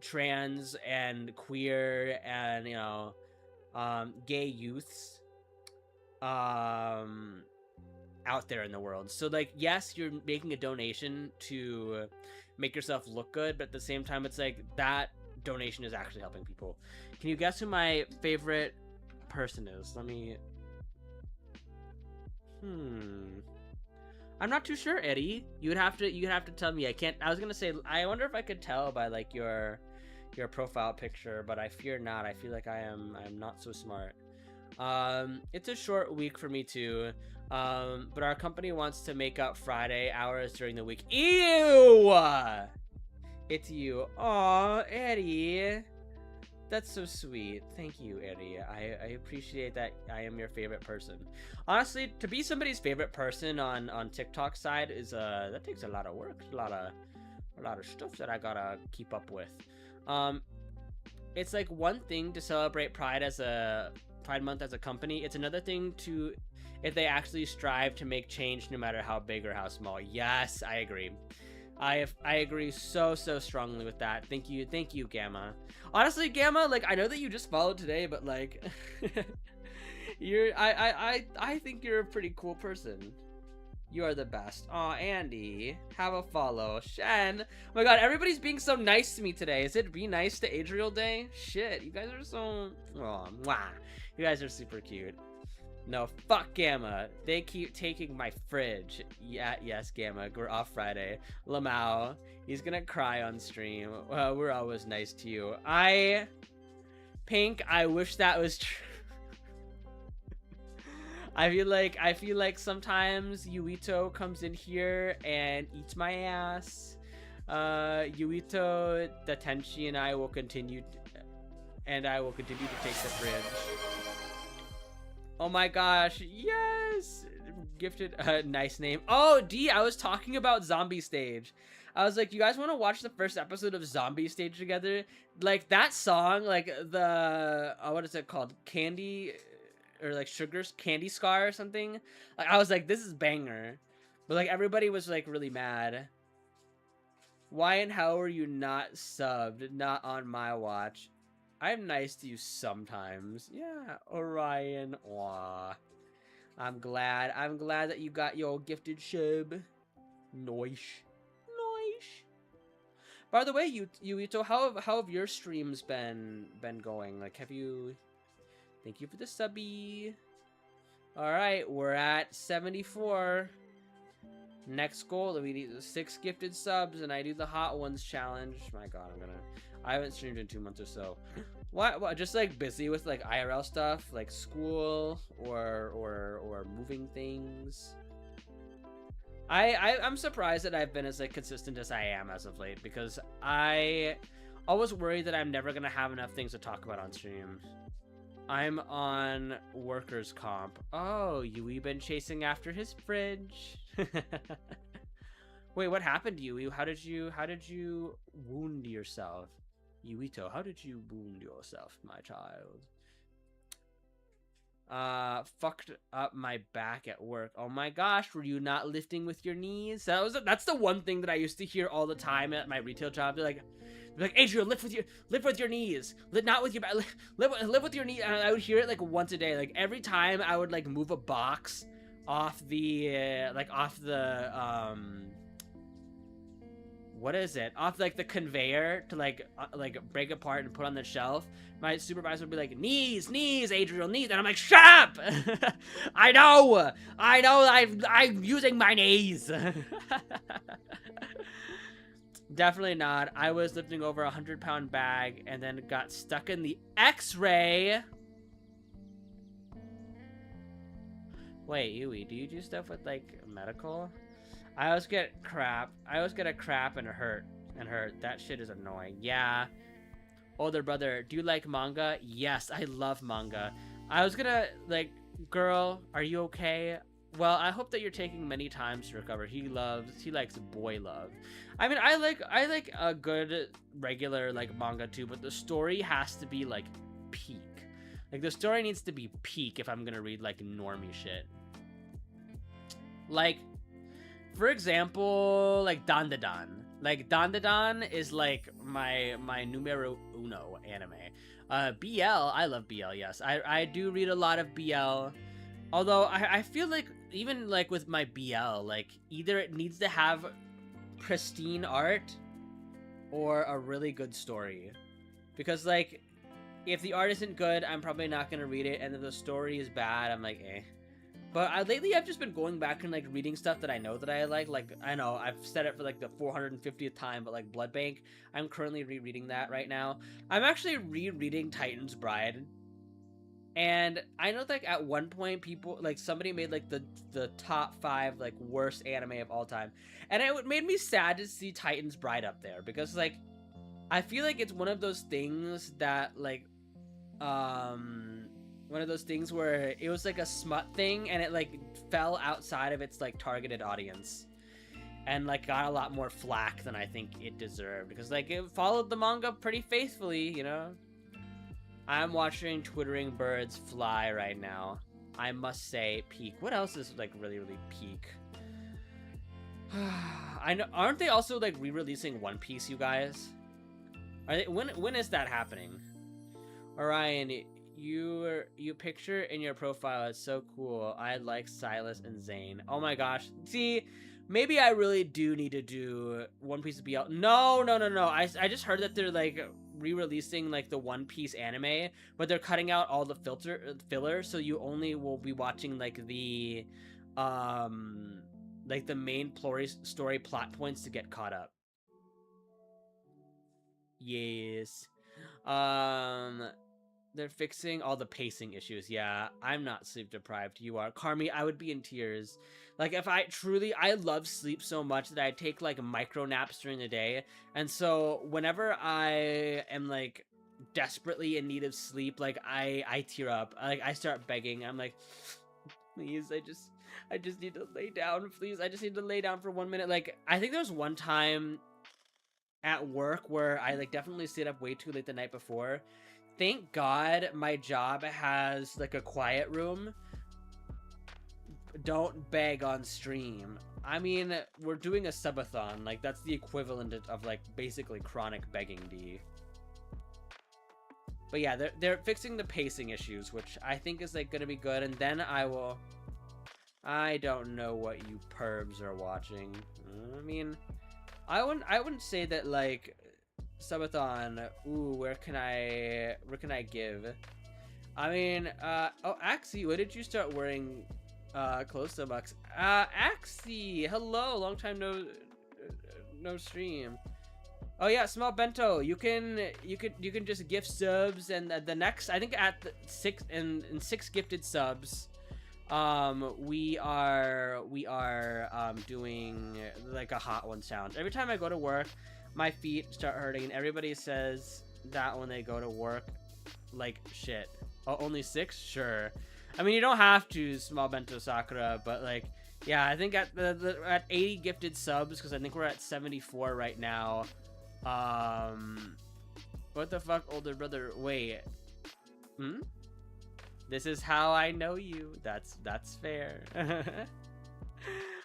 trans and queer and gay youths, out there in the world. So, like, yes, you're making a donation to make yourself look good, but at the same time, it's like that donation is actually helping people. Can you guess who my favorite person is? Let me. I'm not too sure, Eddie. You'd have to tell me. I can't. I was gonna say. I wonder if I could tell by like your profile picture, but I fear not. I feel like I'm not so smart. It's a short week for me too. But our company wants to make up Friday hours during the week. Ew! It's you. Aw, Eddie. That's so sweet. Thank you, Eddie. I appreciate that I am your favorite person. Honestly, to be somebody's favorite person on TikTok side is that takes a lot of work. A lot of stuff that I gotta keep up with. It's like one thing to celebrate Pride Month as a company. It's another thing if they actually strive to make change, no matter how big or how small. Yes, I agree. I agree so strongly with that. Thank you, Gamma. Honestly, Gamma, like, I know that you just followed today, but like, I think you're a pretty cool person. You are the best. Aw, Andy, have a follow. Shen, oh my god, everybody's being so nice to me today. Is it Be Nice to Adriel Day? Shit, you guys are so, oh, mwah. You guys are super cute. No, fuck Gamma. They keep taking my fridge. Yeah, yes, Gamma. We're off Friday. Lamau, he's gonna cry on stream. We're always nice to you. Pink, I wish that was true. I feel like sometimes Yuito comes in here and eats my ass. Yuito, Datenshi, and I will continue to take the fridge. Oh my gosh, yes! Gifted, nice name. Oh, D, I was talking about Zombie Stage. I was like, you guys want to watch the first episode of Zombie Stage together? Like, that song, like, what is it called? Candy, or like Candy Scar or something? Like, I was like, this is banger. But like, everybody was like really mad. Why and how are you not subbed? Not on my watch. I'm nice to you sometimes. Yeah, Orion. Aw. I'm glad that you got your gifted sub. Noish. By the way, Yuito, how have your streams been going? Like, have you... Thank you for the subby. Alright, we're at 74. Next goal, we need 6 gifted subs, and I do the Hot Ones challenge. My god, I haven't streamed in 2 months or so. What? Just like busy with like IRL stuff, like school or moving things. I'm surprised that I've been as like consistent as I am as of late, because I always worry that I'm never gonna have enough things to talk about on stream. I'm on workers' comp. Oh, Yui been chasing after his fridge. Wait, what happened to you? How did you wound yourself? Yuito, how did you wound yourself, my child? Fucked up my back at work. Oh my gosh, were you not lifting with your knees? That's the one thing that I used to hear all the time at my retail job. They're like, Adriel, lift with your knees. Not with your back. Lift with your knees. And I would hear it like once a day. Like every time I would like move a box off the what is it? Off like the conveyor to like break apart and put on the shelf. My supervisor would be like, knees, Adriel, knees. And I'm like, shut up! I know, I'm using my knees. Definitely not. I was lifting over a 100-pound bag and then got stuck in the x-ray. Wait, Yui, do you do stuff with like medical? I always get a crap and hurt. That shit is annoying. Yeah. Older brother, do you like manga? Yes, I love manga. I was gonna, like, girl, are you okay? Well, I hope that you're taking many times to recover. He likes boy love. I mean, I like a good regular like manga too, but the story has to be like peak. Like the story needs to be peak if I'm gonna read like normie shit. Like, for example, like Dandadan. Like Dandadan is like my numero uno anime. BL, I love BL. Yes, I do read a lot of BL. Although I feel like even like with my BL, like either it needs to have pristine art or a really good story. Because like if the art isn't good, I'm probably not gonna read it, and if the story is bad, I'm like, eh. But lately I've just been going back and like reading stuff that I know that I like. Like I know I've said it for like the 450th time, but like Blood Bank, I'm currently rereading that right now. I'm actually rereading Titan's Bride. And I know like at one point people like somebody made like the top 5 like worst anime of all time, and it made me sad to see Titan's Bride up there because like I feel like it's one of those things that like one of those things where it was like a smut thing and it like fell outside of its like targeted audience and like got a lot more flack than I think it deserved because like it followed the manga pretty faithfully, you know. I'm watching Twittering Birds Fly right now. I must say, peak. What else is like really, really peak? I know. Aren't they also like re-releasing One Piece, you guys? Are they? When is that happening? Orion, you picture in your profile. It's so cool. I like Silas and Zane. Oh my gosh. See, maybe I really do need to do One Piece BL. No. I just heard that they're like re-releasing like the One Piece anime, but they're cutting out all the filler, so you only will be watching like the main story plot points to get caught up. Yes. They're fixing all the pacing issues. Yeah, I'm not sleep deprived. You are. Carmi, I would be in tears. Like, if I love sleep so much that I take, like, micro naps during the day. And so, whenever I am, like, desperately in need of sleep, like, I tear up. Like, I start begging. I'm like, please, I just need to lay down, please. I just need to lay down for 1 minute. Like, I think there was one time at work where I, like, definitely stayed up way too late the night before. Thank God my job has, like, a quiet room. Don't beg on stream. I mean, we're doing a subathon. Like, that's the equivalent of like, basically chronic begging, D. But yeah, they're fixing the pacing issues, which I think is, like, gonna be good. And then I don't know what you pervs are watching. I mean, I wouldn't say that, like, subathon. Ooh, where can I give? I mean, oh, Axie, when did you start wearing clothes so much? Axie, hello, long time no stream. Oh yeah, Small Bento, you can just gift subs, and the next, I think at the 6 gifted subs, we are doing like a hot one challenge. Every time I go to work, my feet start hurting, and everybody says that when they go to work, like, shit. Oh, only 6? Sure. I mean, you don't have to, Small Bento Sakura, but, like, yeah, I think at at 80 gifted subs, because I think we're at 74 right now. What the fuck, older brother? Wait. This is how I know you. That's fair. Oh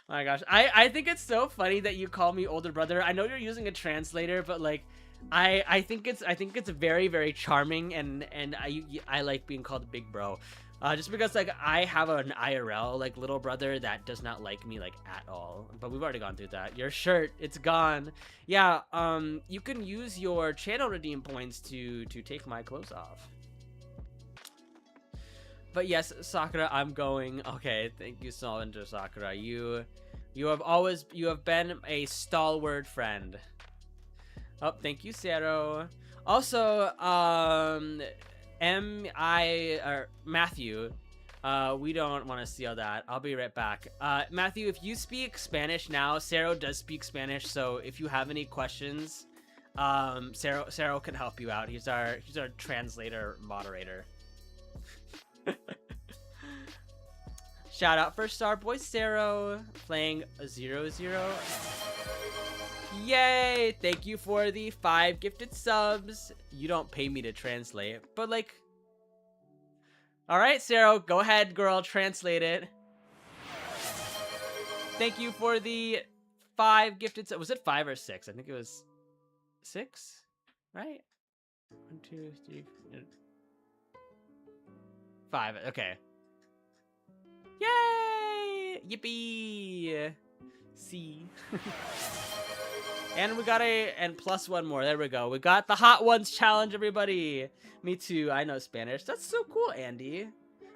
my gosh, I think it's so funny that you call me older brother. I know you're using a translator, but like, I think it's very, very charming, and I like being called big bro, just because like I have an IRL like little brother that does not like me like at all. But we've already gone through that. Your shirt, it's gone. Yeah, you can use your channel redeem points to take my clothes off. But yes, Sakura, I'm going. Okay, thank you, Solenter Sakura. You have been a stalwart friend. Oh, thank you, Sero. Also, Matthew, we don't want to steal that. I'll be right back. Matthew, if you speak Spanish now, Sero does speak Spanish, so if you have any questions, Sero can help you out. He's our Shout out for Starboy Zero playing a 0-0. Yay! Thank you for the 5 gifted subs. You don't pay me to translate, but like... Alright, Zero, go ahead, girl, translate it. Thank you for the 5 gifted subs. Was it 5 or 6? I think it was 6, right? 1, 2, 3, 5. Okay. Yay! Yippee! C. And we got and plus 1 more. There we go. We got the Hot Ones challenge, everybody. Me too. I know Spanish. That's so cool, Andy.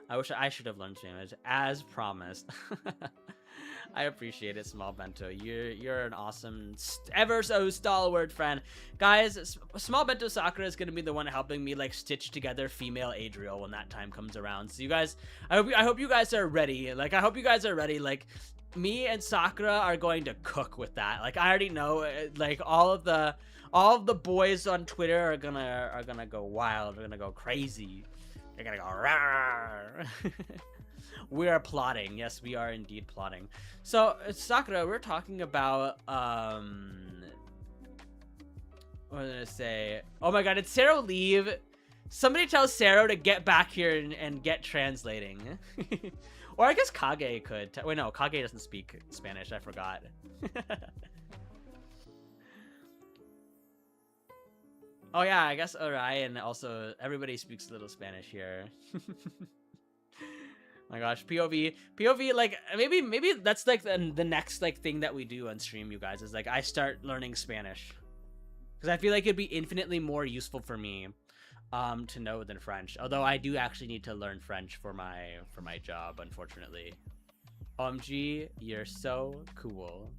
I wish I should have learned Spanish as promised. I appreciate it, Small Bento. You're an awesome, ever so stalwart friend. Guys, Small Bento Sakura is gonna be the one helping me like stitch together female Adriel when that time comes around. So you guys, I hope you guys are ready. Like I hope you guys are ready. Like me and Sakura are going to cook with that. Like I already know. Like all of the boys on Twitter are gonna go wild. They're gonna go crazy. They're gonna go rawr. We are plotting. Yes, we are indeed plotting. So, Sakura, we're talking about, what was I gonna say? Oh my god, did Sero leave? Somebody tell Sero to get back here and get translating. Or I guess Kage could. Wait, no, Kage doesn't speak Spanish. I forgot. Oh yeah, I guess Orion also, everybody speaks a little Spanish here. My gosh, POV, like maybe that's like the next like thing that we do on stream, you guys, is like I start learning Spanish, because I feel like it'd be infinitely more useful for me to know than French. Although I do actually need to learn French for my job, unfortunately. OMG, you're so cool.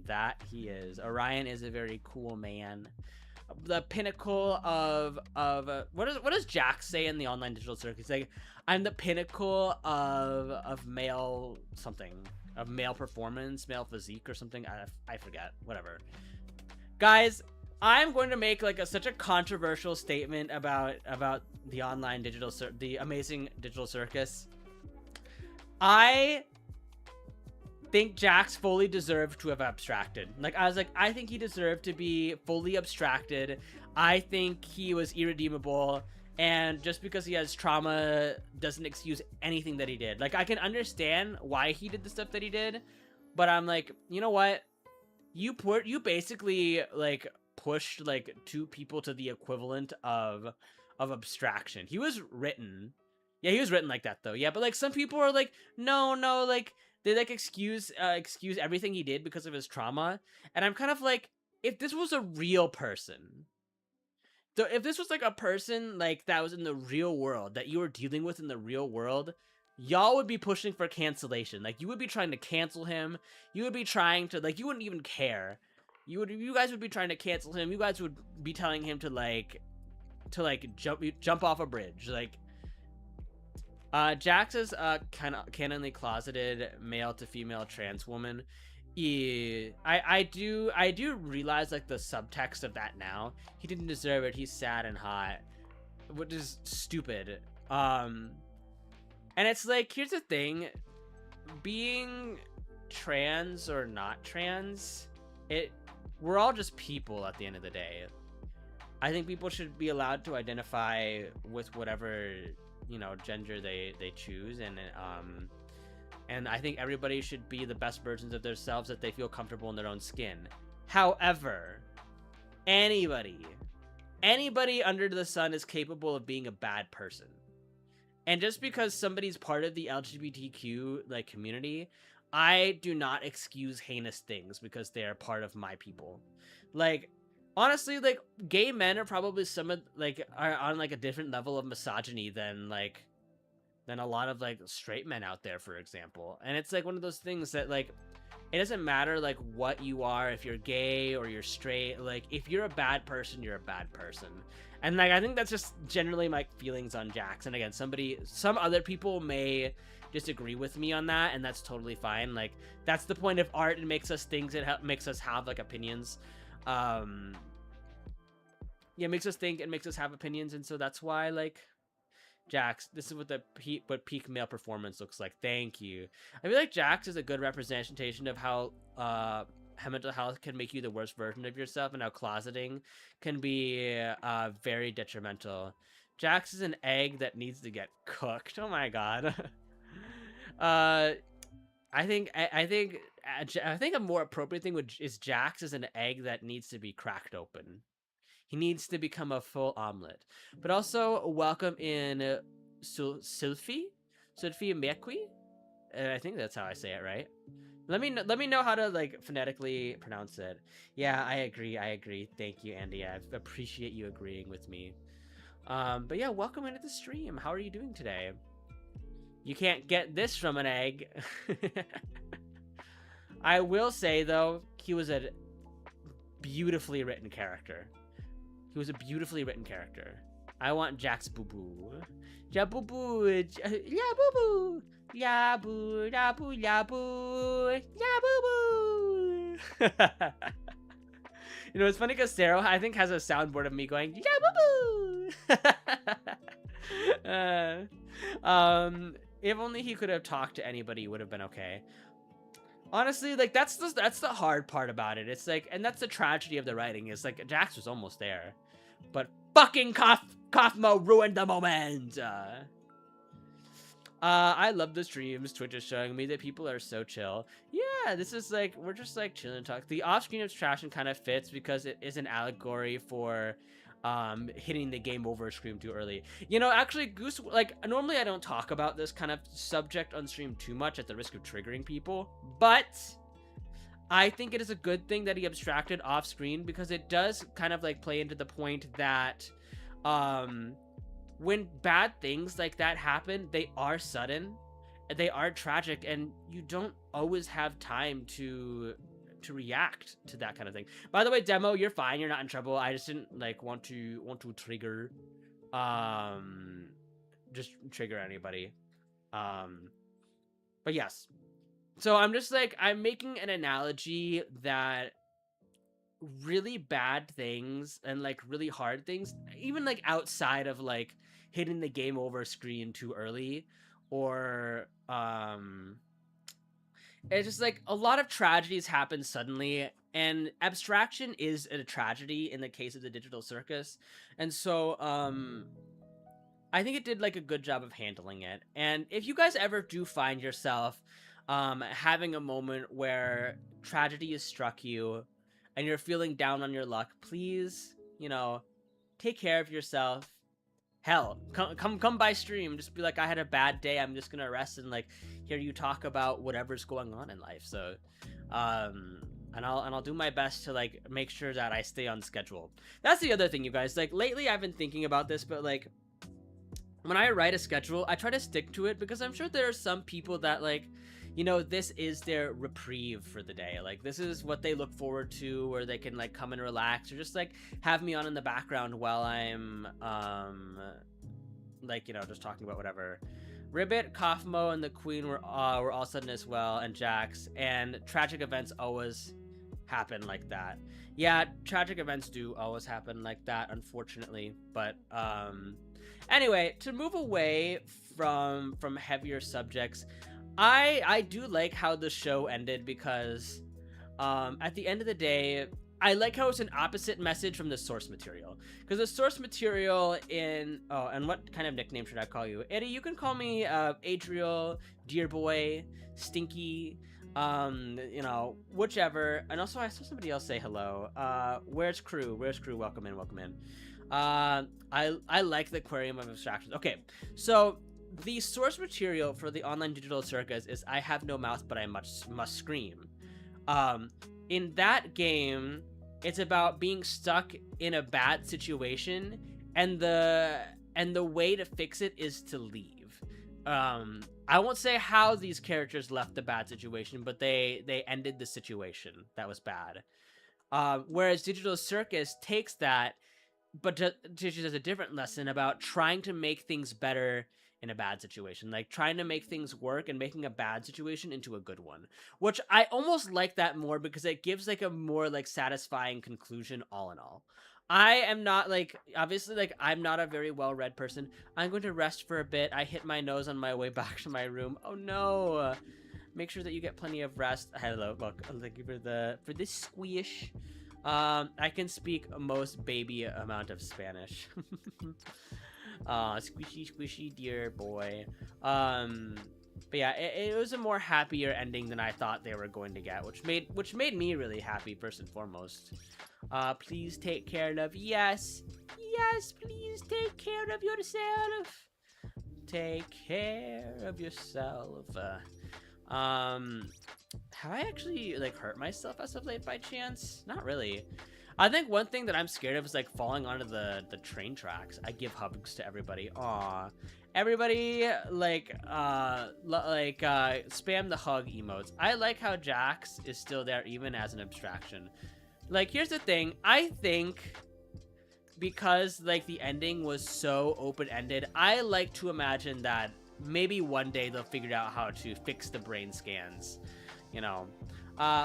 That he is. Orion is a very cool man. The pinnacle of what does Jack say in the online digital circus? Like, I'm the pinnacle of male something, of male performance, male physique or something. I forget. Whatever. Guys, I'm going to make like such a controversial statement about the online digital the amazing digital circus. I think Jax fully deserved to have abstracted. Like, I was like, I think he deserved to be fully abstracted. I think he was irredeemable, and just because he has trauma doesn't excuse anything that he did. Like, I can understand why he did the stuff that he did, but I'm like, you know what? You basically like pushed like 2 people to the equivalent of abstraction. He was written. Yeah, he was written like that though. Yeah, but like some people are like, no, like they like excuse everything he did because of his trauma. And I'm kind of like, if this was a real person, if this was like a person like that was in the real world, that you were dealing with in the real world, y'all would be pushing for cancellation. Like, you would be trying to cancel him. You would be trying to, like, you wouldn't even care. You guys would be trying to cancel him. You guys would be telling him to jump off a bridge. Like, Jax is a canonly closeted male to female trans woman. I do realize like the subtext of that now. He didn't deserve it. He's sad and hot, which is stupid. And it's like, here's the thing, being trans or not trans, we're all just people at the end of the day. I think people should be allowed to identify with whatever, you know, gender they choose, and I think everybody should be the best versions of themselves that they feel comfortable in their own skin. However, anybody under the sun is capable of being a bad person. And just because somebody's part of the LGBTQ like community, I do not excuse heinous things because they are part of my people. Like, honestly, like, gay men are probably are on like a different level of misogyny than a lot of like straight men out there, for example. And it's like one of those things that like, it doesn't matter like what you are, if you're gay or you're straight, like if you're a bad person, you're a bad person. And like, I think that's just generally my feelings on Jax. And again, some other people may disagree with me on that, and that's totally fine. Like, that's the point of art. It makes us think, it makes us have like opinions. Yeah, it makes us think, it makes us have opinions. And so that's why, like, Jax, this is what peak male performance looks like. Thank you. I feel like Jax is a good representation of how mental health can make you the worst version of yourself, and how closeting can be very detrimental. Jax is an egg that needs to get cooked. Oh my god. I think a more appropriate thing is Jax is an egg that needs to be cracked open. He needs to become a full omelet. But also welcome in Sylphie Mequi. I think that's how I say it, right? Let me know how to like phonetically pronounce it. Yeah, I agree. Thank you, Andy. I appreciate you agreeing with me. But yeah, welcome into the stream. How are you doing today? You can't get this from an egg. I will say though, he was a beautifully written character. He was a beautifully written character. I want Jax Boo Boo. Ja Boo Boo. Ya Boo Boo. Ya Boo. Ya Boo. Ya Boo. Ya Boo Boo. You know, it's funny because Sarah, I think, has a soundboard of me going, Ya Boo Boo. If only he could have talked to anybody, it would have been okay. Honestly, like that's the hard part about it. It's like, and that's the tragedy of the writing. Is like Jax was almost there, but fucking Kaufmo ruined the moment. I love the streams. Twitch is showing me that people are so chill. Yeah, this is like, we're just like chilling and talk. The off-screen abstraction kind of fits because it is an allegory for hitting the game over screen too early. You know, actually, Goose, like, normally I don't talk about this kind of subject on stream too much at the risk of triggering people, but I think it is a good thing that he abstracted off screen, because it does kind of like play into the point that when bad things like that happen, they are sudden, they are tragic, and you don't always have time to react to that kind of thing. By the way, Demo, you're fine, you're not in trouble. I just didn't like want to trigger just trigger anybody. But yes, so I'm just like, I'm making an analogy that really bad things and like really hard things, even like outside of like hitting the game over screen too early, or it's just like a lot of tragedies happen suddenly, and abstraction is a tragedy in the case of the Digital Circus. And so I think it did like a good job of handling it. And if you guys ever do find yourself having a moment where tragedy has struck you and you're feeling down on your luck, please, you know, take care of yourself. Hell, come by stream. Just be like, I had a bad day. I'm just gonna rest and like hear you talk about whatever's going on in life. So, and I'll do my best to like make sure that I stay on schedule. That's the other thing, you guys. Like lately, I've been thinking about this, but like when I write a schedule, I try to stick to it, because I'm sure there are some people that like, you know, this is their reprieve for the day. Like this is what they look forward to, where they can like come and relax, or just like have me on in the background while I'm like, you know, just talking about whatever. Ribbit, Kaufmo, and the Queen were all sudden as well, and Jax, and tragic events always happen like that. Yeah, tragic events do always happen like that, unfortunately. But anyway, to move away from heavier subjects, I do like how the show ended, because at the end of the day, I like how it's an opposite message from the source material. Because the source material in... Oh, and what kind of nickname should I call you? Eddie, you can call me Adriel, Dear Boy, Stinky, you know, whichever. And also, I saw somebody else say hello. Where's Crew? Where's Crew? Welcome in, welcome in. I like the aquarium of abstractions. Okay, so the source material for the online Digital Circus is I have no mouth, but I must scream. In that game, it's about being stuck in a bad situation, and the way to fix it is to leave. I won't say how these characters left the bad situation, but they ended the situation that was bad. Whereas Digital Circus takes that, but teaches us a different lesson about trying to make things better in a bad situation, like trying to make things work and making a bad situation into a good one, which I almost like that more, because it gives like a more like satisfying conclusion all in all. I am not like, obviously, like, I'm not a very well-read person. I'm going to rest for a bit. I hit my nose on my way back to my room. Oh no. Make sure that you get plenty of rest. Hello, look, thank you for this squish. I can speak most baby amount of Spanish. Squishy, squishy, dear boy. But yeah, it was a more happier ending than I thought they were going to get, which made me really happy first and foremost. Please take care of, yes, please take care of yourself. Take care of yourself. Have I actually like hurt myself as of late by chance? Not really. I think one thing that I'm scared of is like falling onto the train tracks. I give hugs to everybody. Aw. Everybody like spam the hug emotes. I like how Jax is still there even as an abstraction. Like, here's the thing. I think because like the ending was so open-ended, I like to imagine that maybe one day they'll figure out how to fix the brain scans, you know.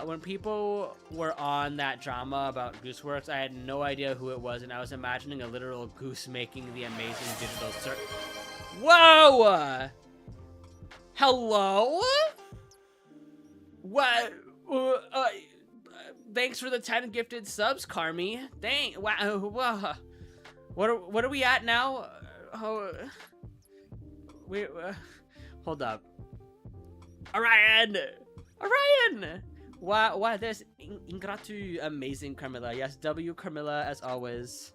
When people were on that drama about Gooseworks, I had no idea who it was, and I was imagining a literal goose making the amazing digital Whoa! Hello? What? Thanks for the 10 gifted subs, Carmi. Wow. What are we at now? Hold up. Orion! Wow, there's Ingratu. Amazing, Carmilla. Yes, W, Carmilla, as always.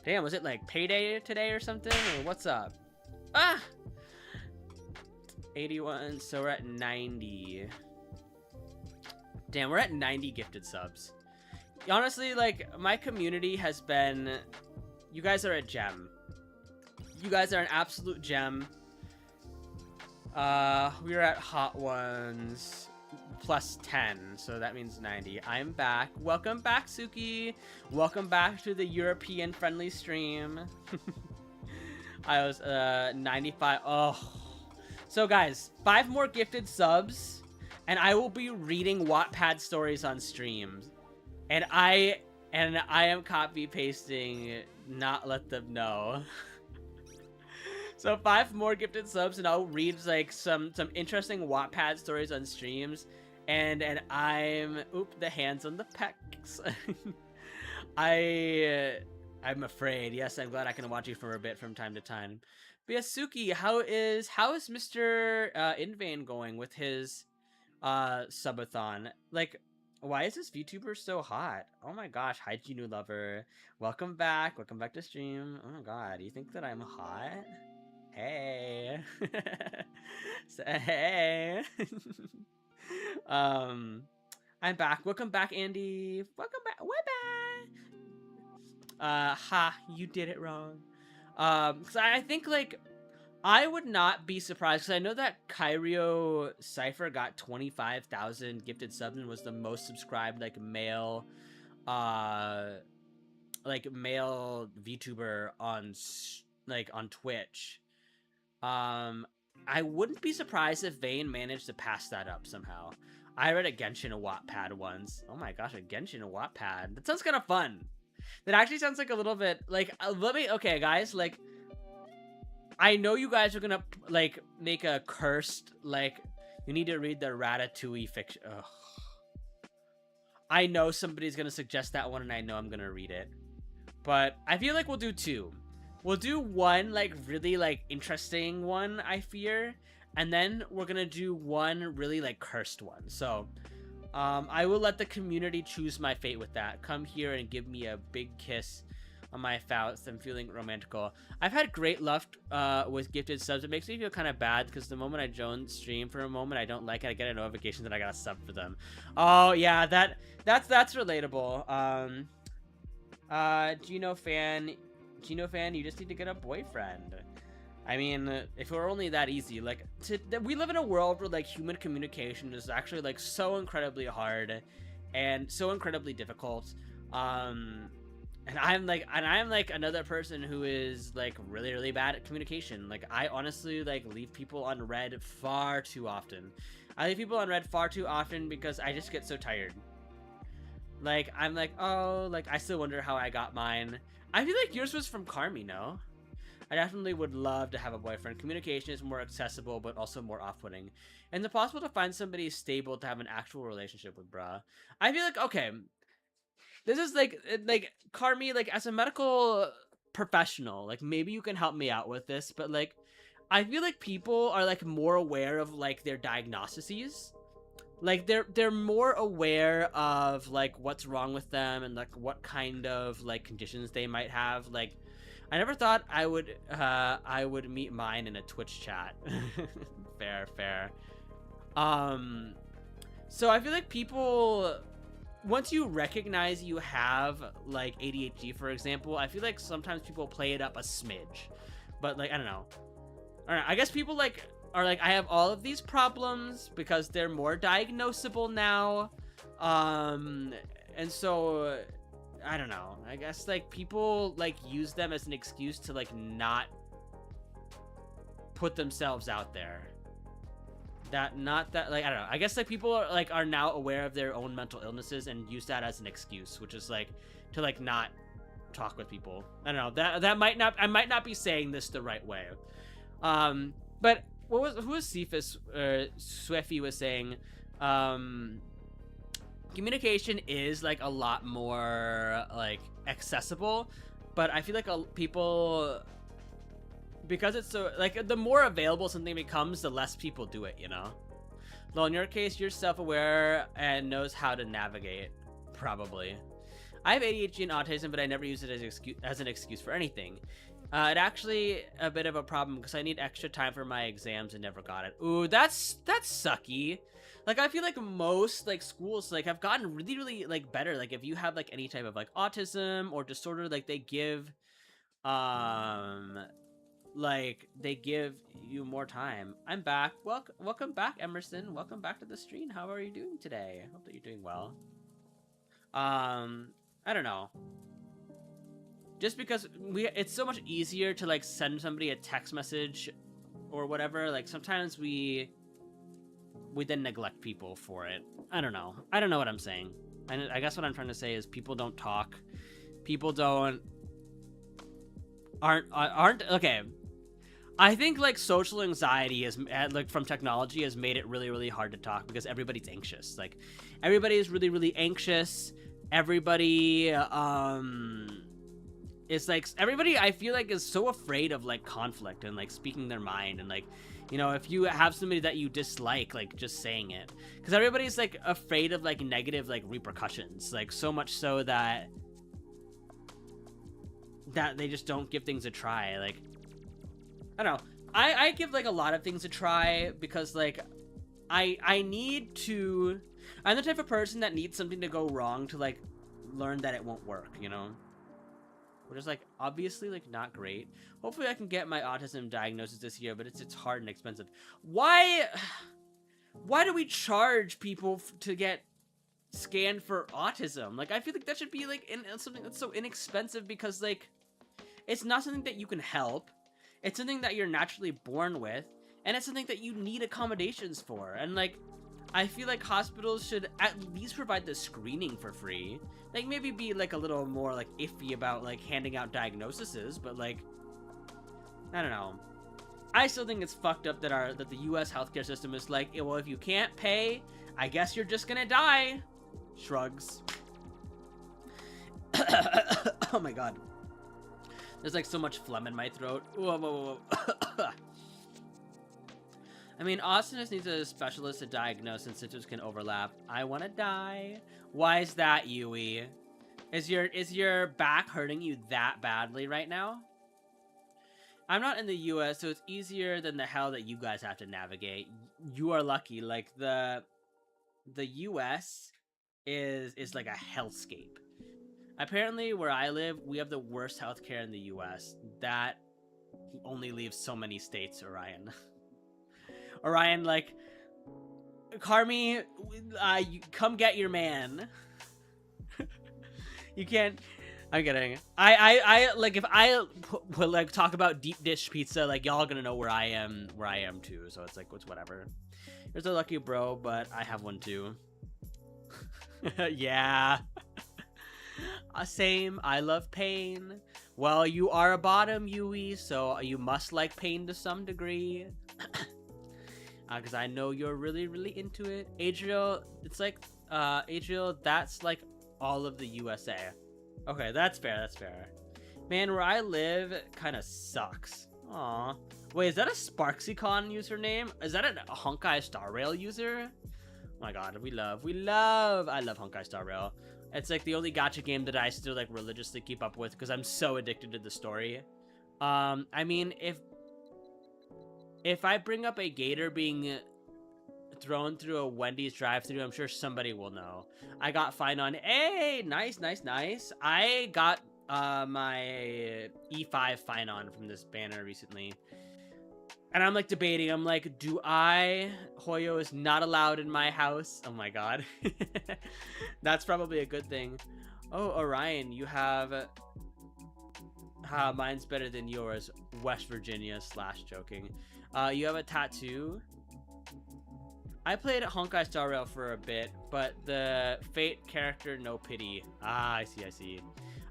Damn, was it like payday today or something? Or what's up? 81, so we're at 90. Damn, we're at 90 gifted subs. Honestly, like, my community has been... You guys are a gem. You guys are an absolute gem. We're at Hot Ones plus 10, so that means 90. I'm back. Welcome back, Suki. Welcome back to the European friendly stream. I was 95. Oh. So guys, 5 more gifted subs, and I will be reading Wattpad stories on streams. And I am copy pasting, not let them know. So 5 more gifted subs, and I'll read like some interesting Wattpad stories on streams. And I'm the hands on the pecs. I'm afraid. Yes, I'm glad I can watch you for a bit from time to time. But yeah, Suki, how is Mr. Invain going with his subathon? Like, why is this VTuber so hot? Oh my gosh, hi Genu Lover. Welcome back to stream. Oh my god, you think that I'm hot? Hey. Hey. I'm back. Welcome back, Andy. Welcome back. You did it wrong. Because I think, like, I would not be surprised, because I know that Kairio Cypher got 25,000 gifted subs and was the most subscribed, like, male VTuber on Twitch. I wouldn't be surprised if Vayne managed to pass that up somehow. I read a Genshin Wattpad once. Oh my gosh, a Genshin Wattpad. That sounds kind of fun. That actually sounds like a little bit, like, okay, guys, like, I know you guys are gonna, like, make a cursed, like, you need to read the Ratatouille fiction. Ugh. I know somebody's gonna suggest that one, and I know I'm gonna read it. But I feel like we'll do 2. We'll do one, like, really, like, interesting one, I fear. And then we're gonna do one really, like, cursed one. So, I will let the community choose my fate with that. Come here and give me a big kiss on my fouts. I'm feeling romantical. I've had great luck with gifted subs. It makes me feel kind of bad because the moment I join stream for a moment, I don't like it. I get a notification that I got a sub for them. Oh yeah, that's relatable. Geno fan, you just need to get a boyfriend. I mean, if it were only that easy, like, we live in a world where, like, human communication is actually, like, so incredibly hard and so incredibly difficult. And I'm like another person who is, like, really, really bad at communication. Like, I honestly, like, leave people on red far too often. I leave people on red far too often because I just get so tired. Like, I'm like, oh, like, I still wonder how I got mine. I feel like yours was from Carmi, no? I definitely would love to have a boyfriend. Communication is more accessible, but also more off-putting. And it's possible to find somebody stable to have an actual relationship with, bruh. I feel like, okay, this is like Carmi, like, as a medical professional, like, maybe you can help me out with this, but, like, I feel like people are, like, more aware of, like, their diagnoses. Like, they're more aware of, like, what's wrong with them and, like, what kind of, like, conditions they might have. Like, I never thought I would meet mine in a Twitch chat. Fair. So I feel like people, once you recognize you have, like, ADHD, for example, I feel like sometimes people play it up a smidge. But, like, I don't know. I guess people, like, are like, I have all of these problems because they're more diagnosable now. And so, I don't know. I guess, like, people, like, use them as an excuse to, like, not put themselves out there. Like, I don't know. I guess, like, people are now aware of their own mental illnesses and use that as an excuse, which is, like, to, like, not talk with people. I don't know. That might not, I might not be saying this the right way. But who was Cephas, Sweffy was saying, communication is, like, a lot more, like, accessible, but I feel like people, because it's so, like, the more available something becomes, the less people do it, you know? Well, in your case, you're self-aware and knows how to navigate, probably. I have ADHD and autism, but I never use it as an excuse for anything. It actually a bit of a problem because I need extra time for my exams and never got it. Ooh, that's sucky. Like, I feel like most, like, schools, like, have gotten really, like, better. Like, if you have, like, any type of, like, autism or disorder, like, they give you more time. I'm back. Welcome back, Emerson. Welcome back to the stream. How are you doing today? I hope that you're doing well. I don't know. Just because it's so much easier to, like, send somebody a text message or whatever. Like, sometimes we then neglect people for it. I don't know what I'm saying. And I guess what I'm trying to say is people don't talk. People aren't okay. I think, like, social anxiety is, like, from technology has made it really hard to talk because everybody's anxious. Like, everybody is really anxious. Everybody, it's like everybody I feel like is so afraid of, like, conflict and, like, speaking their mind and, like, you know, if you have somebody that you dislike, like, just saying it, because everybody's, like, afraid of, like, negative, like, repercussions, like, so much so that they just don't give things a try. Like, I don't know, I give, like, a lot of things a try because, like, I'm the type of person that needs something to go wrong to, like, learn that it won't work, you know? Which is, like, obviously, like, not great. Hopefully I can get my autism diagnosis this year, but it's hard and expensive. Why do we charge people to get scanned for autism? Like, I feel like that should be, like, something that's so inexpensive because, like, it's not something that you can help. It's something that you're naturally born with, and it's something that you need accommodations for. And, like, I feel like hospitals should at least provide the screening for free. Like, maybe be, like, a little more, like, iffy about, like, handing out diagnoses, but, like, I don't know. I still think it's fucked up that the U.S. healthcare system is like, well, if you can't pay, I guess you're just gonna die. Shrugs. Oh my god. There's, like, so much phlegm in my throat. Whoa. I mean, Austin just needs a specialist to diagnose and symptoms can overlap. I want to die. Why is that, Yui? Is your back hurting you that badly right now? I'm not in the US, so it's easier than the hell that you guys have to navigate. You are lucky. Like, the US is like a hellscape. Apparently, where I live, we have the worst healthcare in the US. That only leaves so many states, Orion. Orion, like, Carmi, come get your man. You can't. I'm kidding. I like, if I would, like, talk about deep dish pizza, like, y'all gonna know where I am too. So it's like, it's whatever. You're so lucky, bro, but I have one too. Yeah. Same. I love pain. Well, you are a bottom, Yui, so you must like pain to some degree. Because I know you're really, really into it. Adriel, it's like, Adriel, that's like all of the USA. Okay, that's fair, that's fair. Man, where I live kind of sucks. Aw. Wait, is that a SparksyCon username? Is that a Honkai Star Rail user? Oh my god, I love Honkai Star Rail. It's like the only gacha game that I still like religiously keep up with because I'm so addicted to the story. I mean, if I bring up a gator being thrown through a Wendy's drive-thru, I'm sure somebody will know. I got fined on. Hey, nice. I got my E5 fine on from this banner recently. And I'm like debating, I'm like, Hoyo is not allowed in my house. Oh my god. That's probably a good thing. Oh, Orion, you have... mine's better than yours. West Virginia / joking. You have a tattoo? I played Honkai Star Rail for a bit, but the Fate character, no pity. Ah, I see.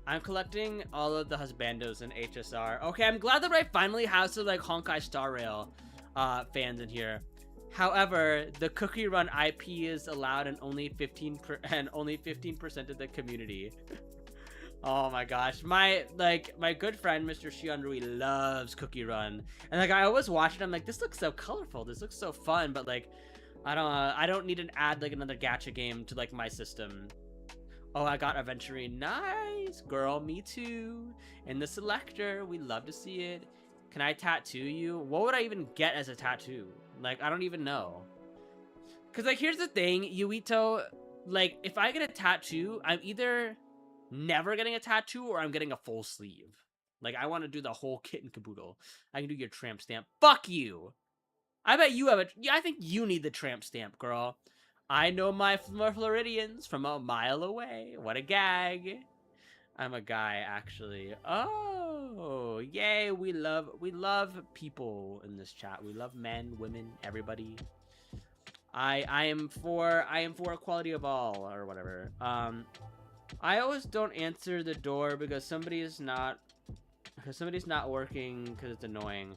I'm collecting all of the husbandos in HSR. Okay, I'm glad that I finally have some like Honkai Star Rail fans in here. However, the Cookie Run IP is allowed in only 15% of the community. Oh my gosh, my good friend Mr. Shion Rui loves Cookie Run, and like I always watch it. I'm like, this looks so colorful, this looks so fun, but like I don't need to add like another gacha game to like my system. Oh, I got Aventurine. Nice, girl, me too. In the selector, we love to see it. Can I tattoo you? What would I even get as a tattoo? Like, I don't even know. Cause like here's the thing, Yuito, like if I get a tattoo, I'm either never getting a tattoo or I'm getting a full sleeve. Like I want to do the whole kit and caboodle. I can do your tramp stamp. Fuck you. I bet you have a... Yeah, I think you need the tramp stamp, girl. I know my Floridians from a mile away. What a gag. I'm a guy, actually. Oh, yay. We love people in this chat. We love men, women, everybody. I am for equality of all, or whatever. I always don't answer the door because somebody's not working because it's annoying.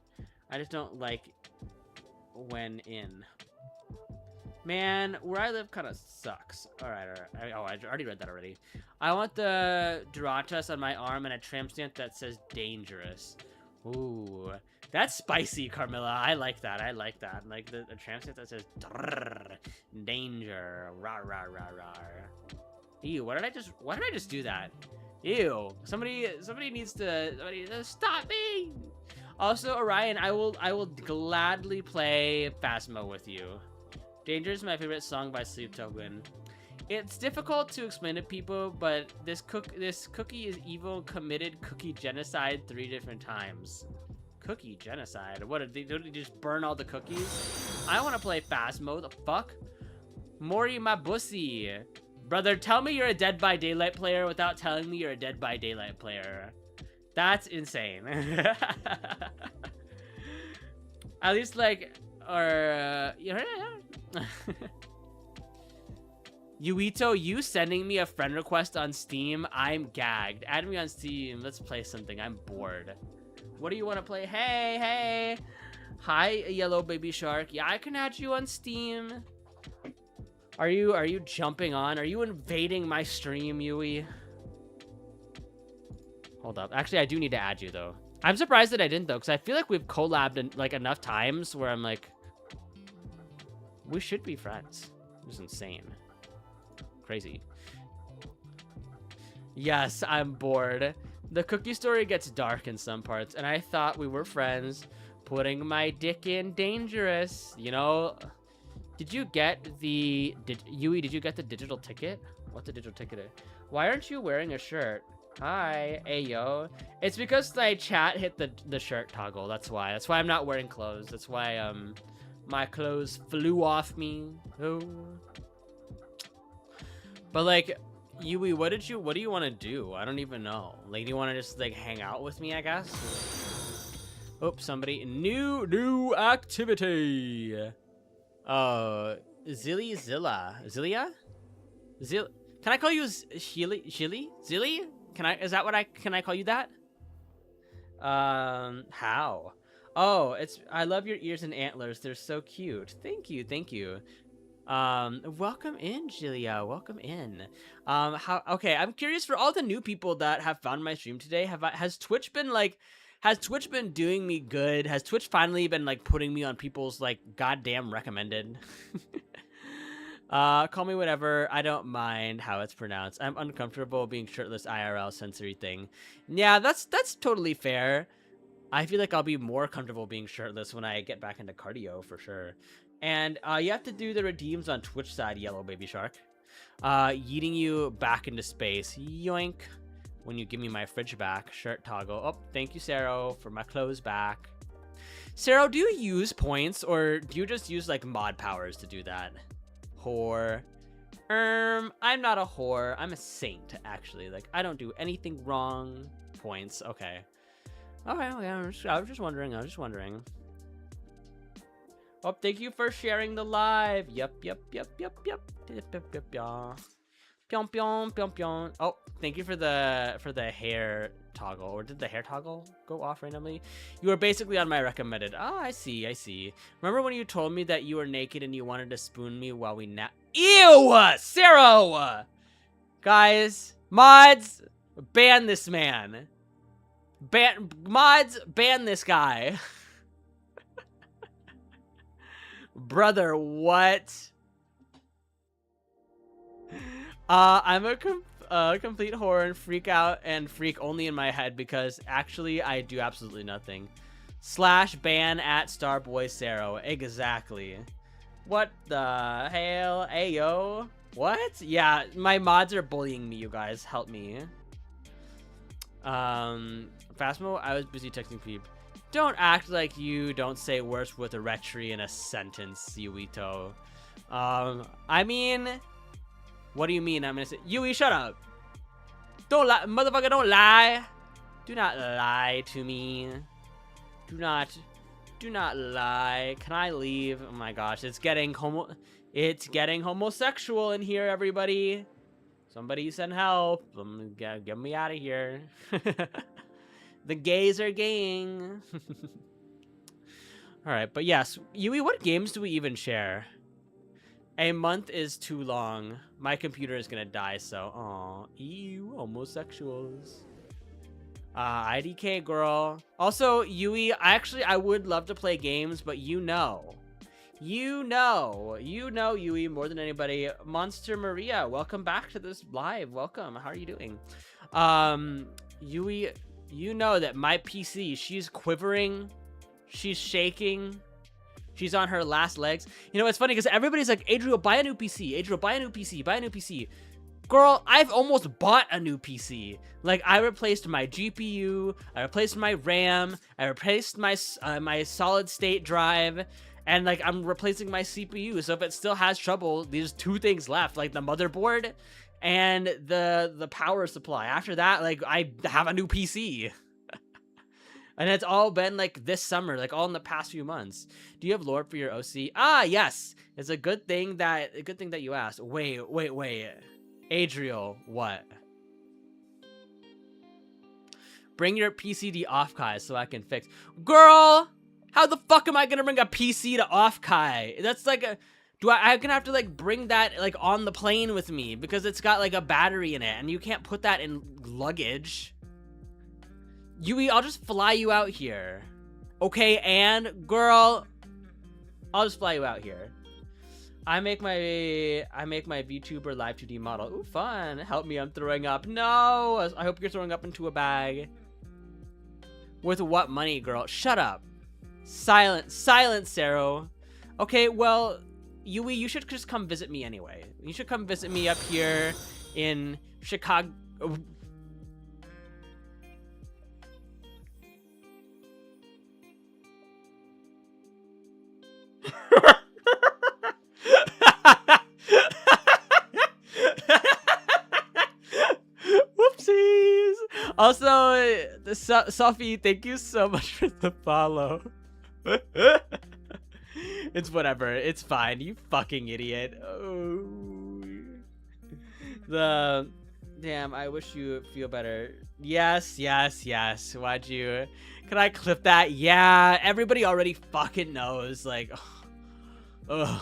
I just don't like when in. Man, where I live kind of sucks. All right. Oh, I already read that already. I want the Duratas on my arm and a tramp stamp that says dangerous. Ooh, that's spicy, Carmilla. I like that. Like the tramp stamp that says danger. Rah rah rah rah. Ew, why did I just do that? Ew. Somebody needs to stop me. Also, Orion, I will gladly play Phasmo with you. Danger is my favorite song by Sleep Token. It's difficult to explain to people, but this cookie is evil, committed cookie genocide 3 different times. Cookie genocide? What, did they just burn all the cookies? I want to play Phasmo, the fuck? Mori my bussy. Brother, tell me you're a Dead by Daylight player without telling me you're a Dead by Daylight player. That's insane. At least, like, or, Yuito, you sending me a friend request on Steam? I'm gagged. Add me on Steam. Let's play something. I'm bored. What do you want to play? Hey. Hi, yellow baby shark. Yeah, I can add you on Steam. Are you jumping on? Are you invading my stream, Yui? Hold up. Actually, I do need to add you, though. I'm surprised that I didn't, though, because I feel like we've collabed like enough times where I'm like, we should be friends. This is insane. Crazy. Yes, I'm bored. The cookie story gets dark in some parts, and I thought we were friends. Putting my dick in dangerous. You know, did you get the... Yui, did you get the digital ticket? What's the digital ticket? Why aren't you wearing a shirt? Hi, ayo. It's because my chat hit the shirt toggle. That's why. That's why I'm not wearing clothes. That's why my clothes flew off me. Oh. But like, Yui, what do you want to do? I don't even know. Like, do you want to just like hang out with me, I guess? Oops, somebody. New activity. Zilla? Can I call you Zilly? Is that what can I call you that? How? Oh, I love your ears and antlers. They're so cute. Thank you, thank you. Welcome in, Julia. Welcome in. Okay, I'm curious for all the new people that have found my stream today. Has Twitch been doing me good? Has Twitch finally been like putting me on people's like goddamn recommended? Call me whatever. I don't mind how it's pronounced. I'm uncomfortable being shirtless IRL sensory thing. Yeah, that's totally fair. I feel like I'll be more comfortable being shirtless when I get back into cardio for sure. And you have to do the redeems on Twitch side, Yellow Baby Shark. Yeeting you back into space. Yoink. When you give me my fridge back. Shirt toggle. Oh, thank you, Sarah, for my clothes back. Sarah, do you use points or do you just use like mod powers to do that? Whore. I'm not a whore. I'm a saint, actually. Like, I don't do anything wrong. Points. Okay. Okay, I was just wondering. Oh, thank you for sharing the live. Yep. Pyong, pyong, pyong, pyong. Oh, thank you for the hair toggle. Or did the hair toggle go off randomly? You were basically on my recommended. Oh, I see. Remember when you told me that you were naked and you wanted to spoon me while we nap? Ew! Sarah! Guys, mods, ban this man. Mods, ban this guy. Brother, what? I'm a complete whore and freak out and freak only in my head because actually I do absolutely nothing. / ban at Starboy Sarah. Exactly. What the hell? Ayo. What? Yeah, my mods are bullying me, you guys. Help me. Fastmo, I was busy texting Phoebe. Don't act like you don't say words with a retry in a sentence, Yuito. I mean, what do you mean? I'm gonna say, Yui, shut up. Don't lie, motherfucker, don't lie. Do not lie to me. Do not lie. Can I leave? Oh my gosh, it's getting homosexual in here, everybody. Somebody send help. Get me out of here. The gays are gaying. Alright, but yes. Yui, what games do we even share? A month is too long. My computer is gonna die, so... Aw, ew, homosexuals. IDK, girl. Also, Yui, I would love to play games, but you know, Yui, more than anybody. Monster Maria, welcome back to this live. Welcome. How are you doing? Yui, you know that my PC, she's quivering, she's shaking, she's on her last legs. You know, it's funny because everybody's like, Adriel, buy a new PC. Adriel, buy a new PC. Buy a new PC. Girl, I've almost bought a new PC. Like, I replaced my GPU, I replaced my RAM, I replaced my my solid state drive, and like I'm replacing my CPU. So if it still has trouble, there's 2 things left, like the motherboard and the power supply. After that, like, I have a new PC. And it's all been like this summer, like all in the past few months. Do you have lore for your OC? Ah, yes. It's a good thing that you asked. Wait. Adriel, what? Bring your PC to off-kai so I can fix. Girl, how the fuck am I gonna bring a PC to off-kai? That's like a... I'm gonna have to like bring that like on the plane with me because it's got like a battery in it and you can't put that in luggage. Yui, I'll just fly you out here. Okay, and girl, I'll just fly you out here. I make my VTuber live 2D model. Ooh, fun. Help me, I'm throwing up. No, I hope you're throwing up into a bag. With what money, girl? Shut up. Silent, Sarah. Okay, well, Yui, you should just come visit me anyway. You should come visit me up here in Chicago. Whoopsies. Also, Sophie, thank you so much for the follow. It's whatever. It's fine. You fucking idiot. Oh. Damn, I wish you feel better. Yes. Why'd you? Can I clip that? Yeah, everybody already fucking knows. Like, ugh.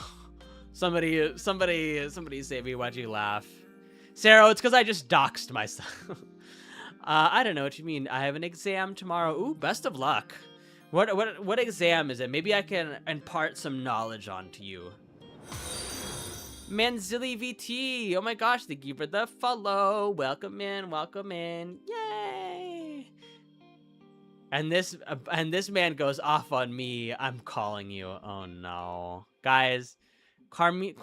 Somebody save me. Why'd you laugh? Sarah, it's because I just doxed myself. I don't know what you mean. I have an exam tomorrow. Ooh, best of luck. What exam is it? Maybe I can impart some knowledge onto you. Manzili VT. Oh my gosh, thank you for the follow. Welcome in. Yay! And this man goes off on me. I'm calling you. Oh no, guys. Carmi's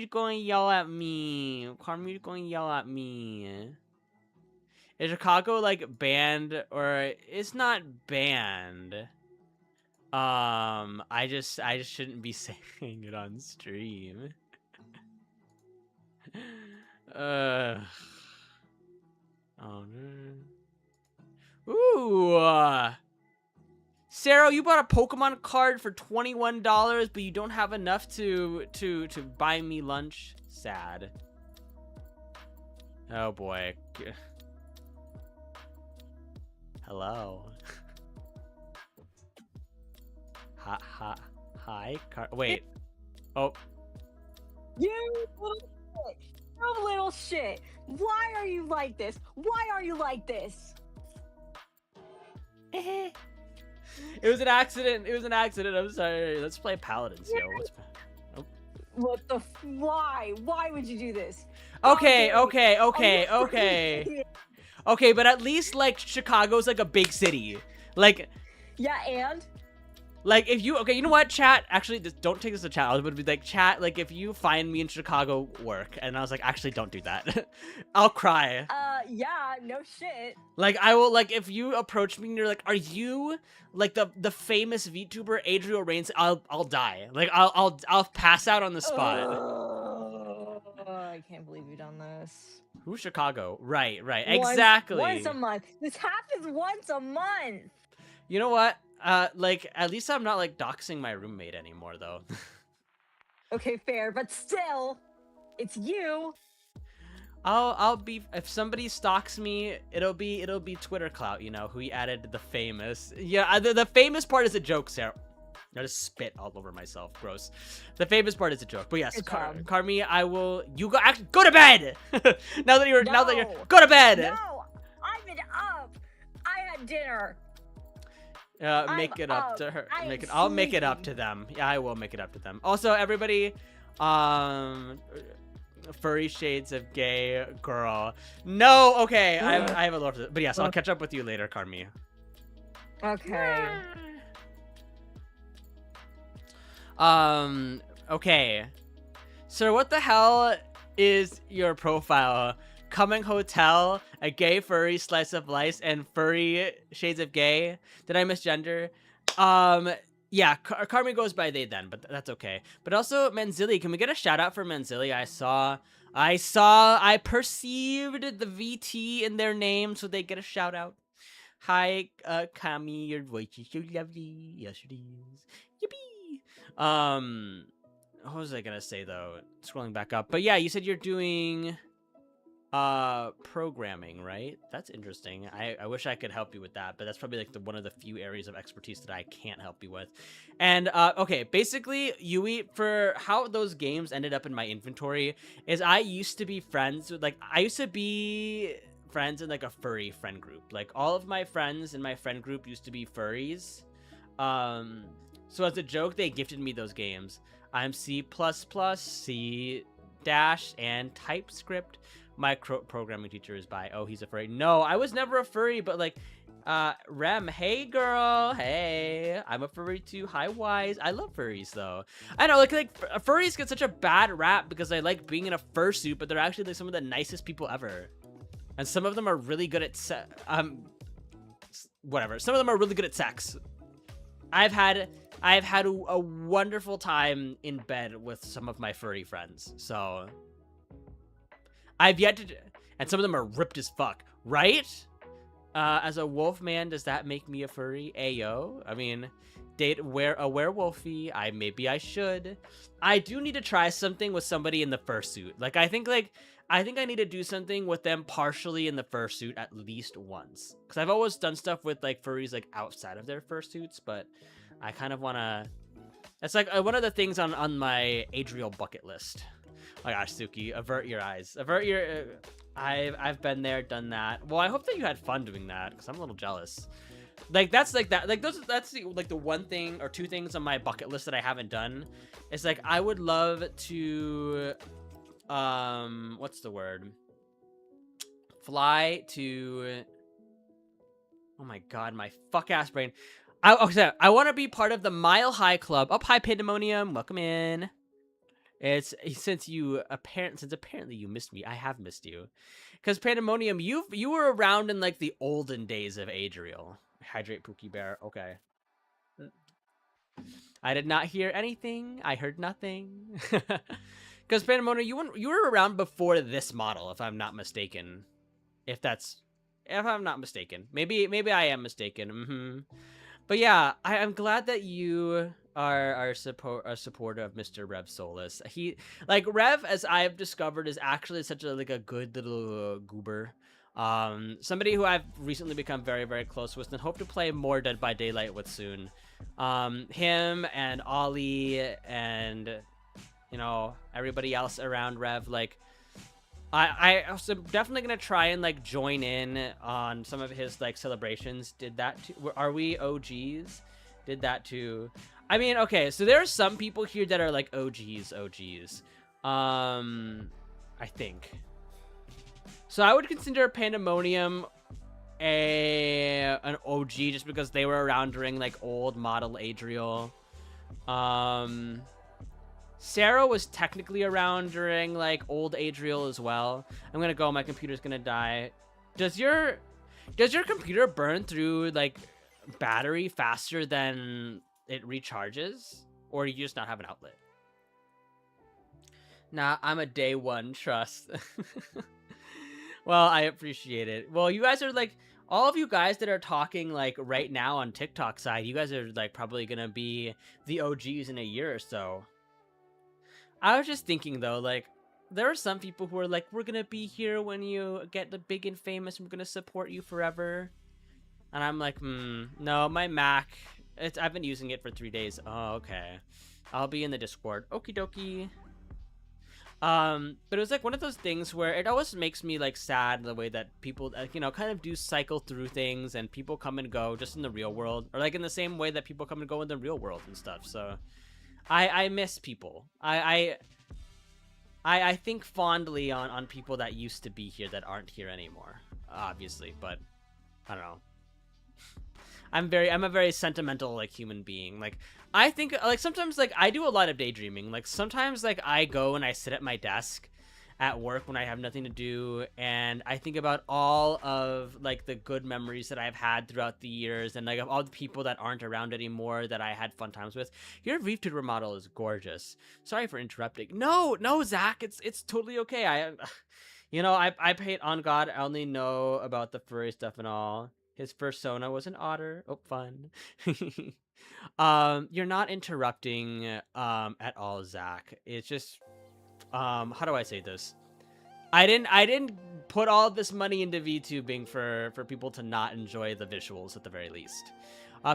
going to yell at me. Is Chicago like banned or it's not banned? I just shouldn't be saying it on stream. Oh no. Ooh. Sarah, you bought a Pokemon card for $21, but you don't have enough to buy me lunch. Sad. Oh boy. Hello. Hi. Wait. Oh. You little shit. You little shit. Why are you like this? It was an accident. I'm sorry. Let's play Paladins, yo. Why? Why would you do this? Okay. Okay, but at least like Chicago's like a big city. Like, yeah, and like if you you know what, chat? Actually, don't take this to chat. I would be like, chat. Like if you find me in Chicago, work, and I was like, actually, don't do that. I'll cry. Yeah, no shit. Like I will. Like if you approach me and you're like, are you like the famous VTuber Adriel Reigns? I'll die. Like I'll pass out on the spot. I can't believe you've done this. Who's Chicago? Right. Exactly. Once a month. This happens once a month. You know what? Like at least I'm not like doxing my roommate anymore, though. Okay, fair, but still, it's you. I'll be if somebody stalks me, it'll be Twitter clout, you know, who he added the famous. Yeah, the famous part is a joke, Sarah. I just spit all over myself. Gross. The famous part is a joke. But yes, Carmi, I will. You go to bed. now that you're go to bed. No, I've been up. I had dinner. Make it up to her. I'll make it up to them. Yeah, I will make it up to them. Also, everybody, furry shades of gay girl. No, okay. I have a lot of this. But yes, I'll catch up with you later, Carmi. Okay. Okay. So what the hell is your profile? Coming hotel, a gay furry slice of life, and furry shades of gay. Did I misgender? Yeah, Carmi goes by they then, but that's okay. But also Manzili, can we get a shout out for Manzili? I perceived the VT in their name, so they get a shout out. Hi, Kami, your voice is so lovely. Yes, it is. Yippee! What was I gonna say though? Scrolling back up, but yeah, you said you're doing programming, right? That's interesting. I wish I could help you with that, but that's probably like one of the few areas of expertise that I can't help you with. And okay, basically Yui, for how those games ended up in my inventory is I used to be friends with like in like a furry friend group. Like all of my friends in my friend group used to be furries. So as a joke, they gifted me those games. I'm C++, C dash, and TypeScript. My programming teacher is by. Oh, he's a furry. No, I was never a furry, but like, Rem, hey girl, hey, I'm a furry too. Hi, Wise. I love furries though. I know, like furries get such a bad rap because I like being in a fursuit, but they're actually like some of the nicest people ever. And some of them are really good at whatever. Some of them are really good at sex. I've had a wonderful time in bed with some of my furry friends. So I've yet to, and some of them are ripped as fuck, right? As a wolf man, does that make me a furry? Ayo. I mean, date a werewolfy. Maybe I should. I do need to try something with somebody in the fursuit. Like I think I need to do something with them partially in the fursuit at least once. Because I've always done stuff with like furries like outside of their fursuits, but I kind of want to. It's like one of the things on my Adriel bucket list. Oh my gosh, Suki, avert your eyes. Avert your. I've been there, done that. Well, I hope that you had fun doing that because I'm a little jealous. Like that's the one thing or two things on my bucket list that I haven't done. It's like I would love to what's the word? Fly to. Oh my god, my fuck ass brain. I want to be part of the Mile High Club. Up high Pandemonium, welcome in. It's since apparently you missed me. I have missed you, because Pandemonium, you were around in like the olden days of Adriel. Hydrate Pookie Bear. Okay. I did not hear anything. I heard nothing. Because Pandemonium, you were around before this model, if I'm not mistaken. If I'm not mistaken, maybe I am mistaken. But yeah, I'm glad that you are a supporter of Mr. Rev Solus. He like Rev, as I've discovered, is actually such a good little goober. Somebody who I've recently become very, very close with and hope to play more Dead by Daylight with soon. Him and Ollie and everybody else around Rev, like I also definitely gonna try and like join in on some of his like celebrations. Did that too? Are we OGs? Did that too? I mean, okay, so there are some people here that are like OGs. I think. So I would consider Pandemonium an OG just because they were around during like old model Adriel. Sarah was technically around during like old Adriel as well. I'm gonna go. My computer's gonna die. Does your computer burn through like battery faster than it recharges, or you just not have an outlet? Nah, I'm a day one. Trust. Well, I appreciate it. Well, you guys are like all of you guys that are talking like right now on TikTok side. You guys are like probably gonna be the OGs in a year or so. I was just thinking though, like there are some people who are like, we're gonna be here when you get the big and famous, and we're gonna support you forever. And I'm like, no, my Mac, I've been using it for 3 days. Oh, okay. I'll be in the Discord. Okie dokie. But it was like one of those things where it always makes me like sad the way that people, kind of do cycle through things, and people come and go just in the real world, or like in the same way that people come and go in the real world and stuff. So I miss people. I think fondly on people that used to be here that aren't here anymore, obviously, but I don't know. I'm a very sentimental like human being. Like I think like sometimes like I do a lot of daydreaming. Like sometimes like I go and I sit at my desk at work when I have nothing to do, and I think about all of like the good memories that I've had throughout the years, and like of all the people that aren't around anymore that I had fun times with. Your Reef Tutor model is gorgeous. Sorry for interrupting. No, Zach, it's totally okay. I paint on God. I only know about the furry stuff and all. His persona was an otter. Oh, fun. You're not interrupting at all, Zach. It's just how do I say this? I didn't put all this money into VTubing for people to not enjoy the visuals at the very least.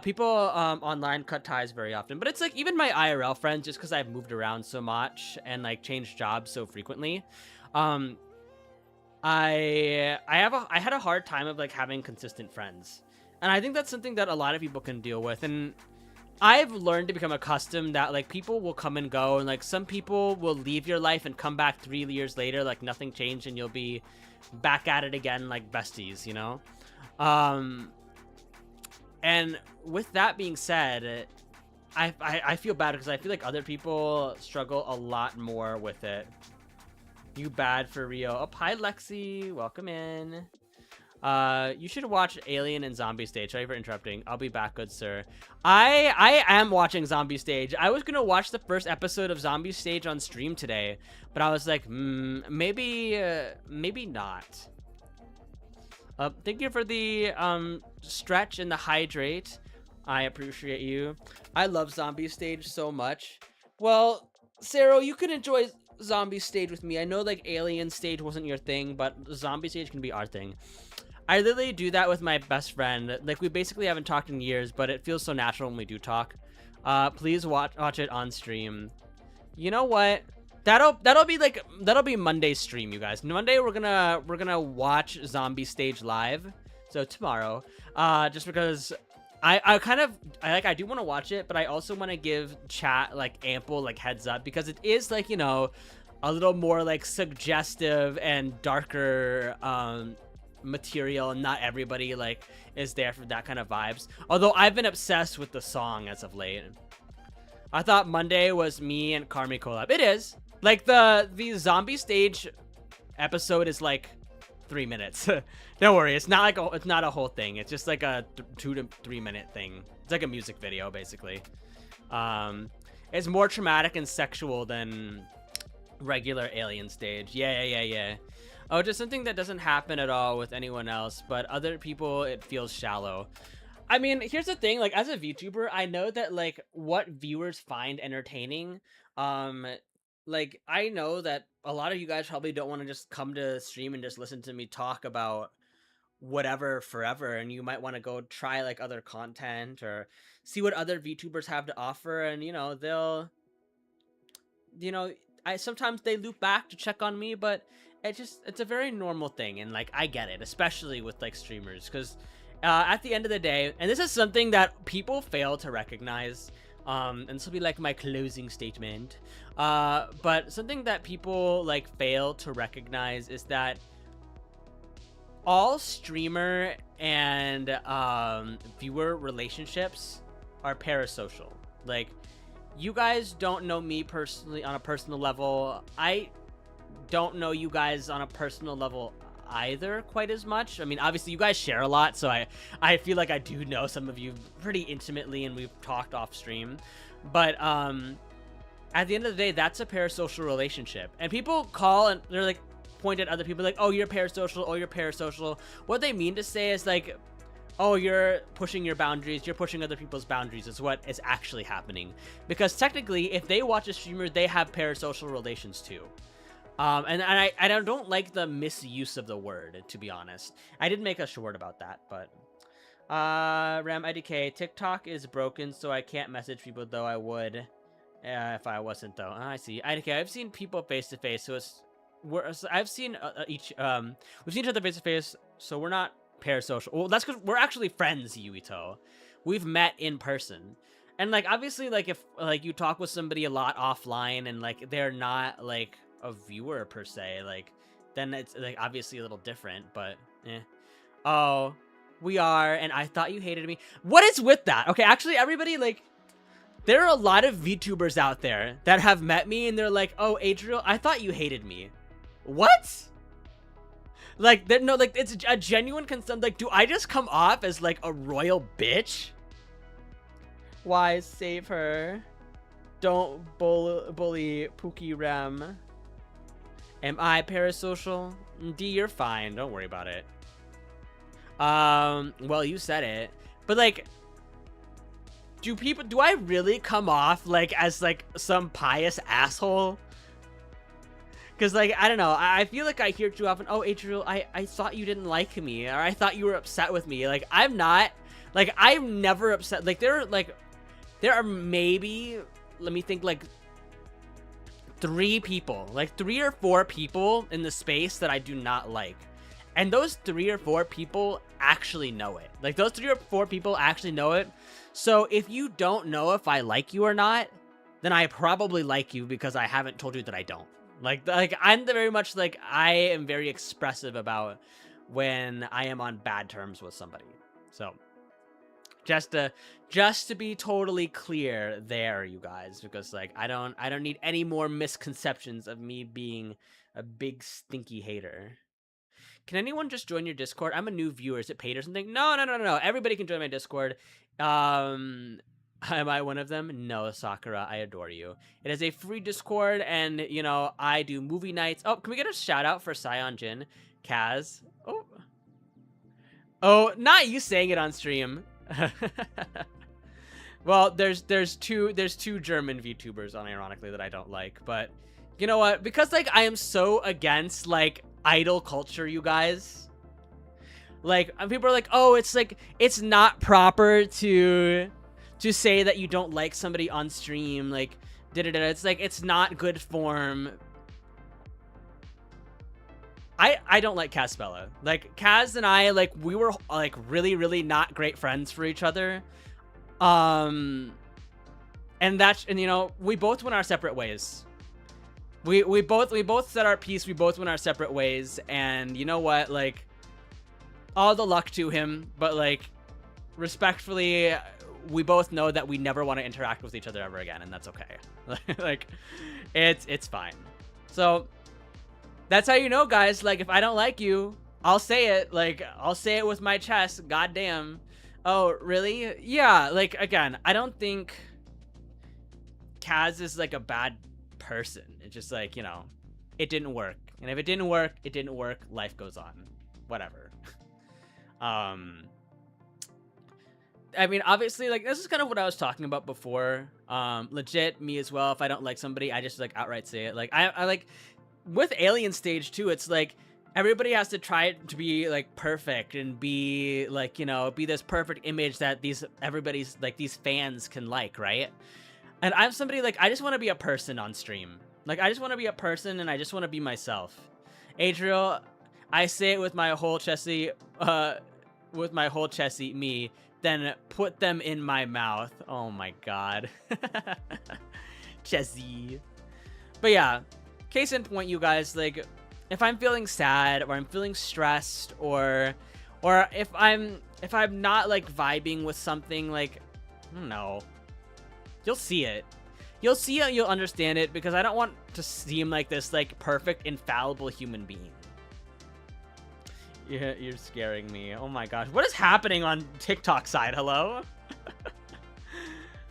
People online cut ties very often, but it's like even my IRL friends, just because I've moved around so much and like changed jobs so frequently, I had a hard time of like having consistent friends, and I think that's something that a lot of people can deal with. And I've learned to become accustomed that like people will come and go, and like some people will leave your life and come back 3 years later like nothing changed, and you'll be back at it again like besties, and with that being said, I feel bad because I feel like other people struggle a lot more with it. You bad for Rio. Oh, hi Lexi, welcome in. You should watch Alien and Zombie Stage. Sorry for interrupting. I'll be back, good sir. I am watching Zombie Stage. I was gonna watch the first episode of Zombie Stage on stream today, but I was like, maybe not. Thank you for the stretch and the hydrate. I appreciate you. I love Zombie Stage so much. Well, Sarah, you can enjoy Zombie Stage with me. I know like Alien Stage wasn't your thing, but Zombie Stage can be our thing. I literally do that with my best friend. Like, we basically haven't talked in years, but it feels so natural when we do talk. Please watch it on stream. You know what? That'll be Monday's stream, you guys. Monday we're gonna watch Zombie Stage live. So tomorrow, just because I do want to watch it, but I also want to give chat like ample like heads up, because it is like, you know, a little more like suggestive and darker material, and not everybody like is there for that kind of vibes. Although I've been obsessed with the song as of late. I thought Monday was me and Carmi collab. It is. Like the Zombie Stage episode is like 3 minutes. Don't worry, it's not like it's not a whole thing. It's just like a 2 to 3 minute thing. It's like a music video basically. It's more traumatic and sexual than regular Alien Stage. Yeah. Oh, just something that doesn't happen at all with anyone else, but other people it feels shallow. I mean, here's the thing, like as a VTuber, I know that like what viewers find entertaining, like I know that a lot of you guys probably don't want to just come to stream and just listen to me talk about whatever forever, and you might want to go try like other content or see what other VTubers have to offer, and you know, they'll, you know, sometimes they loop back to check on me, but it's a very normal thing, and like I get it, especially with like streamers, because at the end of the day, and this is something that people fail to recognize, and this will be like my closing statement, but something that people like fail to recognize is that all streamer and viewer relationships are parasocial. Like, you guys don't know me personally on a personal level. I don't know you guys on a personal level either quite as much. I mean, obviously you guys share a lot, so I feel like I do know some of you pretty intimately, and we've talked off stream. But at the end of the day, that's a parasocial relationship, and people call and they're like point at other people like, oh, you're parasocial, oh, you're parasocial. What they mean to say is like, oh, you're pushing your boundaries, you're pushing other people's boundaries, is what is actually happening. Because technically, if they watch a streamer, they have parasocial relations too. And I don't like the misuse of the word, to be honest. I did make a short about that, but Ram IDK, TikTok is broken, so I can't message people, though I would if I wasn't, though. I see. IDK, I've seen people face to face, so I've seen we've seen each other face to face, so we're not parasocial. Well, that's because we're actually friends, Yuito. We've met in person. And like obviously, like if like you talk with somebody a lot offline and like they're not like a viewer per se, like then it's like obviously a little different, but oh, we are, and I thought you hated me. What is with that? Okay, actually everybody, like there are a lot of VTubers out there that have met me and they're like, oh, Adriel, I thought you hated me. What? Like, no, like, it's a genuine concern. Like, do I just come off as, like, a royal bitch? Why, save her. Don't bully Pookie Ram. Am I parasocial? D, you're fine. Don't worry about it. Well, you said it. But, like, do I really come off, like, as, like, some pious asshole? Because, like, I don't know, I feel like I hear too often, oh, Adriel, I thought you didn't like me, or I thought you were upset with me. Like, I'm not. Like, I'm never upset. Like, there are maybe, let me think, like, 3 people. Like, 3 or 4 people in the space that I do not like. And those 3 or 4 people actually know it. Like, those 3 or 4 people actually know it. So, if you don't know if I like you or not, then I probably like you because I haven't told you that I don't. Like I'm very much like, I am very expressive about when I am on bad terms with somebody. So just to be totally clear there, you guys, because like I don't need any more misconceptions of me being a big stinky hater. Can anyone just join your Discord? I'm a new viewer. Is it paid or something? No. Everybody can join my Discord. Am I one of them? No, Sakura, I adore you. It is a free Discord, and, you know, I do movie nights. Oh, can we get a shout out for Sion Jin? Kaz? Oh, not you saying it on stream. Well, there's two German VTubers unironically that I don't like, but you know what? Because like I am so against like idol culture, you guys. Like people are like, oh, it's like it's not proper to say that you don't like somebody on stream, like it's like it's not good form. I don't like Caspella. Like Kaz and I, like we were like really not great friends for each other. And you know, we both went our separate ways. We both said our piece. We both went our separate ways, and you know what? Like, all the luck to him. But like, respectfully, we both know that we never want to interact with each other ever again, and that's okay. Like, it's fine. So that's how you know, guys. Like, if I don't like you, I'll say it. Like, I'll say it with my chest. Goddamn. Oh, really? Yeah. Like, again, I don't think Kaz is like a bad person. It's just like, you know, it didn't work. And if it didn't work, it didn't work. Life goes on. Whatever. I mean, obviously, like, this is kind of what I was talking about before. Legit, me as well. If I don't like somebody, I just like outright say it. Like, I like with Alien Stage too, it's like everybody has to try to be like perfect and be like, you know, be this perfect image that everybody's like these fans can like, right? And I'm somebody like, I just want to be a person on stream. Like, I just want to be a person and I just want to be myself. Adriel, I say it with my whole chesty me, then put them in my mouth. Oh my god. Chessy. But yeah, case in point, you guys, like, if I'm feeling sad or I'm feeling stressed or if I'm not like vibing with something, like, I don't know, you'll see it. You'll see it, you'll understand it, because I don't want to seem like this like perfect, infallible human being. Yeah, you're scaring me. Oh my gosh. What is happening on TikTok side? Hello?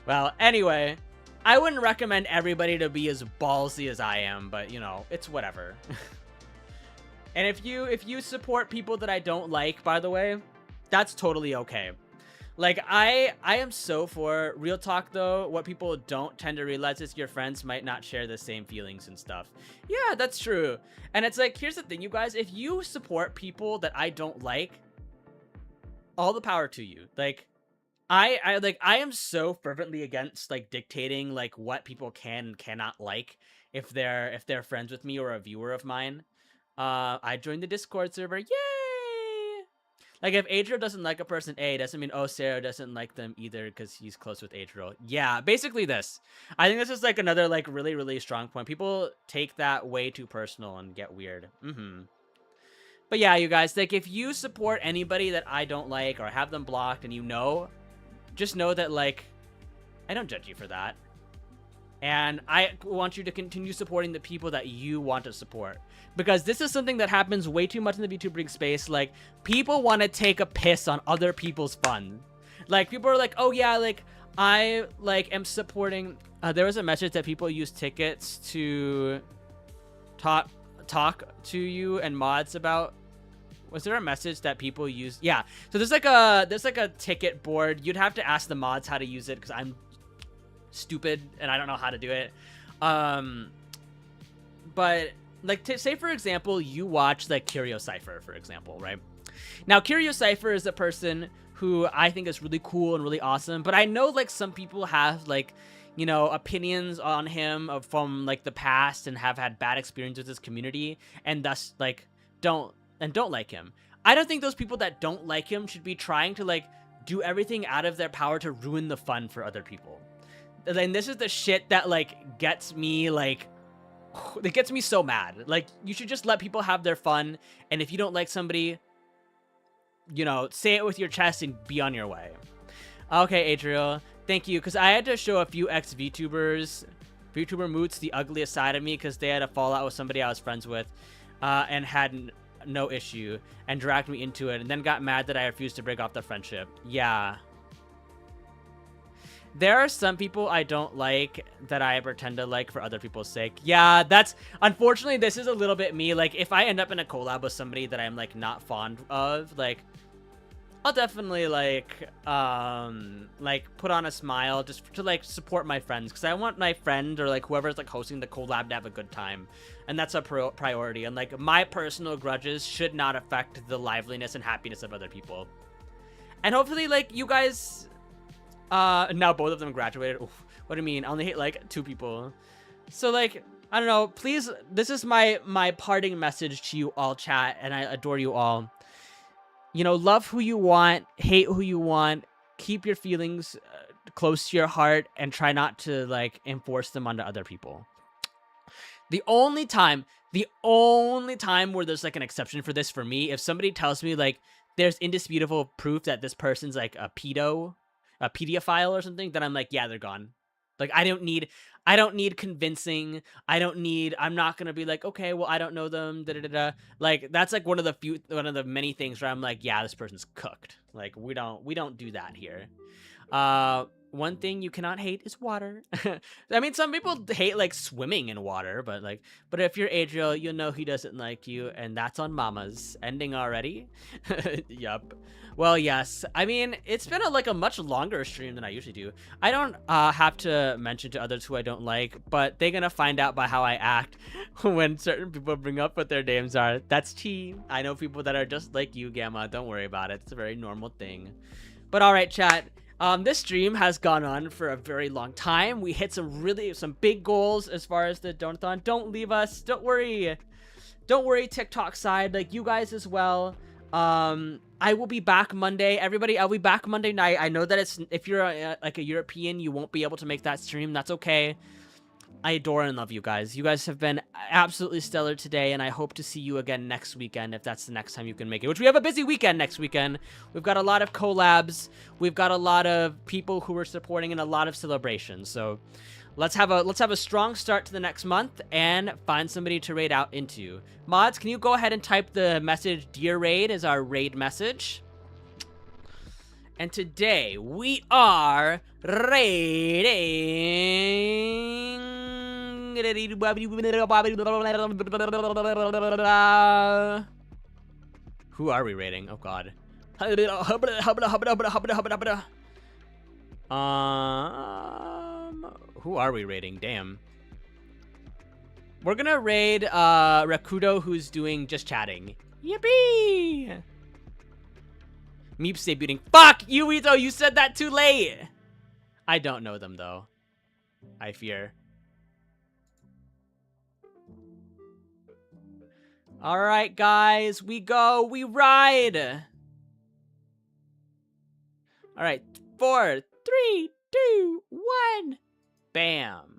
Well, anyway, I wouldn't recommend everybody to be as ballsy as I am, but you know, it's whatever. And if you support people that I don't like, by the way, that's totally okay. Like, I am so for real talk, though. What people don't tend to realize is your friends might not share the same feelings and stuff. Yeah, that's true. And it's like, here's the thing, you guys. If you support people that I don't like, all the power to you. Like, I am so fervently against like dictating like what people can and cannot like if they're friends with me or a viewer of mine. I joined the Discord server. Yay! Like, if Adriel doesn't like a person A, doesn't mean, oh, Sarah doesn't like them either because he's close with Adriel. Yeah, basically this. I think this is, like, another, like, really, really strong point. People take that way too personal and get weird. But yeah, you guys, like, if you support anybody that I don't like or have them blocked and you know, just know that, like, I don't judge you for that. And I want you to continue supporting the people that you want to support. Because this is something that happens way too much in the VTubing space. Like, people want to take a piss on other people's fun. Like, people are like, oh yeah, like, I, like, am supporting... there was a message that people use tickets to talk to you and mods about. Was there a message that people use? Yeah. So there's like a ticket board. You'd have to ask the mods how to use it because I'm stupid and I don't know how to do it. But like, say for example, you watch like Curio Cypher, for example, right? Now, Curio Cypher is a person who I think is really cool and really awesome, but I know like some people have like, you know, opinions on him from like the past and have had bad experiences with his community and thus like don't like him. I don't think those people that don't like him should be trying to like do everything out of their power to ruin the fun for other people. And this is the shit that like gets me like, it gets me so mad. Like, you should just let people have their fun, and if you don't like somebody, you know, say it with your chest and be on your way. Okay, Adriel, thank you, because I had to show a few VTuber Moots the ugliest side of me because they had a fallout with somebody I was friends with and had no issue and dragged me into it and then got mad that I refused to break off the friendship. Yeah. There are some people I don't like that I pretend to like for other people's sake. Yeah, that's... Unfortunately, this is a little bit me. Like, if I end up in a collab with somebody that I'm, like, not fond of, like, I'll definitely like put on a smile just to like support my friends, because I want my friend or like whoever's like hosting the collab to have a good time, and that's a priority. And like my personal grudges should not affect the liveliness and happiness of other people. And hopefully like you guys, now both of them graduated. Oof, what do you mean? I only hate like 2 people. So like, I don't know, please, this is my parting message to you all, chat, and I adore you all. You know, love who you want, hate who you want, keep your feelings close to your heart, and try not to like enforce them onto other people. The only time where there's like an exception for this for me, if somebody tells me like there's indisputable proof that this person's like a pedophile or something, then I'm like, yeah, they're gone. Like, I don't need convincing. I'm not gonna be like, okay, well, I don't know them, Like, that's like one of the many things where I'm like, yeah, this person's cooked. Like, we don't do that here. One thing you cannot hate is water. I mean, some people hate like swimming in water, but if you're Adriel, you'll know he doesn't like you, and that's on mamas. Ending already? Yup. Well, yes. I mean, it's been a much longer stream than I usually do. I don't have to mention to others who I don't like, but they're gonna find out by how I act when certain people bring up what their names are. That's tea. I know people that are just like you, Gamma. Don't worry about it. It's a very normal thing. But all right, chat. This stream has gone on for a very long time. We hit some big goals as far as the Donathon. Don't leave us. Don't worry, TikTok side. Like, you guys as well. I will be back Monday. Everybody, I'll be back Monday night. I know that if you're like a European, you won't be able to make that stream. That's okay. I adore and love you guys. You guys have been absolutely stellar today, and I hope to see you again next weekend, if that's the next time you can make it, which we have a busy weekend next weekend. We've got a lot of collabs. We've got a lot of people who are supporting and a lot of celebrations. So let's have a strong start to the next month and find somebody to raid out into. Mods, can you go ahead and type the message "Dear Raid" as our raid message? And today we are raiding. Who are we raiding? Oh god. Who are we raiding? Damn. We're gonna raid Rakudo, who's doing just chatting. Yippee! Meeps debuting. Fuck you, Ito! You said that too late! I don't know them though. I fear. Alright, guys. We go. We ride! Alright. 4, 3, 2, 1. Bam.